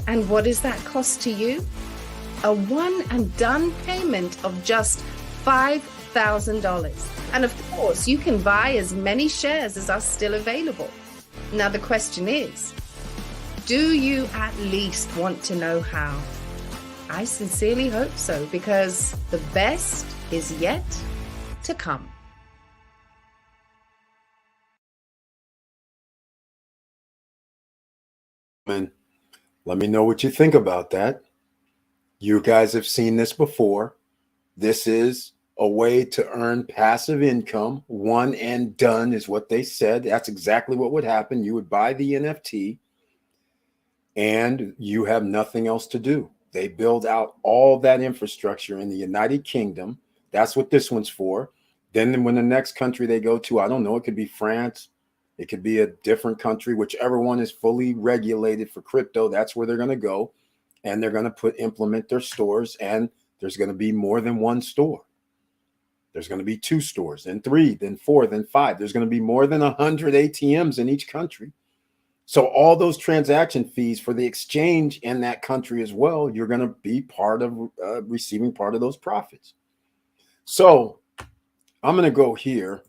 And what does that cost to you? A one and done payment of just $5,000. And of course, you can buy as many shares as are still available. Now the question is, do you at least want to know how? I sincerely hope so, because the best is yet to come. And let me know what you think about that. You guys have seen this before. This is a way to earn passive income. One and done is what they said. That's exactly what would happen. You would buy the NFT and you have nothing else to do. They build out all that infrastructure in the United Kingdom. That's what this one's for. Then when the next country they go to, I don't know, it could be France. It could be a different country, whichever one is fully regulated for crypto. That's where they're going to go. And they're going to implement their stores. And there's going to be more than one store. There's going to be 2 stores, then 3, then 4, then 5. There's going to be more than 100 ATMs in each country. So all those transaction fees for the exchange in that country as well, you're going to be part of receiving part of those profits. So I'm going to go here.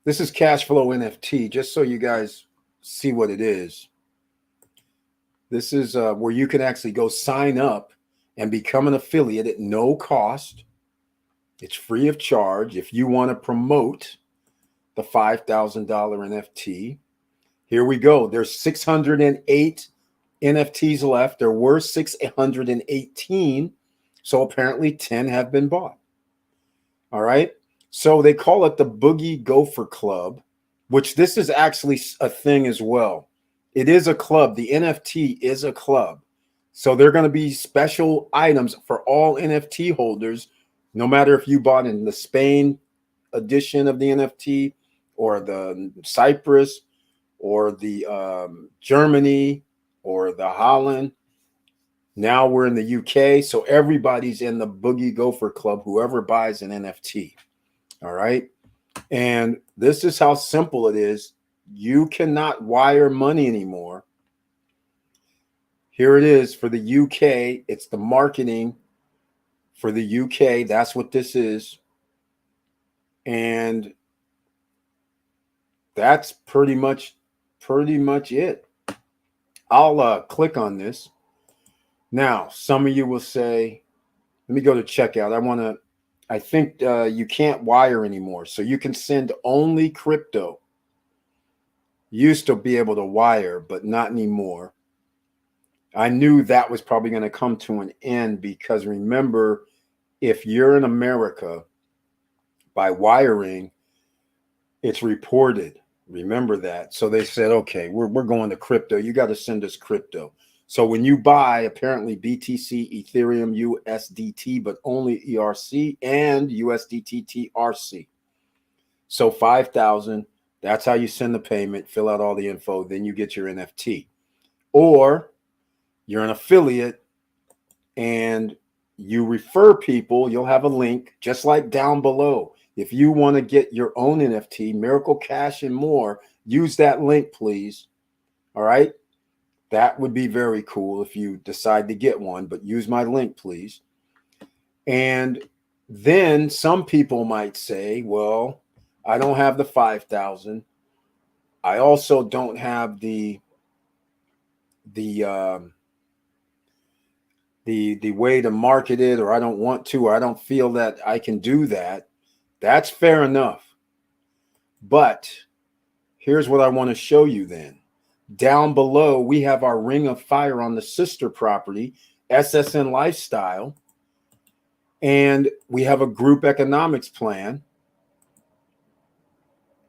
This is cash flow NFT, just so you guys see what it is. This is where you can actually go sign up and become an affiliate at no cost. It's free of charge if you want to promote the $5,000 NFT. Here we go. There's 608 NFTs left. There were 618. So apparently 10 have been bought. All right. So they call it the Boogie Gopher Club, which this is actually a thing as well. It is a club. The NFT is a club. So there are going to be special items for all NFT holders, no matter if you bought in the Spain edition of the NFT or the Cyprus or the Germany or the Holland. Now we're in the UK. So everybody's in the Boogie Gopher Club, whoever buys an NFT. All right. And this is how simple it is. You cannot wire money anymore. Here it is for the UK. It's the marketing for the UK. That's what this is. And that's pretty much it. I'll click on this. Now, some of you will say, let me go to checkout. I think you can't wire anymore. So you can send only crypto. Used to be able to wire, but not anymore. I knew that was probably going to come to an end because remember, if you're in America, by wiring, it's reported. Remember that. So they said, okay, we're going to crypto. You got to send us crypto. So when you buy, apparently BTC, Ethereum, USDT, but only ERC and USDT TRC. So 5,000, that's how you send the payment, fill out all the info, then you get your NFT. Or you're an affiliate and you refer people, you'll have a link just like down below. If you want to get your own NFT, Miracle Cash and more, use that link, please. All right. That would be very cool if you decide to get one, but use my link, please. And then some people might say, well, I don't have the 5,000. I also don't have the way to market it, or I don't want to, or I don't feel that I can do that. That's fair enough. But here's what I want to show you then. Down below, we have our Ring of Fire on the sister property, SSN Lifestyle. And we have a group economics plan.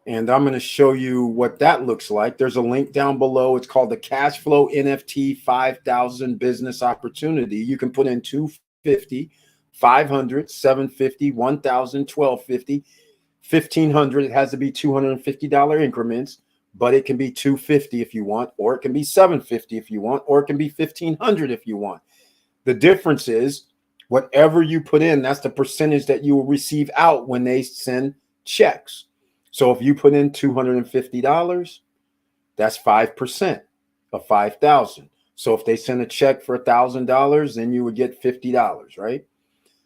And I'm going to show you what that looks like. There's a link down below. It's called the Cash Flow NFT 5,000 Business Opportunity. You can put in 250, 500, 750, 1,000, 1,250, 1,500. It has to be $250 increments, but it can be 250 if you want, or it can be 750 if you want, or it can be 1,500 if you want. The difference is whatever you put in, that's the percentage that you will receive out when they send checks. So if you put in $250, that's 5% of 5,000. So if they send a check for $1,000, then you would get $50, right?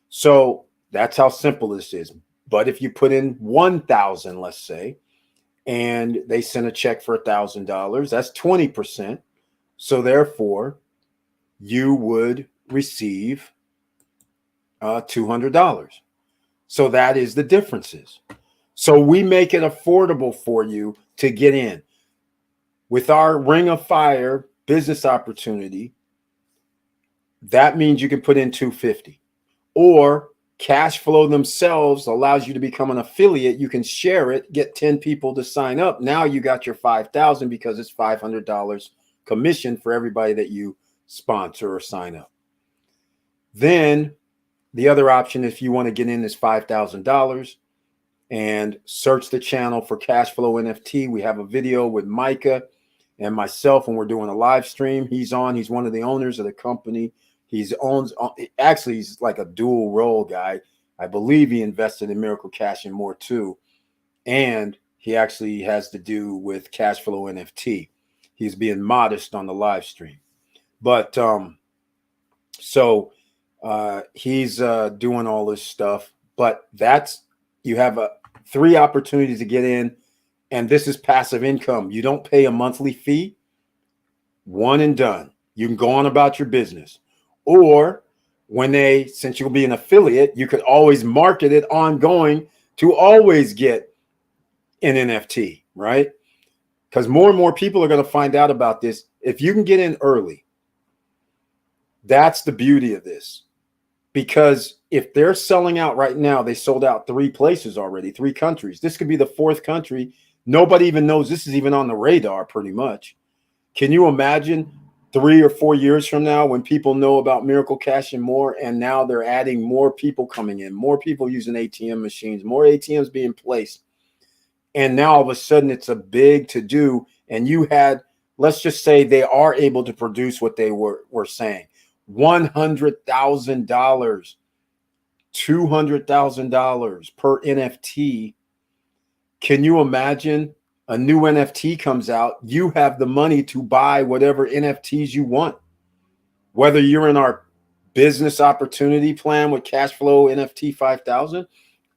So that's how simple this is. But if you put in 1,000, let's say, and they send a check for $1,000, that's 20%. So therefore, you would receive $200. So that is the differences. So we make it affordable for you to get in. With our Ring of Fire business opportunity, that means you can put in 250. Or Cash Flow themselves allows you to become an affiliate. You can share it, get 10 people to sign up. Now you got your 5,000 because it's $500 commission for everybody that you sponsor or sign up. Then the other option, if you want to get in, is $5,000 and search the channel for Cash Flow NFT. We have a video with Micah and myself, and we're doing a live stream. He's on. He's one of the owners of the company. He's like a dual role guy. I believe he invested in Miracle Cash and more too. And he actually has to do with Cash Flow NFT. He's being modest on the live stream. But he's doing all this stuff. But that's You have 3 opportunities to get in, and this is passive income. You don't pay a monthly fee. One and done. You can go on about your business. Or since you'll be an affiliate, you could always market it ongoing to always get an NFT, right? Because more and more people are going to find out about this. If you can get in early, that's the beauty of this. Because if they're selling out right now, they sold out 3 places already, 3 countries. This could be the 4th country. Nobody even knows this is even on the radar pretty much. Can you imagine 3 or 4 years from now when people know about Miracle Cash and more, and now they're adding more people coming in, more people using ATM machines, more ATMs being placed. And now all of a sudden it's a big to do. And you had, let's just say they are able to produce what they were saying. $100,000, $200,000 per NFT. Can you imagine a new NFT comes out? You have the money to buy whatever NFTs you want. Whether you're in our business opportunity plan with Cashflow NFT 5000,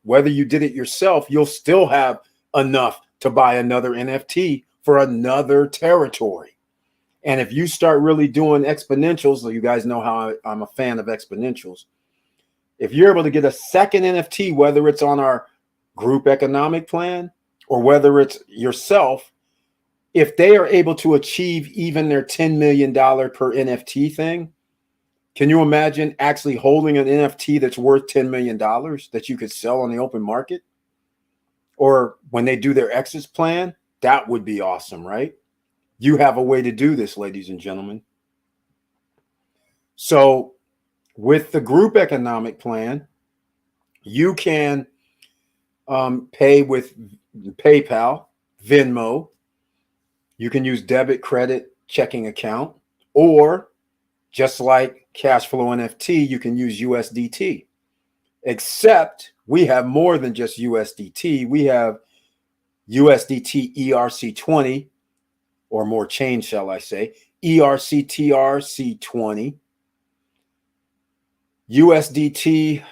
whether you did it yourself, you'll still have enough to buy another NFT for another territory. And if you start really doing exponentials, so you guys know how I'm a fan of exponentials. If you're able to get a second NFT, whether it's on our group economic plan or whether it's yourself, if they are able to achieve even their $10 million per NFT thing, can you imagine actually holding an NFT that's worth $10 million that you could sell on the open market? Or when they do their exit plan, that would be awesome, right? You have a way to do this, ladies and gentlemen. So with the group economic plan, you can pay with PayPal, Venmo. You can use debit, credit, checking account, or just like Cashflow NFT, you can use USDT. Except we have more than just USDT. We have USDT ERC20, or more change, shall I say, ERCTRC20, USDT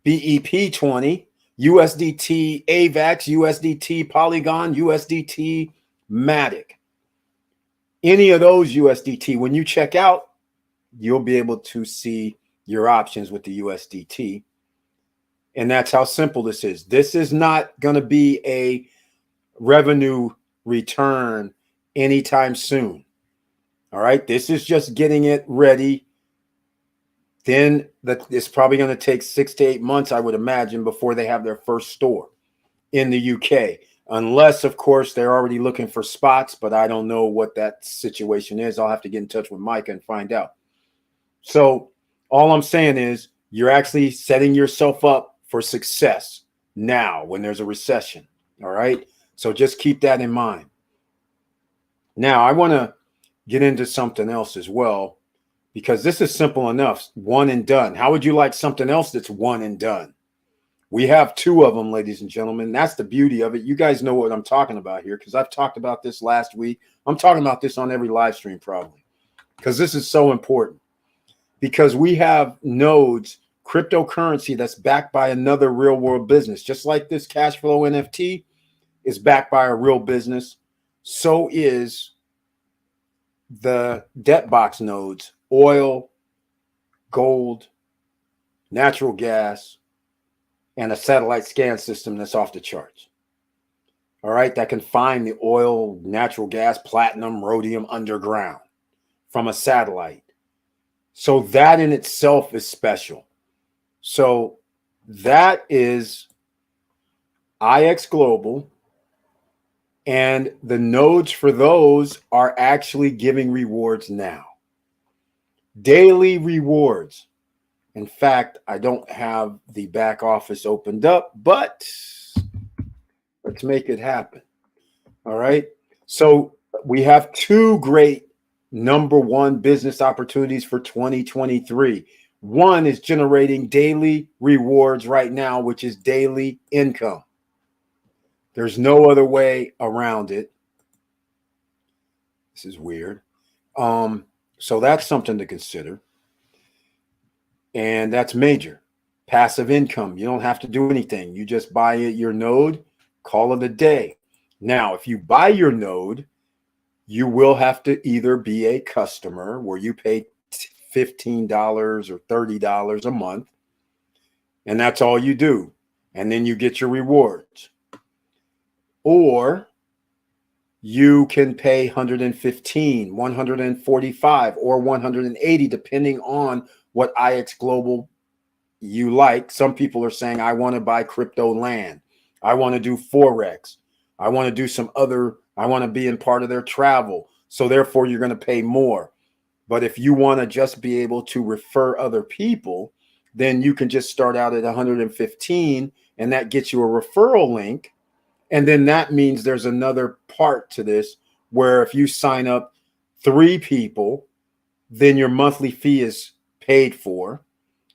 BEP20, USDT AVAX, USDT Polygon, USDT Matic. Any of those USDT, when you check out, you'll be able to see your options with the USDT. And that's how simple this is. This is not going to be a revenue return anytime soon. All right. This is just getting it ready. Then it's probably going to take 6 to 8 months, I would imagine, before they have their first store in the UK. Unless, of course, they're already looking for spots, but I don't know what that situation is. I'll have to get in touch with Mike and find out. So all I'm saying is you're actually setting yourself up for success now when there's a recession. All right. So just keep that in mind. Now, I want to get into something else as well, because this is simple enough. One and done. How would you like something else that's one and done? We have 2 of them, ladies and gentlemen. That's the beauty of it. You guys know what I'm talking about here because I've talked about this last week. I'm talking about this on every live stream probably because this is so important. Because we have nodes, cryptocurrency that's backed by another real world business. Just like this Cashflow NFT is backed by a real business, so is the debt box nodes, oil, gold, natural gas, and a satellite scan system that's off the charts. All right, that can find the oil, natural gas, platinum, rhodium underground from a satellite. So that in itself is special. So that is IX Global. And the nodes for those are actually giving rewards now. Daily rewards. In fact, I don't have the back office opened up, but let's make it happen. All right. So we have 2 great #1 business opportunities for 2023. One is generating daily rewards right now, which is daily income. There's no other way around it. This is weird. So that's something to consider. And that's major. Passive income. You don't have to do anything. You just buy your node, call it a day. Now, if you buy your node, you will have to either be a customer where you pay $15 or $30 a month, and that's all you do. And then you get your rewards. Or you can pay 115, 145, or 180, depending on what IX Global you like. Some people are saying, I want to buy crypto land. I want to do Forex. I want to do some other, I want to be in part of their travel. So therefore, you're going to pay more. But if you want to just be able to refer other people, then you can just start out at 115, and that gets you a referral link. And then that means there's another part to this where if you sign up 3 people, then your monthly fee is paid for.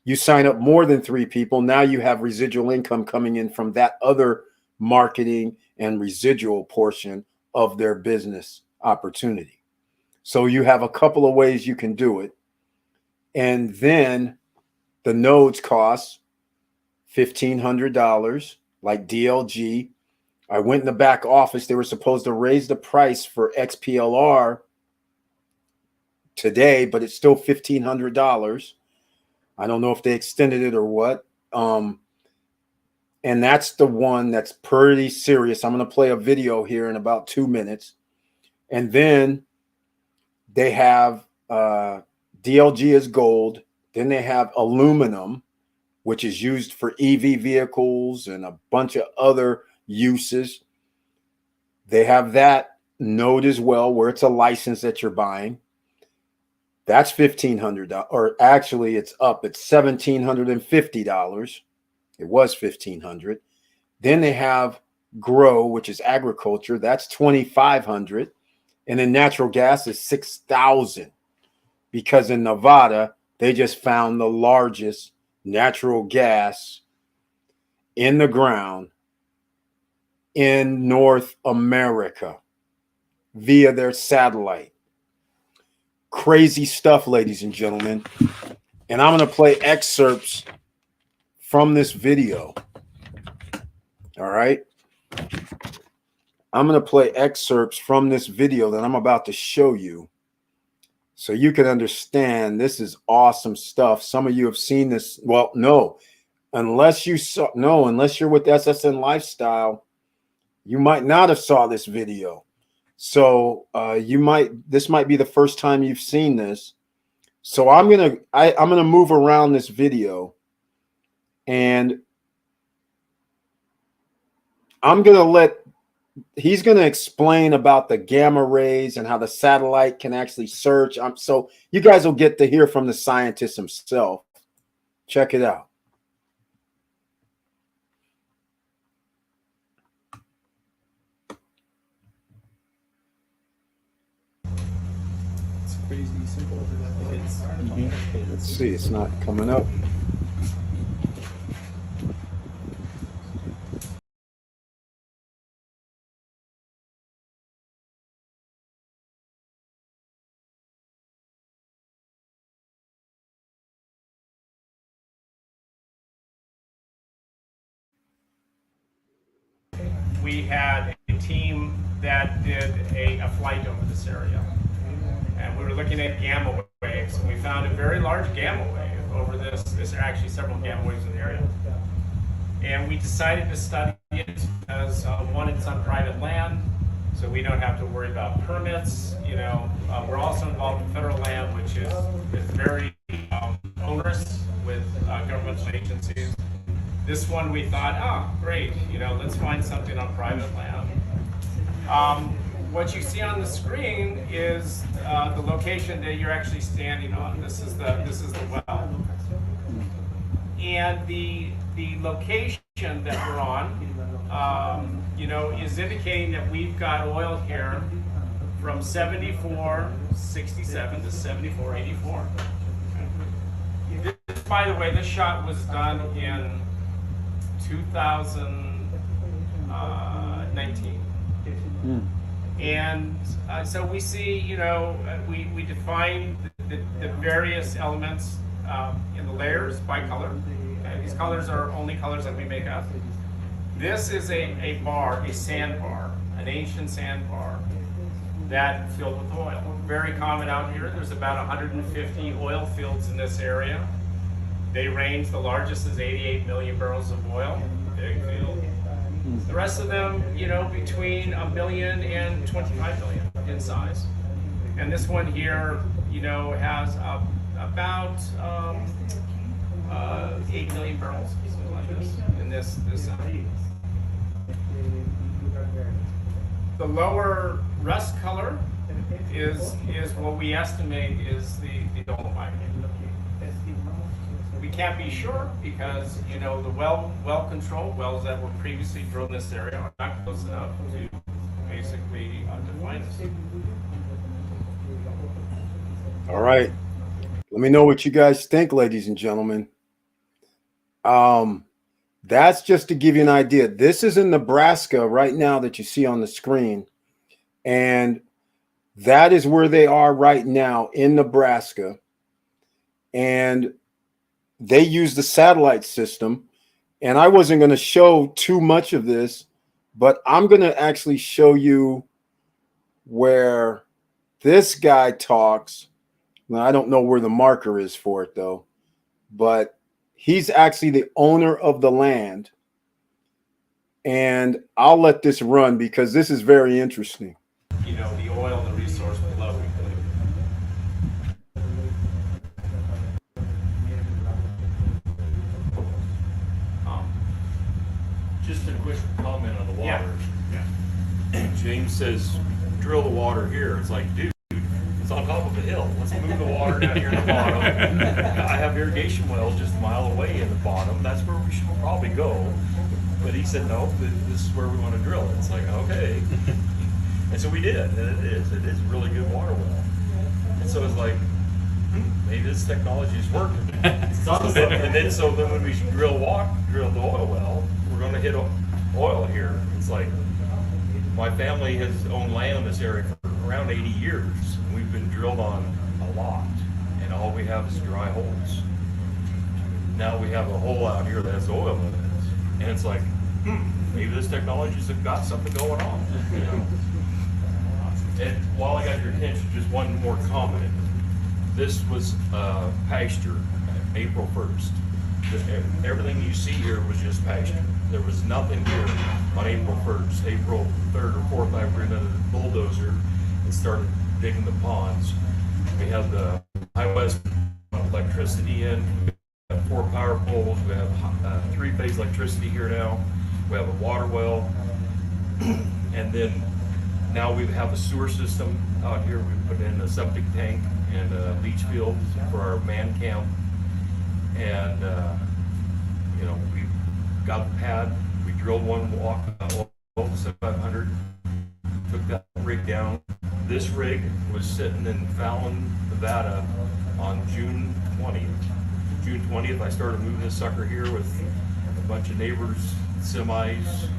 You sign up more than 3 people, now you have residual income coming in from that other marketing and residual portion of their business opportunity. So you have a couple of ways you can do it. And then the nodes cost $1,500, like DLG. I went in the back office. They were supposed to raise the price for XPLR today, but it's still $1,500. I don't know if they extended it or what. And that's the one that's pretty serious. I'm going to play a video here in about 2 minutes. And then they have DLG is gold. Then they have aluminum, which is used for EV vehicles and a bunch of other uses. They have that node as well, where it's a license that you're buying. That's $1,500, or actually it's up. It's $1,750. It was $1,500. Then they have grow, which is agriculture. That's $2,500. And then natural gas is $6,000, because in Nevada, they just found the largest natural gas in the ground in North America via their satellite. Crazy stuff, ladies and gentlemen. And I'm going to play excerpts from this video. All right. I'm going to play excerpts from this video that I'm about to show you so you can understand this is awesome stuff. Some of you have seen this. Well, no, unless you're with SSN Lifestyle, you might not have saw this video. So this might be the first time you've seen this. So I'm gonna move around this video, and he's gonna explain about the gamma rays and how the satellite can actually search. So you guys will get to hear from the scientist himself. Check it out. Crazy simple. Let's see, it's not coming up. We had a team that did a flight over this area. And we were looking at gamma waves, and we found a very large gamma wave over this. There's actually several gamma waves in the area. And we decided to study it because, one, it's on private land, so we don't have to worry about permits. We're also involved in federal land, which is very onerous with governmental agencies. This one we thought, great, let's find something on private land. What you see on the screen is the location that you're actually standing on. This is the well, and the location that we're on, is indicating that we've got oil here from 74.67 to 74.84. This, by the way, this shot was done in 2019. And so we see, we define the various elements in the layers by color, These colors are only colors that we make up. This is a bar, a sandbar, an ancient sandbar that filled with oil. Very common out here. There's about 150 oil fields in this area. They range, the largest is 88 million barrels of oil, big field. The rest of them, you know, between 1 million and 25 million in size. And this one here, you know, has about 8 million barrels, something like this, in this zone. The lower rust color is what we estimate is the dolomite. We can't be sure because, you know, the well-controlled wells that were previously drilled in this area are not close enough to basically define this. All right. Let me know what you guys think, ladies and gentlemen. That's just to give you an idea. This is in Nebraska right now that you see on the screen. And that is where they are right now in Nebraska. And they use the satellite system. And I wasn't going to show too much of this, but I'm going to actually show you where this guy talks. Now, I don't know where the marker is for it, though, but he's actually the owner of the land. And I'll let this run because this is very interesting. You know, the oil, the resource below. Just a quick comment on the water. Yeah. James says, drill the water here. It's like, dude, it's on top of a hill. Let's move the water down here in the bottom. I have irrigation wells just a mile away in the bottom. That's where we should probably go. But he said, no, this is where we want to drill it. It's like, okay. And so we did, and it is a really good water well. And so it's like, maybe this technology is working. And then when we drill the oil well, we're going to hit oil here. It's like, my family has owned land in this area for around 80 years. We've been drilled on a lot, and all we have is dry holes. Now we have a hole out here that has oil in it, and it's like, maybe this technology's got something going on. You know? And while I got your attention, just one more comment. This was pasture, April 1st. Everything you see here was just pasture. There was nothing here on April 1st. April 3rd or 4th, I ran a bulldozer and started digging the ponds. We have the High West electricity in. We have 4 power poles. We have 3-phase electricity here now. We have a water well. And then now we have a sewer system out here. We put in a septic tank and a leach field for our man camp. And, you know, we got the pad. We drilled one walk, 7500, took that rig down. This rig was sitting in Fallon, Nevada on June 20th. June 20th, I started moving this sucker here with a bunch of neighbors, semis,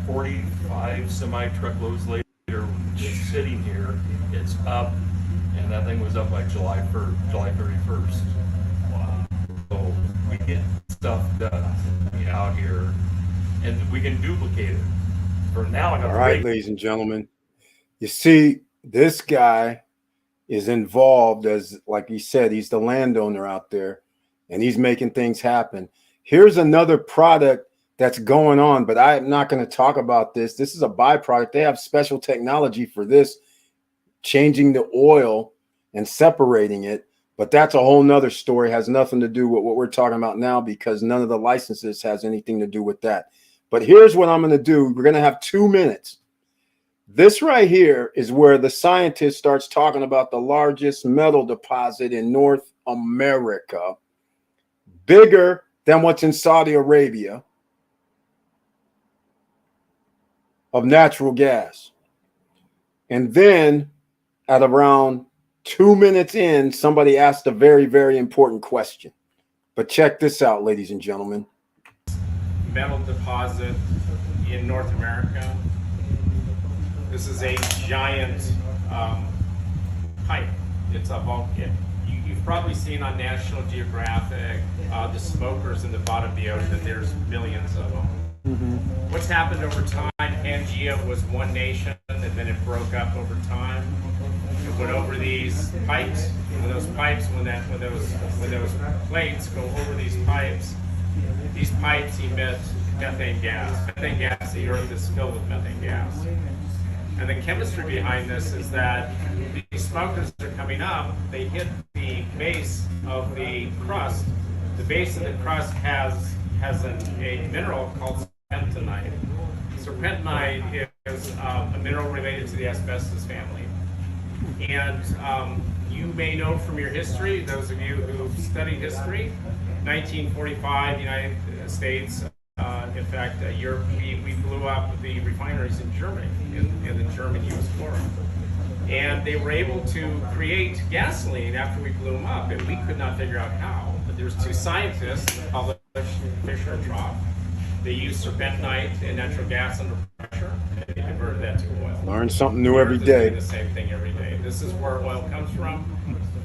45 semi-truckloads later, it's sitting here, it's up, and that thing was up by July 31st. Wow. So we get stuff done out here, and we can duplicate it. For now, I got all right, ladies and gentlemen. You see, this guy is involved as, like he said, he's the landowner out there, and he's making things happen. Here's another product that's going on, but I'm not going to talk about this. This is a byproduct. They have special technology for this, changing the oil and separating it. But that's a whole nother story. Has nothing to do with what we're talking about now because none of the licenses has anything to do with that. But here's what I'm going to do. We're going to have 2 minutes. This right here is where the scientist starts talking about the largest metal deposit in North America, bigger than what's in Saudi Arabia, of natural gas. And then at around 2 minutes in, somebody asked a very, very important question. But check this out, ladies and gentlemen. Metal deposit in North America. This is a giant pipe. It's a volcano. You you've probably seen on National Geographic, the smokers in the bottom of the ocean. There's millions of them. What's happened over time, Pangea was one nation, and then it broke up over time. It went over these pipes, and those pipes, when those plates go over these pipes emit methane gas. Methane gas, the earth is filled with methane gas. And the chemistry behind this is that these smokers are coming up, they hit the base of the crust. The base of the crust has a mineral called serpentinite. Serpentinite is a mineral related to the asbestos family. And you may know from your history, those of you who've studied history, 1945, United States, in fact, Europe, we blew up the refineries in Germany, in the German U.S. Forum. And they were able to create gasoline after we blew them up, and we could not figure out how. But there's two scientists published, Fisher and Tropf. They used serpentinite and natural gas under pressure, and they converted that to oil. Learn something new every day. The same thing every day. This is where oil comes from.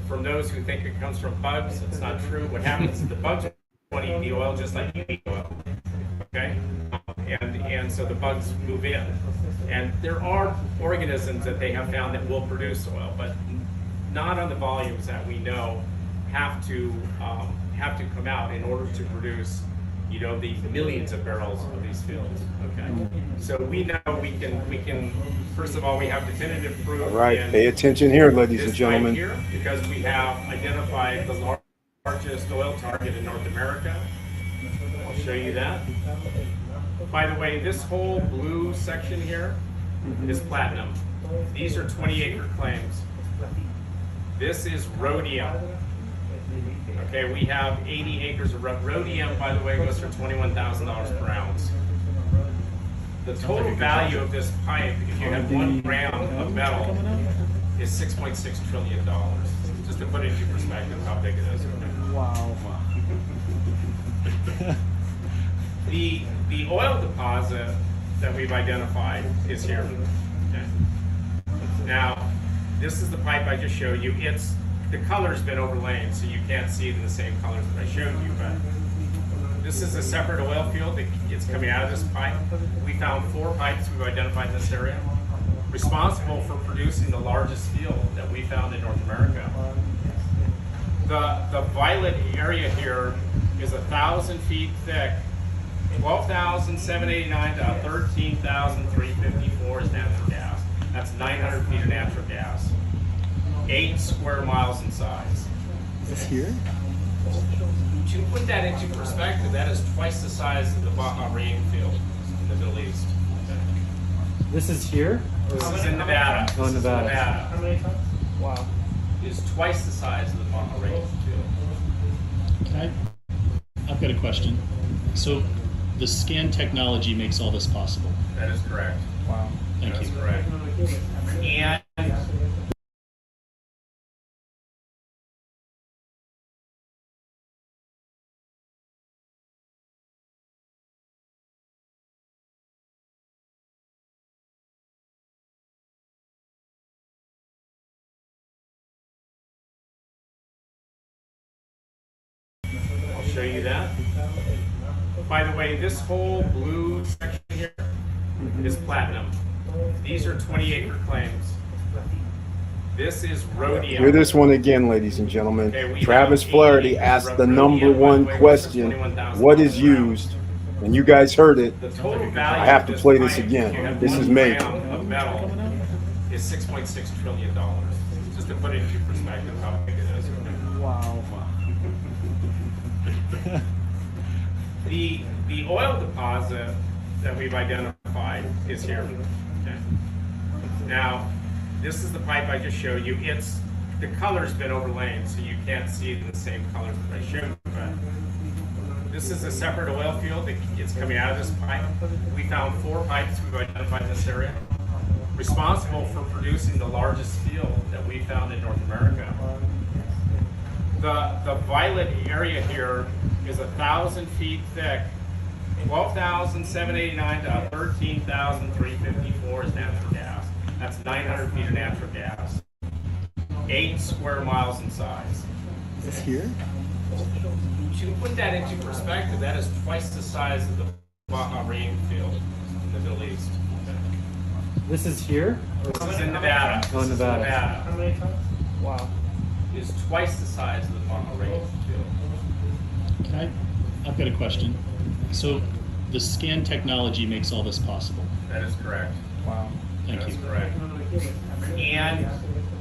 From those who think it comes from bugs, it's not true. What happens is the bugs want to eat the oil just like you eat oil. Okay? And so the bugs move in. And there are organisms that they have found that will produce oil, but not on the volumes that we know have to come out in order to produce, you know, the millions of barrels of these fields. Okay, so we know we can. First of all, we have definitive proof. All right, pay attention here, ladies and This gentlemen. right here, because we have identified the largest oil target in North America. I'll show you that. By the way, this whole blue section here is platinum. These are 20-acre claims. This is rhodium. Okay, we have 80 acres of rhodium, by the way, goes for $21,000 per ounce. The total value of this pipe, if you have 1 gram of metal, is $6.6 trillion. Just to put it into perspective how big it is. Wow. The oil deposit that we've identified is here. Okay. Now, this is the pipe I just showed you. The color's been overlain, so you can't see it in the same colors that I showed you, but this is a separate oil field. It's coming out of this pipe. We found 4 pipes we've identified in this area, responsible for producing the largest field that we found in North America. The violet area here is 1,000 feet thick, 12,789 to 13,354 is natural gas. That's 900 feet of natural gas. 8 square miles in size. Is this here? To put that into perspective, that is twice the size of the Bahrain field in the Middle East. This is here? This is in Nevada. Oh, This is Nevada. How many times? Wow. Is twice the size of the Bahrain field. I've got a question. So the scan technology makes all this possible. That is correct. Wow. Thank That's you. correct. And I'll show you that. By the way, this whole blue section here is platinum. These are 20-acre claims. This is rhodium. Hear this one again, ladies and gentlemen. Okay, we Travis have Flaherty 80 asked the rhodium, number by the one way, question: $21,000 what is per ounce. used? And you guys heard it. The total value I have of to this play this pipe, again. if you have This 1 is me. gram of metal is $6.6 trillion. Just to put it into perspective how big it is. Wow. The oil deposit that we've identified is here. Okay. Now, this is the pipe I just showed you. The color's been overlain, so you can't see it in the same colors that I showed you. But this is a separate oil field. It's coming out of this pipe. We found 4 pipes we've identified in this area, responsible for producing the largest field that we found in North America. The violet area here is 1,000 feet thick, 12,789 to 13,354 is natural gas. That's 900 feet of natural gas. 8 square miles in size. Is this here? To put that into perspective, that is twice the size of the Bahrain field in the Middle East. This is here? This is in Nevada. Oh, This is Nevada. How many times? Wow. Is twice the size of the Bahrain field. I've got a question. So the scan technology makes all this possible. That is correct. Wow. Thank That's you. correct. And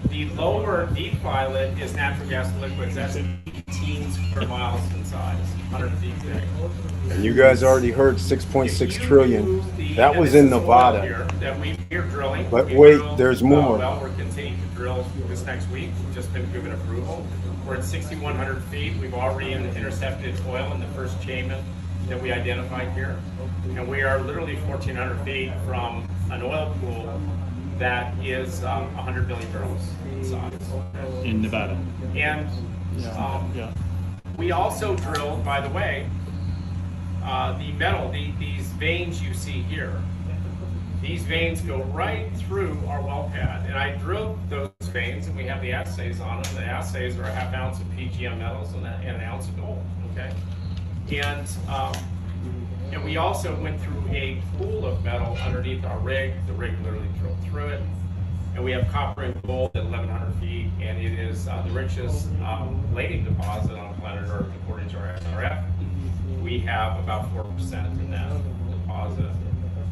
the lower deep pilot is natural gas liquids. That's 18 square miles in size, 100 feet thick. And you guys already heard 6.6 trillion. That was in Nevada. Here that we're drilling. But We wait, drilled, there's more. Well, we're continuing to drill this next week. We've just been given approval. We're at 6,100 feet. We've already intercepted oil in the first chamber that we identified here. And we are literally 1,400 feet from an oil pool that is 100 billion barrels in size. In Nevada. And Yeah. we also drilled, by the way, the metal, these veins you see here. These veins go right through our well pad. And I drilled those veins, and we have the assays on them. The assays are a half ounce of PGM metals and an ounce of gold, okay? And we also went through a pool of metal underneath our rig. The rig literally drilled through it. And we have copper and gold at 1,100 feet, and it is the richest plating deposit on planet Earth, according to our SRF. We have about 4% in that deposit.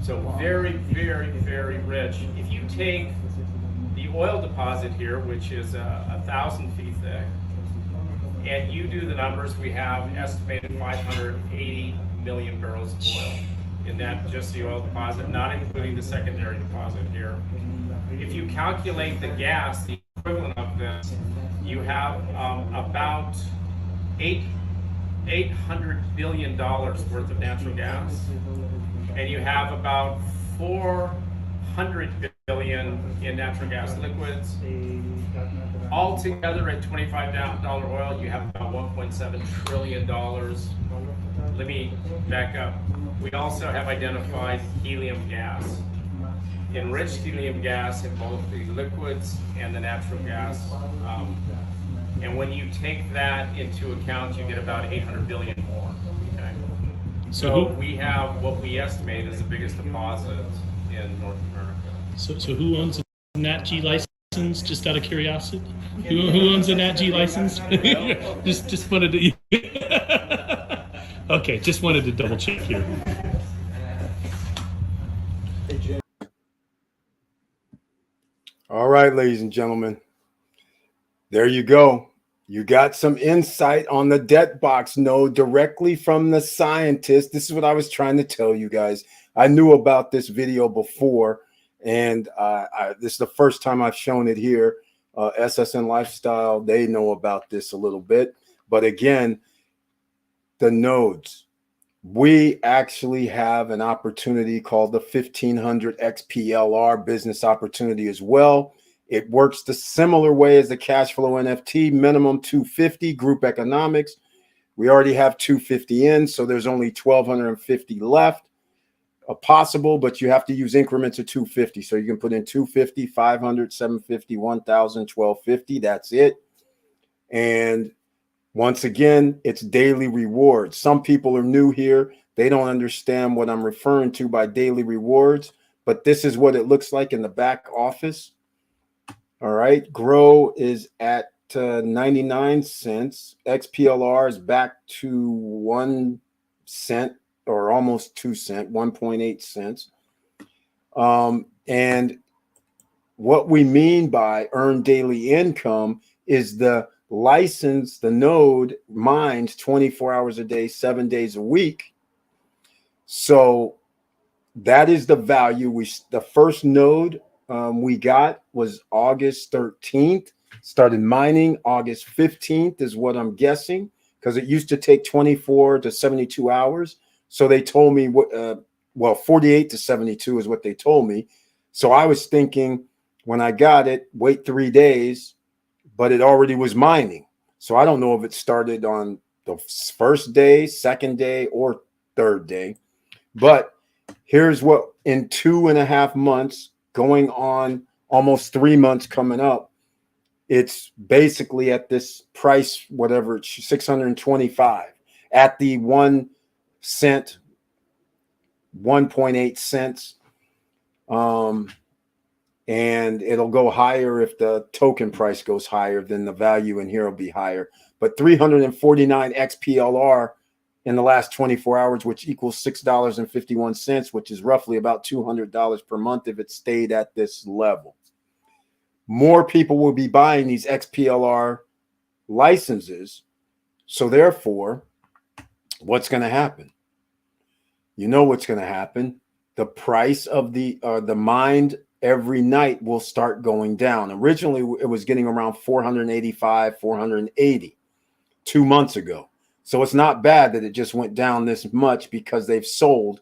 So very, very, very rich. If you take the oil deposit here, which is 1,000 feet thick, and you do the numbers, we have estimated 580 million barrels of oil in that, just the oil deposit, not including the secondary deposit here. If you calculate the gas, the equivalent of this, you have about $800 billion worth of natural gas, and you have about 400 billion in natural gas liquids. All together at $25 oil, you have about $1.7 trillion. Let me back up. We also have identified helium gas, enriched helium gas in both the liquids and the natural gas. And when you take that into account, you get about 800 billion more. Okay? So we have what we estimate is the biggest deposit in North America. So who owns a Nat G license? Just out of curiosity, who owns a Nat G license? just wanted to. Okay, just wanted to double check here. All right, ladies and gentlemen, there you go. You got some insight on the debt box node directly from the scientist. This is what I was trying to tell you guys. I knew about this video before, and this is the first time I've shown it here. SSN Lifestyle, they know about this a little bit. But again, the nodes. We actually have an opportunity called the 1500 XPLR business opportunity as well. It works the similar way as the cash flow NFT, minimum 250 group economics. We already have 250 in, so there's only 1,250 left possible, but you have to use increments of 250. So you can put in 250, 500, 750, 1,000, 1,250. That's it. And once again, it's daily rewards. Some people are new here. They don't understand what I'm referring to by daily rewards, but this is what it looks like in the back office. All right. Grow is at 99 cents. XPLR is back to 1 cent or almost 2 cents, 1.8 cents. And what we mean by earn daily income is the license, the node mines 24 hours a day, 7 days a week. So that is the value. The first node we got was August 13th. Started mining August 15th is what I'm guessing, because it used to take 24 to 72 hours. So they told me well, 48 to 72 is what they told me. So I was thinking when I got it, wait 3 days, but it already was mining. So I don't know if it started on the first day, second day, or third day. But here's what in 2.5 months, going on almost 3 months coming up, It's basically at this price, whatever, it's 625 at the 1 cent, 1.8 cents. And it'll go higher if the token price goes higher, then the value in here will be higher. But 349 XPLR in the last 24 hours, which equals $6.51, which is roughly about $200 per month if it stayed at this level. More people will be buying these XPLR licenses. So therefore, what's going to happen? You know what's going to happen. The price of the mined every night will start going down. Originally, it was getting around 485, 480 2 months ago. So it's not bad that it just went down this much because they've sold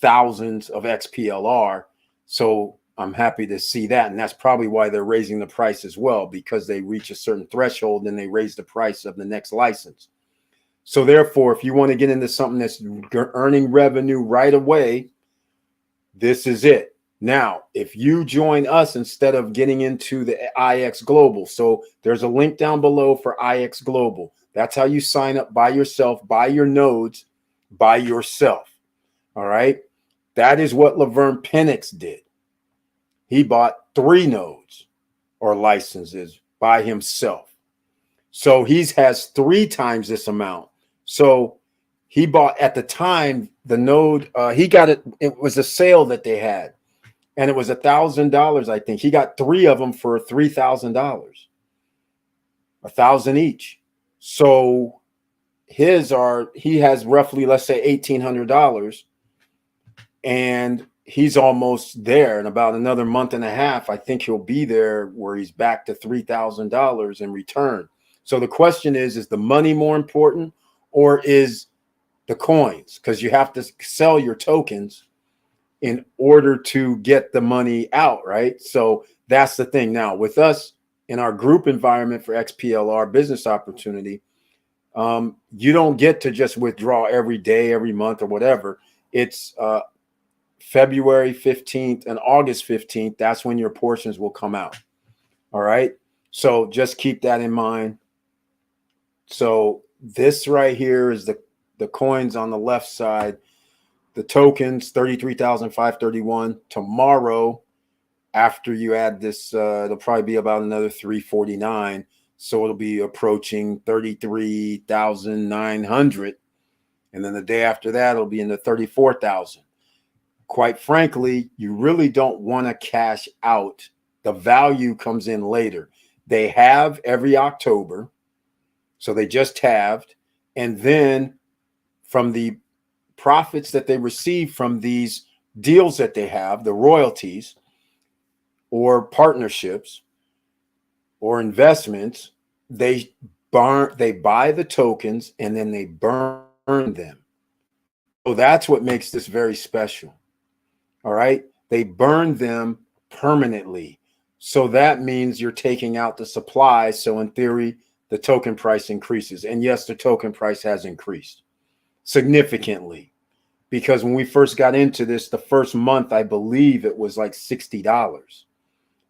thousands of XPLR. So I'm happy to see that. And that's probably why they're raising the price as well, because they reach a certain threshold and they raise the price of the next license. So therefore, if you want to get into something that's earning revenue right away, this is it. Now, if you join us instead of getting into the IX Global, so there's a link down below for IX Global. That's how you sign up by yourself, buy your nodes by yourself. All right. That is what Laverne Penix did. He bought 3 nodes or licenses by himself. So he has 3 times this amount. So he bought at the time the node. He got it. It was a sale that they had, and it was $1,000. I think he got 3 of them for $3,000, $1,000 each. So he has roughly, let's say, $1,800, and he's almost there. In about another month and a half, I think he'll be there where he's back to $3,000 in return. So the question is the money more important, or is the coins? Because you have to sell your tokens in order to get the money out, right? So that's the thing. Now, with us in our group environment for XPLR Business Opportunity, you don't get to just withdraw every day, every month, or whatever. It's February 15th and August 15th. That's when your portions will come out. All right. So just keep that in mind. So this right here is the coins on the left side. The tokens, 33,531. Tomorrow, after you add this, it'll probably be about another 349. So it'll be approaching 33,900. And then the day after that, it'll be in the 34,000. Quite frankly, you really don't want to cash out. The value comes in later. They have every October. So they just halved. And then from the profits that they receive from these deals that they have, the royalties or partnerships or investments, they buy the tokens and then they burn them. So that's what makes this very special. All right. They burn them permanently. So that means you're taking out the supply. So in theory, the token price increases. And yes, the token price has increased significantly, because when we first got into this, the first month, I believe it was like $60.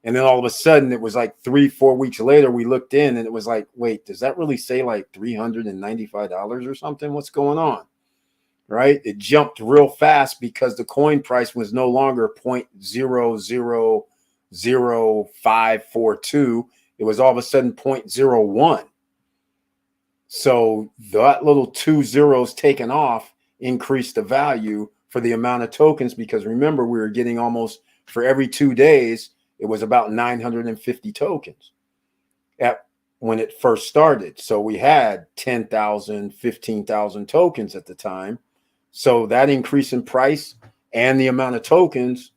And then all of a sudden it was like 3-4 weeks later, we looked in and it was like, wait, does that really say like $395 or something? What's going on? Right? It jumped real fast because the coin price was no longer 0.000542. It was all of a sudden 0.01. So that little 2 zeros taken off increased the value for the amount of tokens, because remember, we were getting almost for every 2 days, it was about 950 tokens when it first started. So we had 10,000, 15,000 tokens at the time. So that increase in price and the amount of tokens,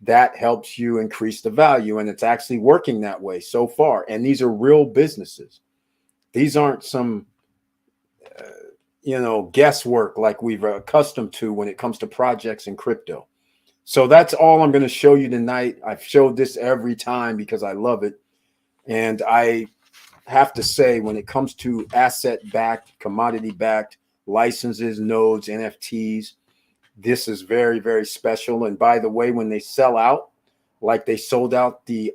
that helps you increase the value. And it's actually working that way so far. And these are real businesses. These aren't some guesswork like we've accustomed to when it comes to projects in crypto. So that's all I'm going to show you tonight. I've showed this every time because I love it. And I have to say, when it comes to asset-backed, commodity-backed licenses, nodes, NFTs, this is very, very special. And by the way, when they sell out, like they sold out the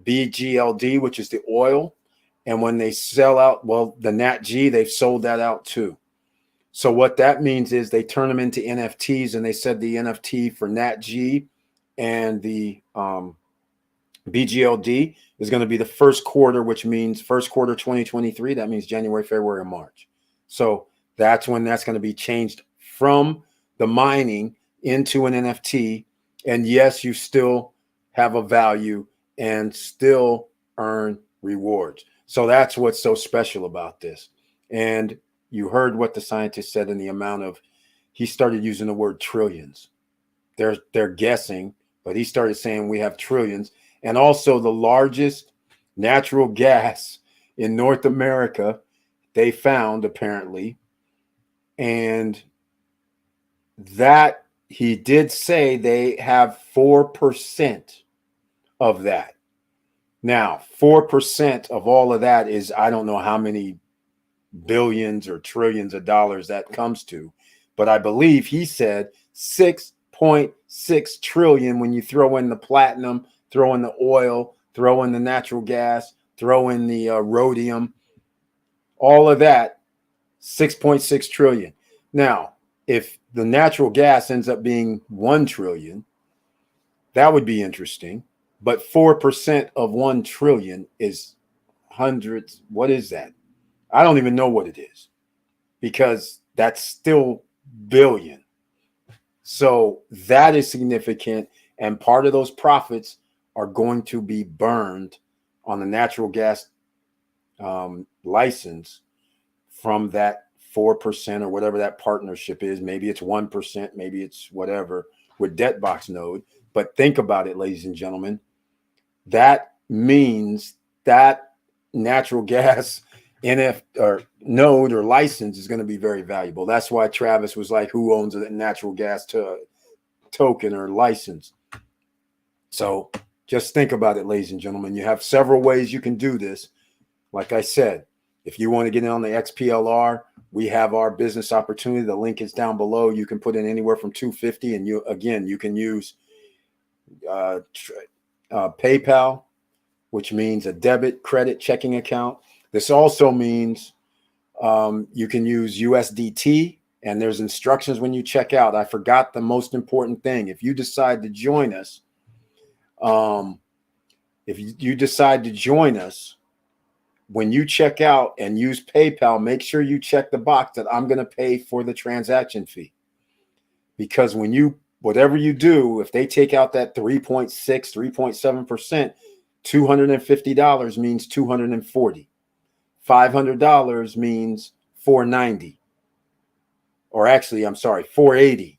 BGLD, which is the oil. And when they sell out, well, the NatG, they've sold that out too. So what that means is they turn them into NFTs, and they said the NFT for NatG and the BGLD is going to be the first quarter, which means first quarter 2023. That means January, February, and March. So that's when that's going to be changed from the mining into an NFT. And yes, you still have a value and still earn rewards. So that's what's so special about this. And you heard what the scientist said in the amount of, he started using the word trillions. They're guessing, but he started saying we have trillions. And also the largest natural gas in North America, they found apparently. And that he did say they have 4% of that. Now, 4% of all of that is, I don't know how many billions or trillions of dollars that comes to, but I believe he said 6.6 trillion when you throw in the platinum, throw in the oil, throw in the natural gas, throw in the rhodium, all of that, 6.6 trillion. Now, if the natural gas ends up being 1 trillion, that would be interesting. But 4% of 1 trillion is hundreds. What is that? I don't even know what it is, because that's still billion. So that is significant. And part of those profits are going to be burned on the natural gas license from that 4% or whatever that partnership is. Maybe it's 1%, maybe it's whatever with Debtbox Node. But think about it, ladies and gentlemen. That means that natural gas NF or node or license is going to be very valuable. That's why Travis was like, who owns a natural gas token or license? So just think about it, ladies and gentlemen. You have several ways you can do this. Like I said, if you want to get in on the XPLR, we have our business opportunity. The link is down below. You can put in anywhere from $250, and you can use PayPal, which means a debit, credit, checking account. This also means you can use USDT, and there's instructions when you check out. I forgot the most important thing. If you decide to join us, when you check out and use PayPal, make sure you check the box that I'm going to pay for the transaction fee. Because whatever you do, if they take out that 3.6, 3.7%, $250 means $240. $500 means $490. Or actually, I'm sorry, $480.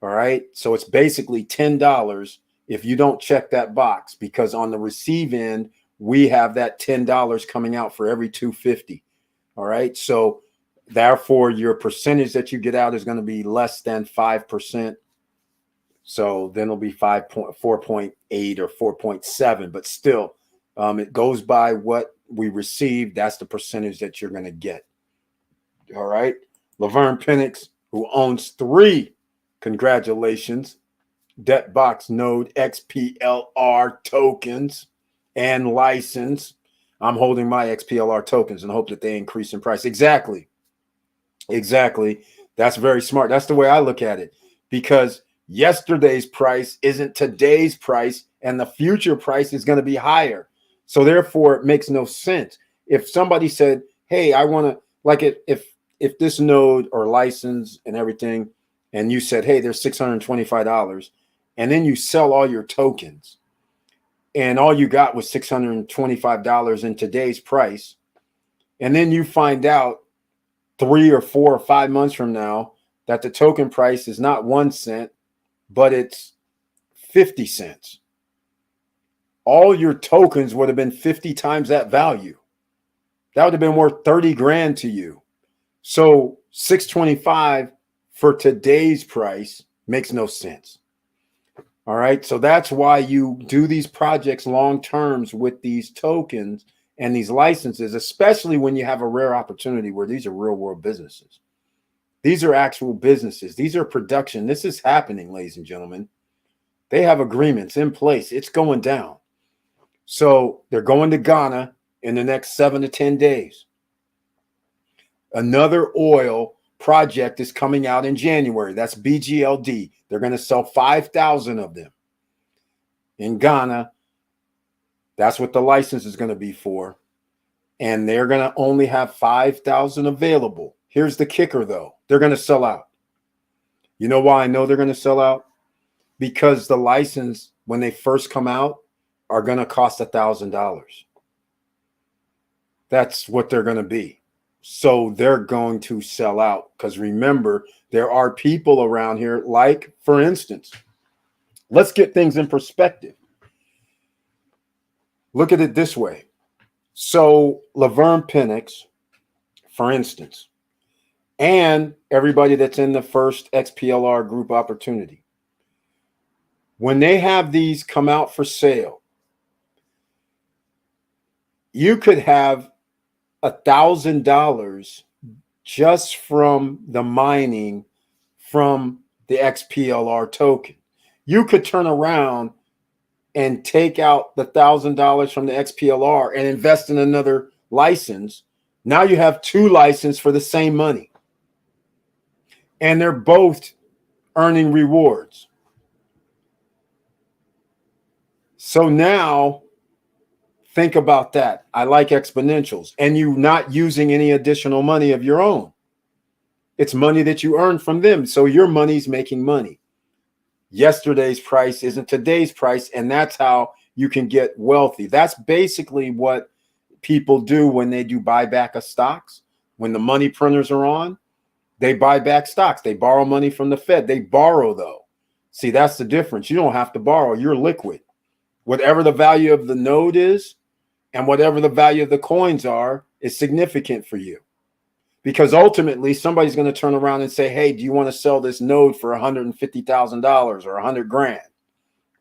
All right. So it's basically $10 if you don't check that box, because on the receive end, we have that $10 coming out for every $250. All right. So therefore, your percentage that you get out is going to be less than 5%. So then it'll be 4.8 or 4.7, but still, it goes by what we receive. That's the percentage that you're going to get. All right. Laverne Penix, who owns 3, congratulations, Debtbox Node XPLR tokens and license. I'm holding my XPLR tokens and hope that they increase in price. Exactly. That's very smart. That's the way I look at it, because yesterday's price isn't today's price, and the future price is going to be higher. So therefore, it makes no sense. If somebody said, hey, I want to, like it, if this node or license and everything, and you said, hey, there's $625, and then you sell all your tokens, and all you got was $625 in today's price, and then you find out 3 or 4 or 5 months from now that the token price is not 1 cent, but it's 50 cents. All your tokens would have been 50 times that value. That would have been worth 30 grand to you. So 625 for today's price makes no sense. All right. So that's why you do these projects long terms with these tokens and these licenses, especially when you have a rare opportunity where these are real world businesses. These are actual businesses. These are production. This is happening, ladies and gentlemen. They have agreements in place. It's going down. So they're going to Ghana in the next 7 to 10 days. Another oil project is coming out in January. That's BGLD. They're going to sell 5,000 of them in Ghana. That's what the license is going to be for. And they're going to only have 5,000 available. Here's the kicker, though. They're going to sell out. You know why I know they're going to sell out? Because the license, when they first come out, are going to cost $1,000. That's what they're going to be. So they're going to sell out. Because remember, there are people around here, like, for instance, let's get things in perspective. Look at it this way. So Laverne Penix, for instance, and everybody that's in the first XPLR group opportunity, when they have these come out for sale, you could have $1,000 just from the mining from the XPLR token. You could turn around and take out the $1,000 from the XPLR and invest in another license. Now you have 2 licenses for the same money. And they're both earning rewards. So now think about that. I like exponentials. And you not using any additional money of your own. It's money that you earn from them. So your money's making money. Yesterday's price isn't today's price. And that's how you can get wealthy. That's basically what people do when they do buyback of stocks. When the money printers are on, they buy back stocks. They borrow money from the Fed. They borrow, though. See, that's the difference. You don't have to borrow. You're liquid. Whatever the value of the node is and whatever the value of the coins are is significant for you. Because ultimately, somebody's going to turn around and say, hey, do you want to sell this node for $150,000 or 100 grand?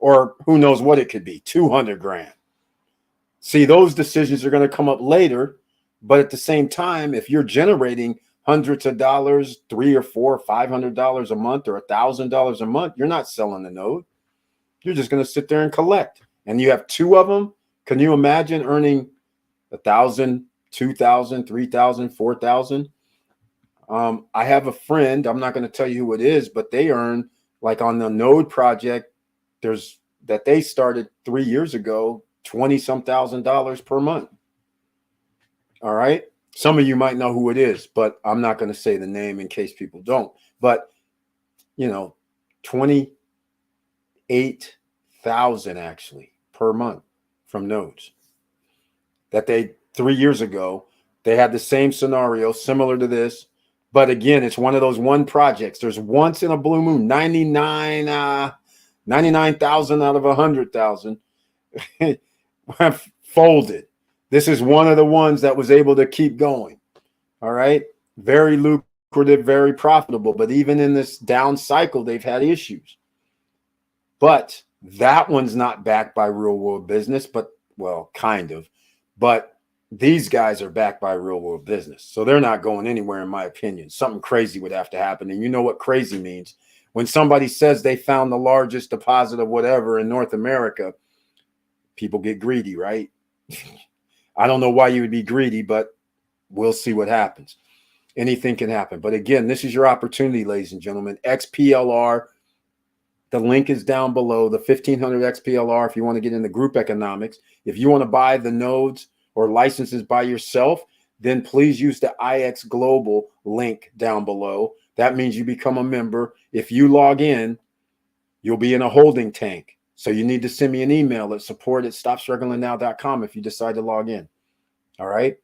Or who knows what it could be, 200 grand. See, those decisions are going to come up later. But at the same time, if you're generating hundreds of dollars, $300 or $400 or $500 a month or $1,000 a month, you're not selling the node. You're just going to sit there and collect. And you have 2 of them. Can you imagine earning 1,000, 2,000, 3,000, 4,000? I have a friend. I'm not going to tell you who it is, but they earn, like on the node project, that they started 3 years ago, 20-some thousand dollars per month. All right. Some of you might know who it is, but I'm not going to say the name in case people don't. But, 28,000 actually per month from nodes. That 3 years ago, they had the same scenario similar to this. But again, it's one of those one projects. There's once in a blue moon, 99,000 out of 100,000 have folded. This is one of the ones that was able to keep going. All right. Very lucrative, very profitable. But even in this down cycle, they've had issues. But that one's not backed by real world business, but, well, kind of. But these guys are backed by real world business. So they're not going anywhere, in my opinion. Something crazy would have to happen. And you know what crazy means? When somebody says they found the largest deposit of whatever in North America, people get greedy, right? I don't know why you would be greedy, but we'll see what happens. Anything can happen. But again, this is your opportunity, ladies and gentlemen. XPLR, the link is down below, the 1,500 XPLR if you want to get into group economics. If you want to buy the nodes or licenses by yourself, then please use the IX Global link down below. That means you become a member. If you log in, you'll be in a holding tank. So you need to send me an email at support@stopstrugglingnow.com if you decide to log in. All right.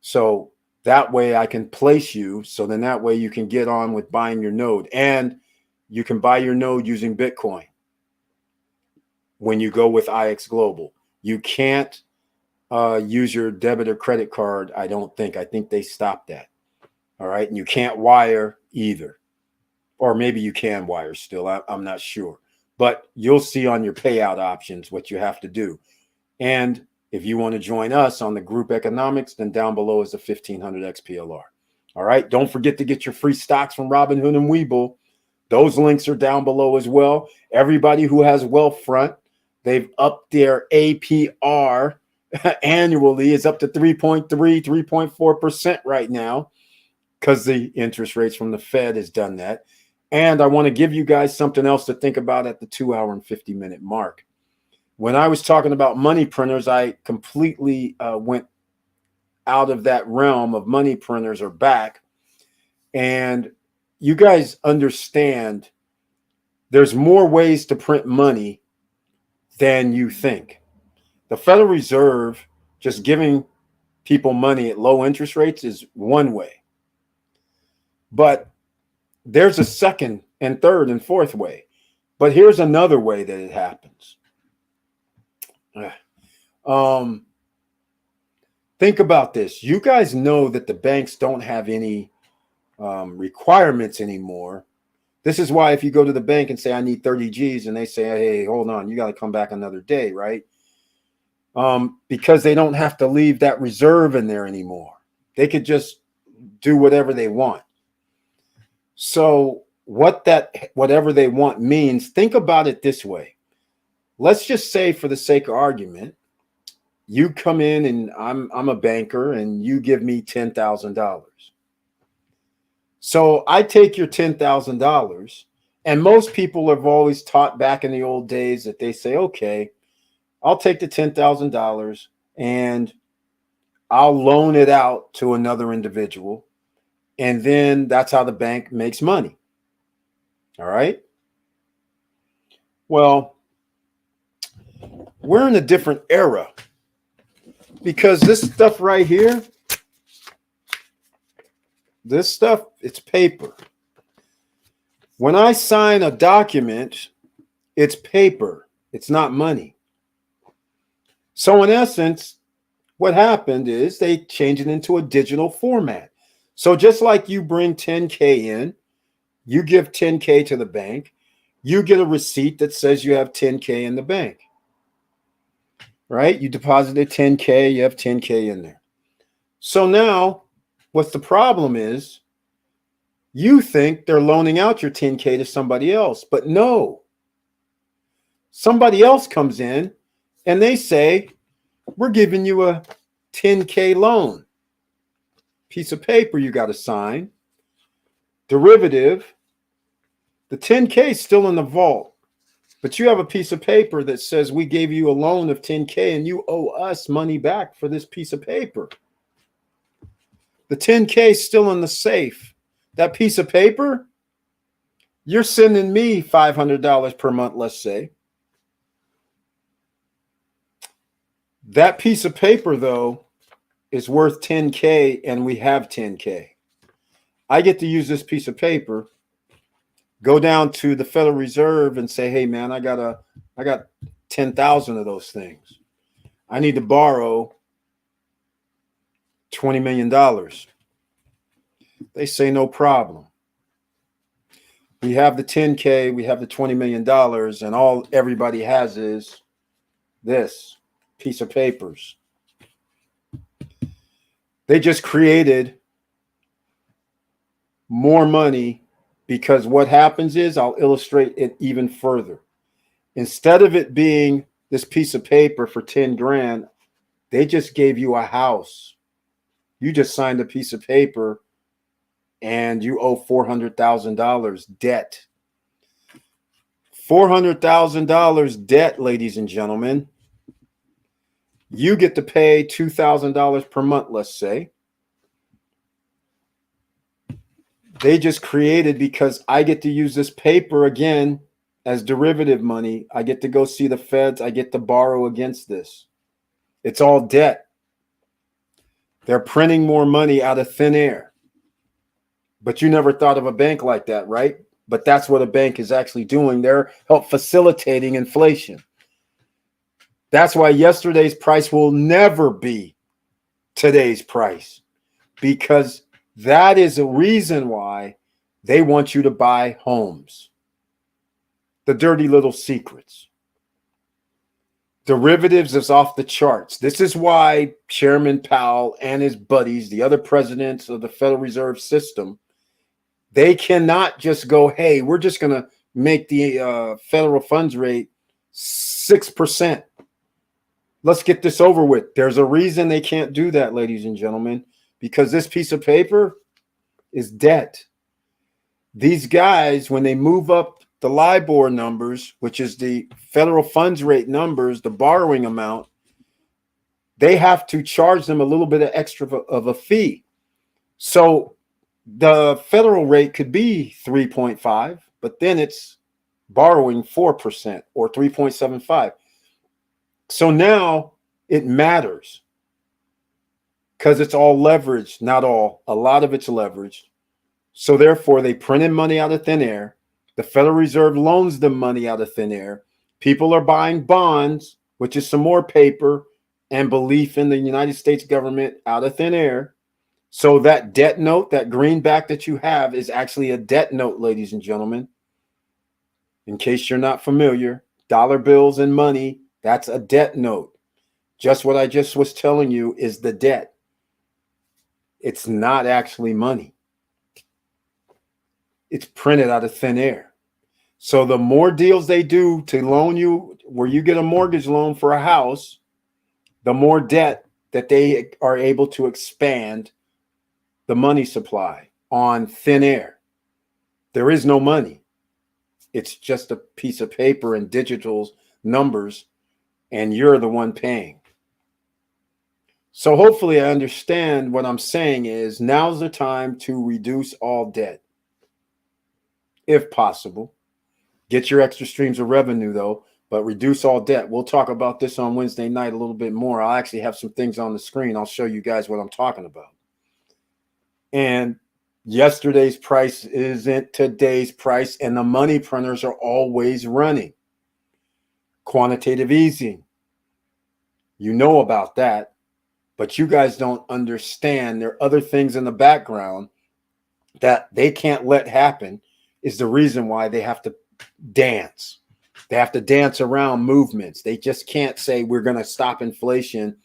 So that way I can place you. So then that way you can get on with buying your node, and you can buy your node using Bitcoin when you go with IX Global. You can't use your debit or credit card. I don't think. I think they stopped that. All right. And you can't wire either. Or maybe you can wire still. I'm not sure. But you'll see on your payout options what you have to do. And if you want to join us on the group economics, then down below is the 1,500 XPLR. All right. Don't forget to get your free stocks from Robinhood and Webull. Those links are down below as well. Everybody who has Wealthfront, They've upped their APR annually. Is up to 3.3, 3.4% right now because the interest rates from the Fed has done that. And I want to give you guys something else to think about at the 2 hour and 50-minute mark. When I was talking about money printers, I completely went out of that realm of money printers are back. And you guys understand there's more ways to print money than you think. The Federal Reserve just giving people money at low interest rates is one way. But there's a second and third and fourth way. But here's another way that it happens. Think about this. You guys know that the banks don't have any requirements anymore. This is why if you go to the bank and say, I need 30 G's, and they say, hey, hold on, you got to come back another day, right? Because they don't have to leave that reserve in there anymore. They could just do whatever they want. So what that whatever they want means, think about it this way. Let's just say, for the sake of argument, you come in and I'm a banker and you give me $10,000. So I take your $10,000, and most people have always taught back in the old days that they say, okay, I'll take the $10,000 and I'll loan it out to another individual. And then that's how the bank makes money. All right. Well, we're in a different era because this stuff right here, this stuff, it's paper. When I sign a document, it's paper. It's not money. So in essence, what happened is they changed it into a digital format. So just like you bring 10K in, you give 10K to the bank, you get a receipt that says you have 10K in the bank, right? You deposited 10K, you have 10K in there. So now what the problem is, you think they're loaning out your 10K to somebody else, but no. Somebody else comes in and they say, we're giving you a 10K loan. Piece of paper you got to sign. Derivative. The 10K is still in the vault, but you have a piece of paper that says we gave you a loan of 10K and you owe us money back for this piece of paper. The 10K is still in the safe. That piece of paper, you're sending me $500 per month, let's say. That piece of paper, though, is worth 10K and we have 10K. I get to use this piece of paper, go down to the Federal Reserve and say, hey, man, I got 10,000 of those things. I need to borrow $20 million. They say, no problem. We have the 10K, we have the $20 million, and all everybody has is this piece of papers. They just created more money because what happens is, I'll illustrate it even further. Instead of it being this piece of paper for 10 grand, they just gave you a house. You just signed a piece of paper and you owe $400,000 debt. $400,000 debt, ladies and gentlemen. You get to pay $2,000 per month, let's say. They just created, because I get to use this paper again as derivative money. I get to go see the feds. I get to borrow against this. It's all debt. They're printing more money out of thin air. But you never thought of a bank like that, right? But that's what a bank is actually doing. They're help facilitating inflation. That's why yesterday's price will never be today's price, because that is a reason why they want you to buy homes. The dirty little secrets. Derivatives is off the charts. This is why Chairman Powell and his buddies, the other presidents of the Federal Reserve System, they cannot just go, hey, we're just going to make the federal funds rate 6%. Let's get this over with. There's a reason they can't do that, ladies and gentlemen, because this piece of paper is debt. These guys, when they move up the LIBOR numbers, which is the federal funds rate numbers, the borrowing amount, they have to charge them a little bit of extra of a fee. So the federal rate could be 3.5, but then it's borrowing 4% or 3.75. So now it matters because it's all leveraged, not all, a lot of it's leveraged. So therefore, they printed money out of thin air. The Federal Reserve loans them money out of thin air. People are buying bonds, which is some more paper and belief in the United States government out of thin air. So that debt note, that greenback that you have is actually a debt note, ladies and gentlemen. In case you're not familiar, dollar bills and money, that's a debt note. Just what I just was telling you is the debt. It's not actually money. It's printed out of thin air. So the more deals they do to loan you, where you get a mortgage loan for a house, the more debt that they are able to expand the money supply on thin air. There is no money. It's just a piece of paper and digital numbers, and you're the one paying. So hopefully I understand what I'm saying is now's the time to reduce all debt, if possible. Get your extra streams of revenue, though, but reduce all debt. We'll talk about this on Wednesday night a little bit more. I'll actually have some things on the screen. I'll show you guys what I'm talking about. And yesterday's price isn't today's price, and the money printers are always running. Quantitative easing. You know about that, but you guys don't understand. There are other things in the background that they can't let happen, is the reason why they have to dance. They have to dance around movements. They just can't say we're going to stop inflation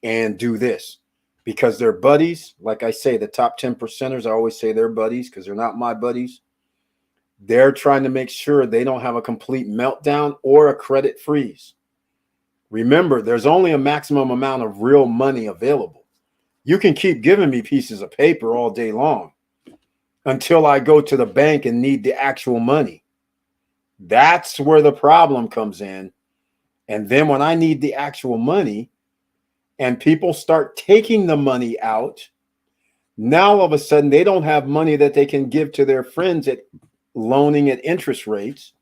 and do this, because they're buddies. Like I say, the top 10 percenters, I always say they're buddies because they're not my buddies. They're trying to make sure they don't have a complete meltdown or a credit freeze. Remember, there's only a maximum amount of real money available. You can keep giving me pieces of paper all day long until I go to the bank and need the actual money. That's where the problem comes in. And then when I need the actual money and people start taking the money out, now all of a sudden they don't have money that they can give to their friends at loaning at interest rates.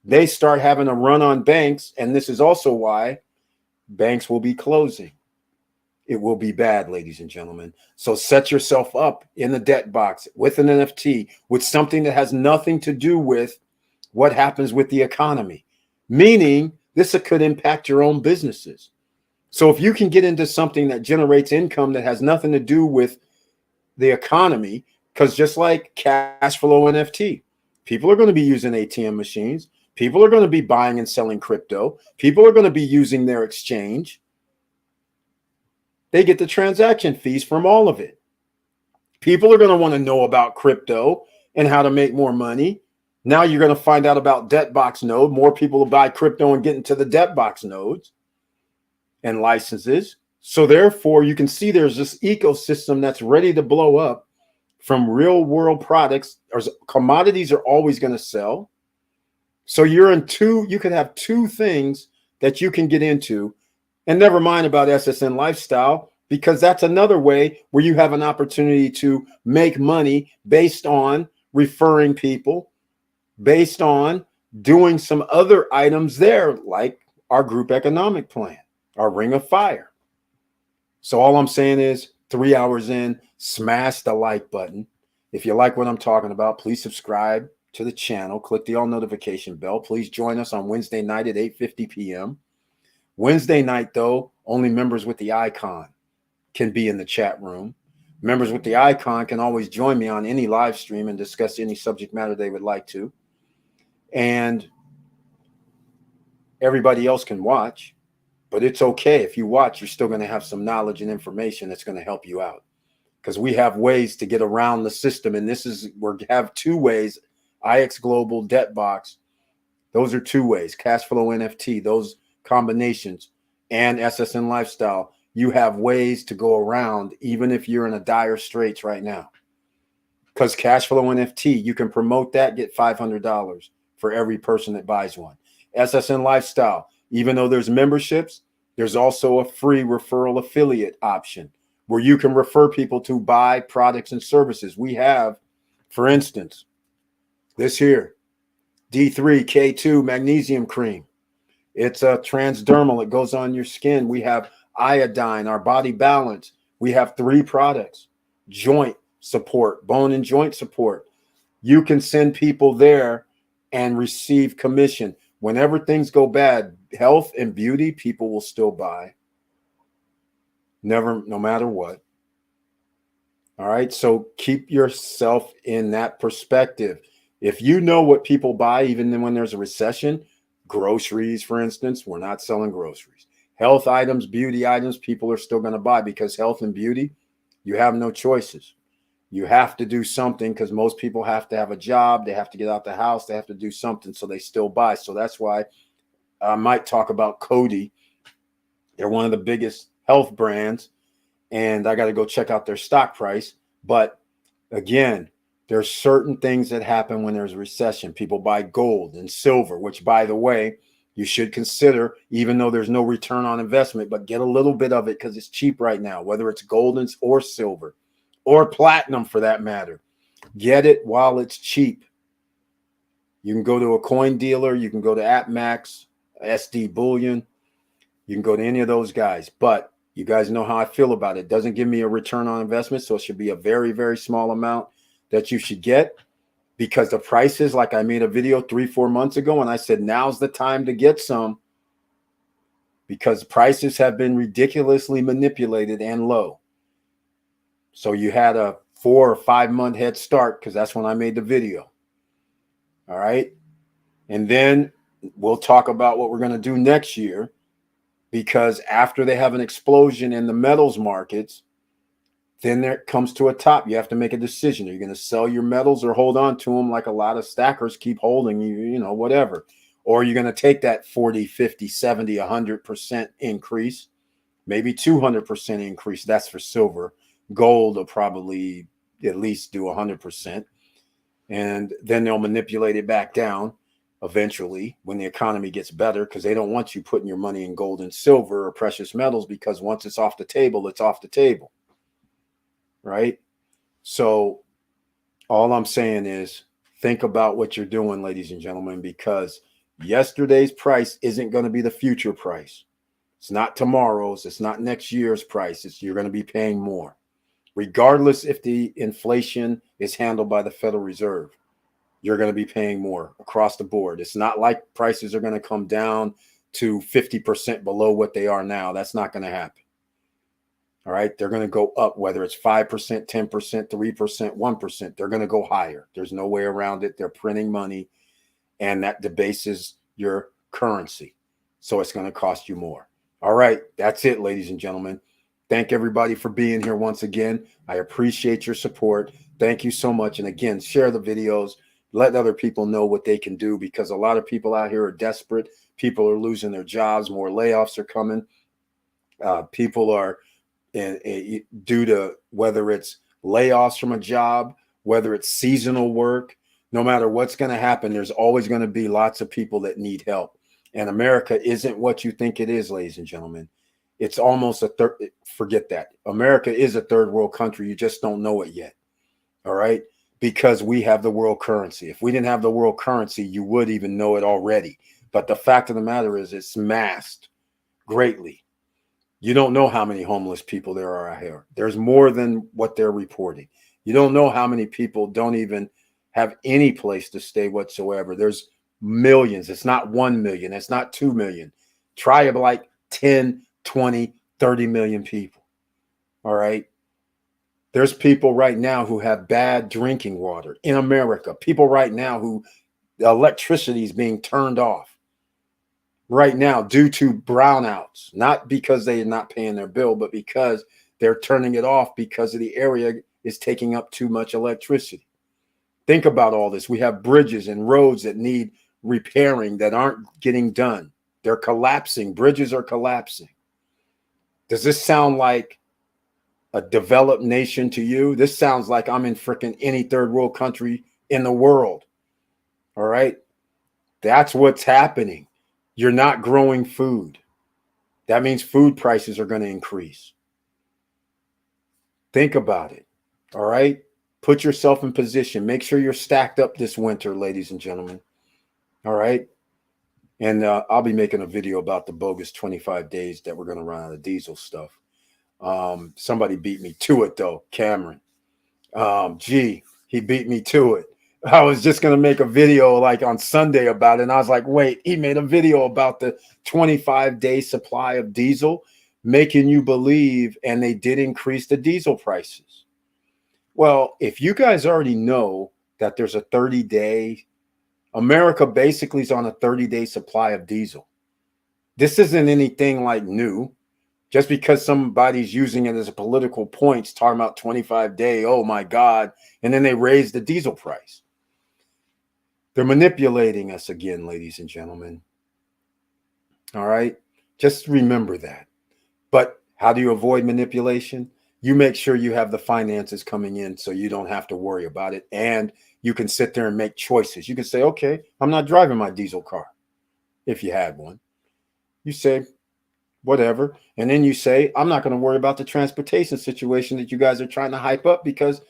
They start having a run on banks. And this is also why banks will be closing. It will be bad, ladies and gentlemen. So set yourself up in the debt box with an NFT, with something that has nothing to do with what happens with the economy, meaning this could impact your own businesses. So if you can get into something that generates income that has nothing to do with the economy, because just like cash flow NFT, people are going to be using ATM machines. People are going to be buying and selling crypto. People are going to be using their exchange. They get the transaction fees from all of it. People are going to want to know about crypto and how to make more money. Now you're going to find out about Debtbox node. More people will buy crypto and get into the Debtbox nodes and licenses. So therefore, you can see there's this ecosystem that's ready to blow up from real world products. Commodities are always going to sell. So you're in you could have two things that you can get into. And never mind about SSN Lifestyle, because that's another way where you have an opportunity to make money based on referring people, based on doing some other items there, like our group economic plan, our Ring of Fire. So all I'm saying is 3 hours in, smash the like button. If you like what I'm talking about, please subscribe to the channel. Click the all notification bell. Please join us on Wednesday night at 8:50 p.m. Wednesday night, though, only members with the icon can be in the chat room. Members with the icon can always join me on any live stream and discuss any subject matter they would like to. And everybody else can watch, but it's okay. If you watch, you're still going to have some knowledge and information that's going to help you out, because we have ways to get around the system. And we have two ways: IX Global, Debtbox, Those are two ways. Cash flow NFT, those combinations, and SSN lifestyle. You have ways to go around even if you're in a dire straits right now. Because cash flow NFT, you can promote that, get $500 for every person that buys one. SSN lifestyle, even though there's memberships, there's also a free referral affiliate option where you can refer people to buy products and services. We have, for instance, this here, D3K2 magnesium cream. It's a transdermal. It goes on your skin. We have iodine, our body balance. We have 3 products. Joint support, bone and joint support. You can send people there and receive commission. Whenever things go bad, health and beauty, people will still buy. No matter what. All right. So keep yourself in that perspective. If you know what people buy, even then when there's a recession, groceries, for instance, we're not selling groceries. Health items, beauty items, people are still going to buy because health and beauty, you have no choices. You have to do something because most people have to have a job. They have to get out the house. They have to do something. So they still buy. So that's why I might talk about Cody. They're one of the biggest health brands. And I got to go check out their stock price. But again, there's certain things that happen when there's a recession. People buy gold and silver, which, by the way, you should consider, even though there's no return on investment, but get a little bit of it because it's cheap right now, whether it's gold or silver or platinum for that matter. Get it while it's cheap. You can go to a coin dealer. You can go to AppMax, SD Bullion. You can go to any of those guys. But you guys know how I feel about it. It doesn't give me a return on investment, so it should be a very, very small amount that you should get because the prices, like I made a video 3-4 months ago, and I said, now's the time to get some because prices have been ridiculously manipulated and low. So you had a 4 or 5 month head start because that's when I made the video. All right. And then we'll talk about what we're going to do next year. Because after they have an explosion in the metals markets, then there comes to a top. You have to make a decision. Are you going to sell your metals or hold on to them like a lot of stackers keep holding, whatever? Or are you going to take that 40, 50, 70, 100% increase, maybe 200% increase? That's for silver. Gold will probably at least do 100%. And then they'll manipulate it back down. Eventually, when the economy gets better, because they don't want you putting your money in gold and silver or precious metals, because once it's off the table, it's off the table. Right? So all I'm saying is think about what you're doing, ladies and gentlemen, because yesterday's price isn't going to be the future price. It's not tomorrow's. It's not next year's price. You're going to be paying more, regardless if the inflation is handled by the Federal Reserve. You're going to be paying more across the board. It's not like prices are going to come down to 50% below what they are now. That's not going to happen. All right. They're going to go up, whether it's 5%, 10%, 3%, 1%. They're going to go higher. There's no way around it. They're printing money, and that debases your currency. So it's going to cost you more. All right. That's it, ladies and gentlemen. Thank everybody for being here once again. I appreciate your support. Thank you so much. And again, share the videos. Let other people know what they can do because a lot of people out here are desperate. People are losing their jobs. More layoffs are coming. People are due to whether it's layoffs from a job, whether it's seasonal work, no matter what's going to happen, there's always going to be lots of people that need help. And America isn't what you think it is, ladies and gentlemen. It's almost a third. Forget that. America is a third world country. You just don't know it yet. All right. Because we have the world currency. If we didn't have the world currency, you would even know it already. But the fact of the matter is it's masked greatly. You don't know how many homeless people there are out here. There's more than what they're reporting. You don't know how many people don't even have any place to stay whatsoever. There's millions. It's not 1 million. It's not 2 million. Try it like 10, 20, 30 million people. All right. There's people right now who have bad drinking water in America. People right now who the electricity is being turned off right now due to brownouts, not because they are not paying their bill, but because they're turning it off because of the area is taking up too much electricity. Think about all this. We have bridges and roads that need repairing that aren't getting done. They're collapsing. Bridges are collapsing. Does this sound like a developed nation to you? This sounds like I'm in freaking any third world country in the world. All right. That's what's happening. You're not growing food. That means food prices are going to increase. Think about it. All right. Put yourself in position. Make sure you're stacked up this winter, ladies and gentlemen. All right. And I'll be making a video about the bogus 25 days that we're going to run out of diesel stuff. Somebody beat me to it, though. Cameron. He beat me to it. I was just going to make a video like on Sunday about it. And I was like, wait, he made a video about the 25-day supply of diesel, making you believe, and they did increase the diesel prices. Well, if you guys already know that there's a 30-day, America basically is on a 30-day supply of diesel. This isn't anything like new. Just because somebody's using it as a political point, talking about 25-day, oh my God, and then they raise the diesel price. They're manipulating us again, ladies and gentlemen. All right? Just remember that. But how do you avoid manipulation? You make sure you have the finances coming in so you don't have to worry about it. And you can sit there and make choices. You can say, okay, I'm not driving my diesel car. If you had one. You say, whatever. And then you say, I'm not going to worry about the transportation situation that you guys are trying to hype up because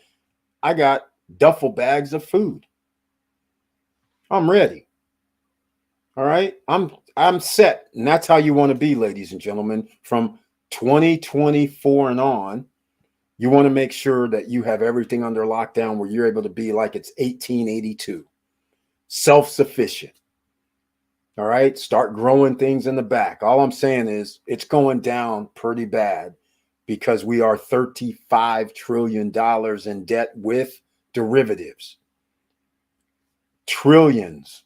I got duffel bags of food. I'm ready. All right. I'm set. And that's how you want to be, ladies and gentlemen. From 2024 and on, you want to make sure that you have everything under lockdown where you're able to be like it's 1882. Self-sufficient. All right. Start growing things in the back. All I'm saying is it's going down pretty bad because we are $35 trillion in debt with derivatives. Trillions.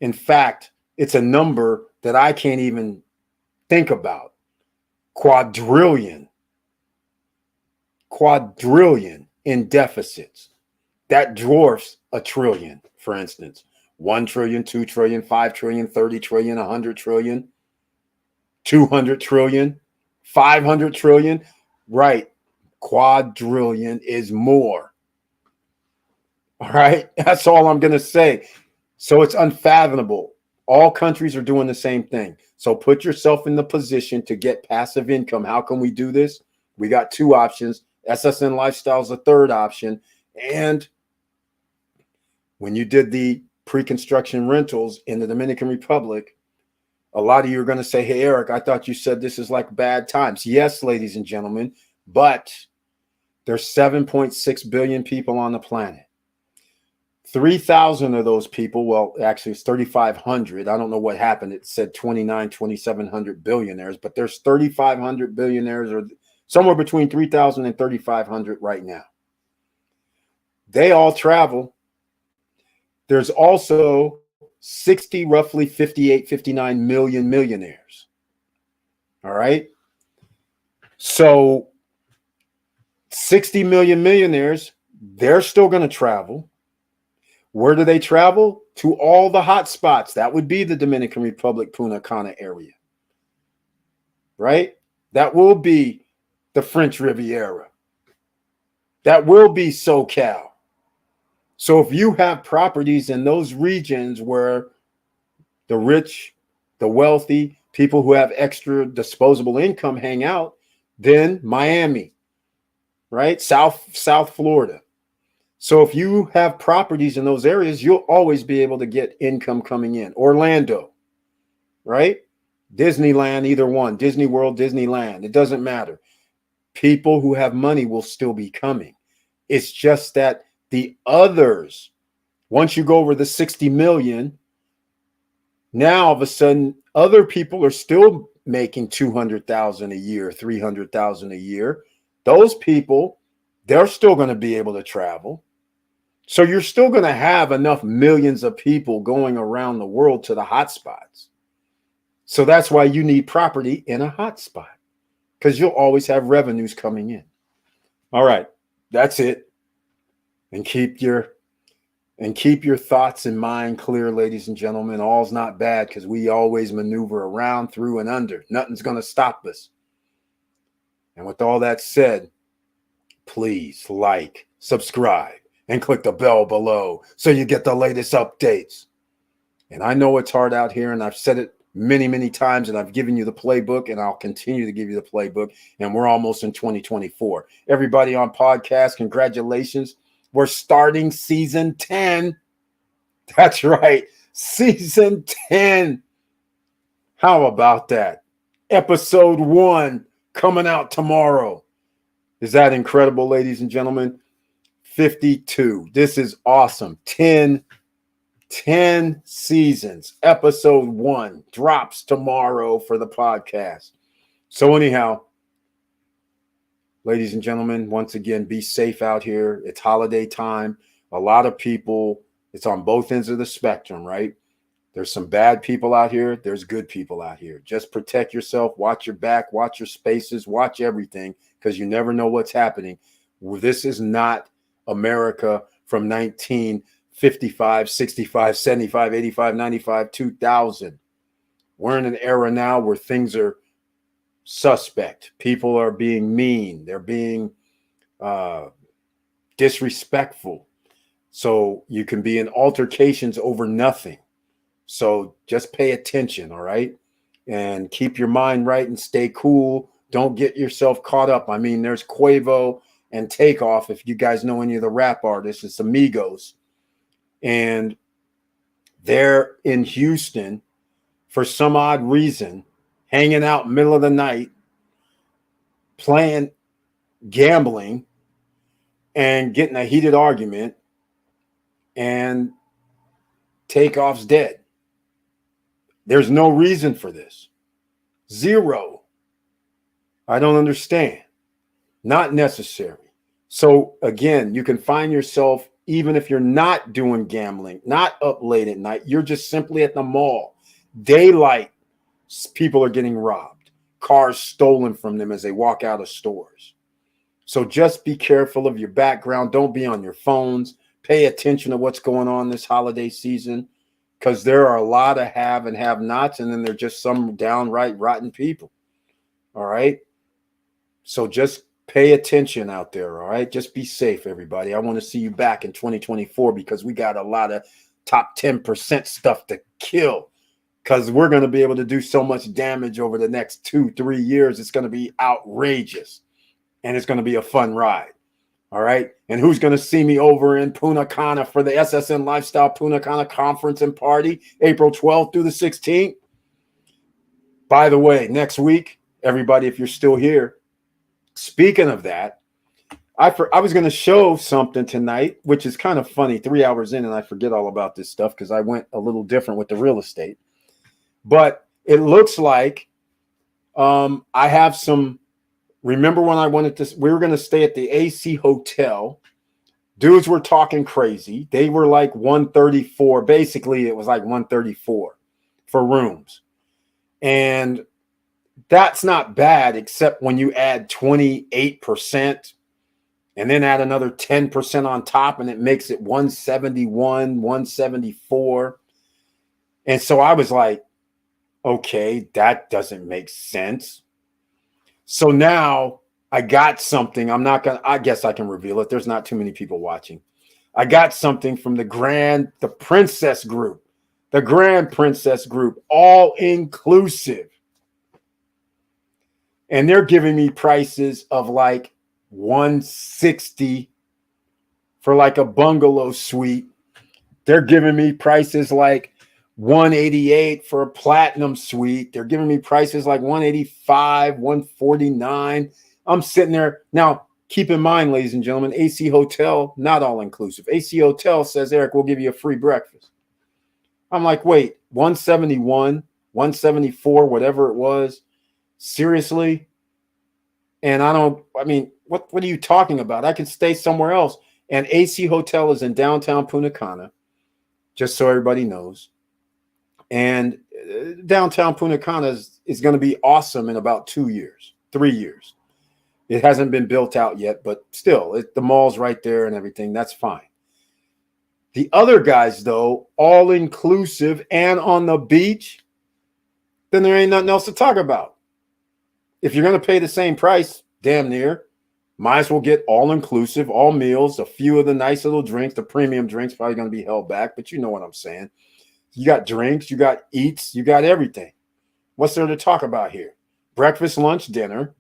In fact, it's a number that I can't even think about. Quadrillion in deficits. That dwarfs a trillion, for instance. 1 trillion, 2 trillion, 5 trillion, 30 trillion, 100 trillion, 200 trillion, 500 trillion. Right. Quadrillion is more. All right. That's all I'm going to say. So it's unfathomable. All countries are doing the same thing. So put yourself in the position to get passive income. How can we do this? We got two options. SSN Lifestyle is the third option. And when you did the pre-construction rentals in the Dominican Republic, a lot of you are going to say, hey, Eric, I thought you said this is like bad times. Yes, ladies and gentlemen, but there's 7.6 billion people on the planet. 3,000 of those people, well, actually it's 3,500. I don't know what happened. It said 2,700 billionaires, but there's 3,500 billionaires or somewhere between 3,000 and 3,500 right now. They all travel. There's also 60, roughly 58, 59 million millionaires. All right. So 60 million millionaires, they're still going to travel. Where do they travel? To all the hot spots. That would be the Dominican Republic, Punta Cana area. Right? That will be the French Riviera. That will be SoCal. So if you have properties in those regions where the rich, the wealthy, people who have extra disposable income hang out, then Miami, right? South Florida. So if you have properties in those areas, you'll always be able to get income coming in. Orlando, right? Disneyland, either one. Disney World, Disneyland. It doesn't matter. People who have money will still be coming. It's just that the others, once you go over the 60 million, now all of a sudden, other people are still making 200,000 a year, 300,000 a year. Those people, they're still going to be able to travel. So you're still going to have enough millions of people going around the world to the hot spots. So that's why you need property in a hot spot, because you'll always have revenues coming in. All right, that's it. And keep your And keep your thoughts and mind clear, ladies and gentlemen. All's not bad because we always maneuver around, through, and under. Nothing's going to stop us. And with all that said, please like, subscribe, and click the bell below so you get the latest updates. And I know it's hard out here, and I've said it many, many times, and I've given you the playbook, and I'll continue to give you the playbook, and we're almost in 2024. Everybody on podcast, congratulations. We're starting season 10. That's right, season 10. How about that? Episode 1 coming out tomorrow. Is that incredible, ladies and gentlemen? 52. This is awesome. 10 seasons. Episode 1 drops tomorrow for the podcast. So anyhow, ladies and gentlemen, once again, be safe out here. It's holiday time. A lot of people, it's on both ends of the spectrum, right? There's some bad people out here. There's good people out here. Just protect yourself. Watch your back. Watch your spaces. Watch everything, because you never know what's happening. This is not America from 1955, 65, 75, 85, 95, 2000. We're in an era now where things are suspect. People are being mean. They're being disrespectful. So you can be in altercations over nothing. So just pay attention, all right? And keep your mind right and stay cool. Don't get yourself caught up. I mean, there's Quavo and Takeoff. If you guys know any of the rap artists, it's Amigos. And they're in Houston for some odd reason, hanging out middle of the night, playing, gambling, and getting a heated argument, and Takeoff's dead. There's no reason for this. Zero. I don't understand. Not necessary. So again, you can find yourself, even if you're not doing gambling, not up late at night, you're just simply at the mall. Daylight, people are getting robbed. Cars stolen from them as they walk out of stores. So just be careful of your background. Don't be on your phones. Pay attention to what's going on this holiday season, because there are a lot of have and have nots, and then there's just some downright rotten people. All right. So just pay attention out there. All right. Just be safe, everybody. I want to see you back in 2024, because we got a lot of top 10% stuff to kill, because we're going to be able to do so much damage over the next 2-3 years. It's going to be outrageous, and it's going to be a fun ride. All right. And who's going to see me over in Punta Cana for the SSN Lifestyle Punta Cana Conference and Party, April 12th through the 16th? By the way, next week, everybody, if you're still here, speaking of that, I was going to show something tonight, which is kind of funny. 3 hours in, and I forget all about this stuff because I went a little different with the real estate. But it looks like I have some. Remember when I wanted to, we were going to stay at the AC Hotel. Dudes were talking crazy. They were like 134. Basically, it was like 134 for rooms. And that's not bad, except when you add 28% and then add another 10% on top, and it makes it 171, 174. And so I was like, okay, that doesn't make sense. So now I got something. I guess I can reveal it. There's not too many people watching. I got something from the Grand Princess Group, all inclusive. And they're giving me prices of like 160 for like a bungalow suite. They're giving me prices like 188 for a platinum suite. They're giving me prices like 185, 149. I'm sitting there. Now, keep in mind, ladies and gentlemen, AC Hotel, not all inclusive. AC Hotel says, Eric, we'll give you a free breakfast. I'm like, wait, 171, 174, whatever it was. Seriously? And I mean, what are you talking about? I could stay somewhere else. And AC Hotel is in downtown Punta Cana, just so everybody knows. And downtown Punta Cana is going to be awesome in about 2 years, 3 years. It hasn't been built out yet, but still, the mall's right there and everything. That's fine. The other guys, though, all inclusive and on the beach, then there ain't nothing else to talk about. If you're going to pay the same price, damn near, might as well get all inclusive, all meals, a few of the nice little drinks. The premium drinks probably going to be held back, but you know what I'm saying. You got drinks, you got eats, you got everything. What's there to talk about here? Breakfast, lunch, dinner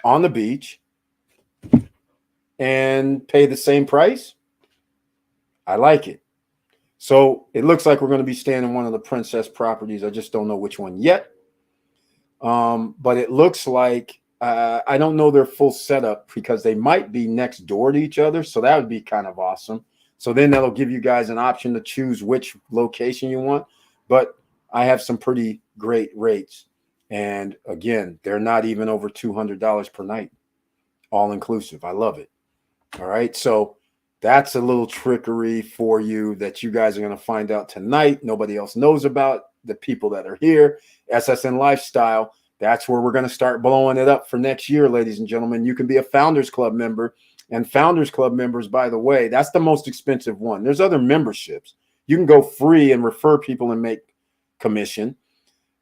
on the beach and pay the same price. I like it. So it looks like we're going to be staying in one of the Princess properties. I just don't know which one yet. But it looks like I don't know their full setup because they might be next door to each other. So that would be kind of awesome. So then that'll give you guys an option to choose which location you want. But I have some pretty great rates. And again, they're not even over $200 per night, all inclusive. I love it. All right. So that's a little trickery for you that you guys are going to find out tonight. Nobody else knows about. The people that are here, SSN Lifestyle. That's where we're going to start blowing it up for next year, ladies and gentlemen. You can be a Founders Club member. And Founders Club members, by the way, that's the most expensive one. There's other memberships. You can go free and refer people and make commission.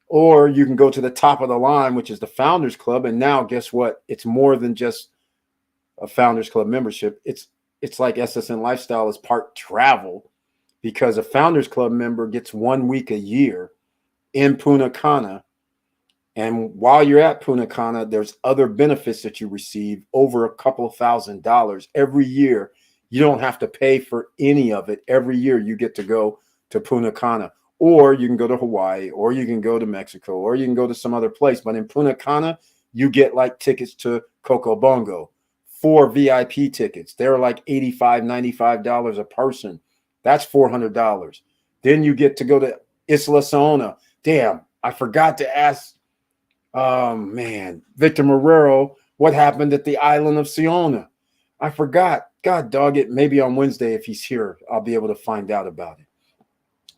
Or you can go to the top of the line, which is the Founders Club. And now, guess what? It's more than just a Founders Club membership. It's like SSN Lifestyle is part travel, because a Founders Club member gets 1 week a year in Punta Cana. And while you're at Punta Cana, there's other benefits that you receive over a couple of $1,000s every year. You don't have to pay for any of it. Every year you get to go to Punta Cana, or you can go to Hawaii, or you can go to Mexico, or you can go to some other place. But in Punta Cana, you get like tickets to Coco Bongo, 4 VIP tickets. They're like $85, $95 a person. That's $400. Then you get to go to Isla Saona. Damn, I forgot to ask, Victor Marrero, what happened at the island of Saona? I forgot. God dog it. Maybe on Wednesday, if he's here, I'll be able to find out about it.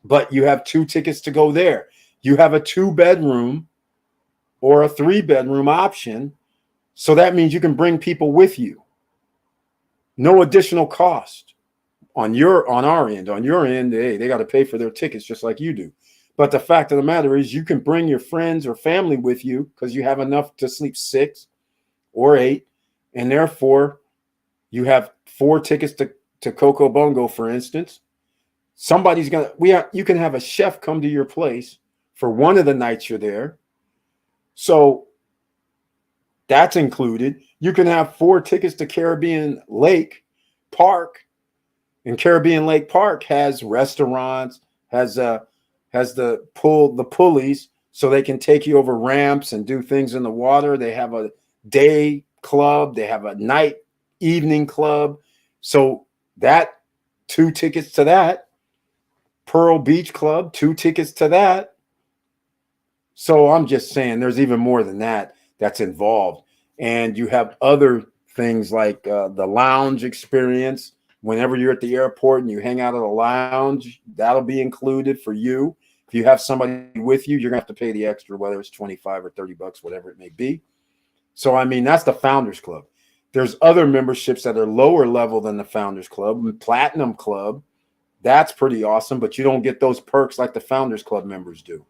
But you have 2 tickets to go there. You have a 2-bedroom or a 3-bedroom option. So that means you can bring people with you. No additional cost on our end. On your end, hey, they got to pay for their tickets just like you do. But the fact of the matter is you can bring your friends or family with you because you have enough to sleep 6 or 8. And therefore, you have 4 tickets to Coco Bongo, for instance. Somebody's going to, you can have a chef come to your place for one of the nights you're there. So that's included. You can have 4 tickets to Caribbean Lake Park. And Caribbean Lake Park has restaurants, has the pulleys, so they can take you over ramps and do things in the water. They have a day club. They have a night evening club. So that 2 tickets to that. Pearl Beach Club, 2 tickets to that. So I'm just saying there's even more than that that's involved. And you have other things like the lounge experience. Whenever you're at the airport and you hang out at a lounge, that'll be included for you. If you have somebody with you, you're going to have to pay the extra, whether it's 25 or 30 bucks, whatever it may be. So, I mean, that's the Founders Club. There's other memberships that are lower level than the Founders Club. Platinum Club, that's pretty awesome, but you don't get those perks like the Founders Club members do.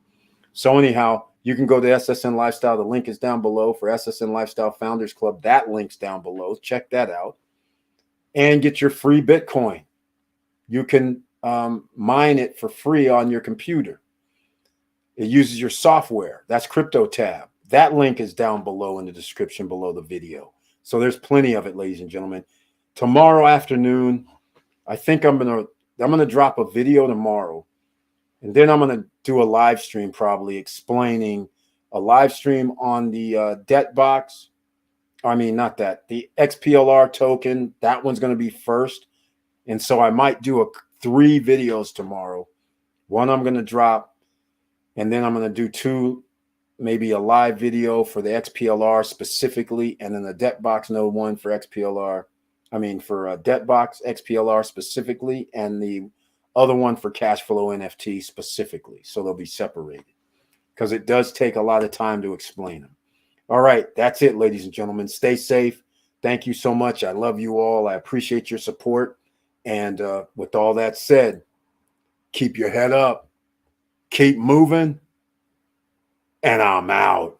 So anyhow, you can go to SSN Lifestyle. The link is down below for SSN Lifestyle Founders Club. That link's down below. Check that out. And get your free Bitcoin. You can mine it for free on your computer. It uses your software. That's CryptoTab. That link is down below in the description below the video. So there's plenty of it, ladies and gentlemen. Tomorrow afternoon, I think I'm gonna drop a video tomorrow, and then I'm gonna do a live stream, probably explaining a live stream on the debt box. I mean, not that, the XPLR token. That one's going to be first. And so I might do 3 videos tomorrow. One I'm going to drop, and then I'm going to do 2, maybe a live video for the XPLR specifically, and then the debt box node one for XPLR. I mean, for debt box XPLR specifically, and the other one for cash flow NFT specifically. So they'll be separated because it does take a lot of time to explain them. All right, that's it, ladies and gentlemen. Stay safe. Thank you so much. I love you all. I appreciate your support. And with all that said, keep your head up, keep moving, and I'm out.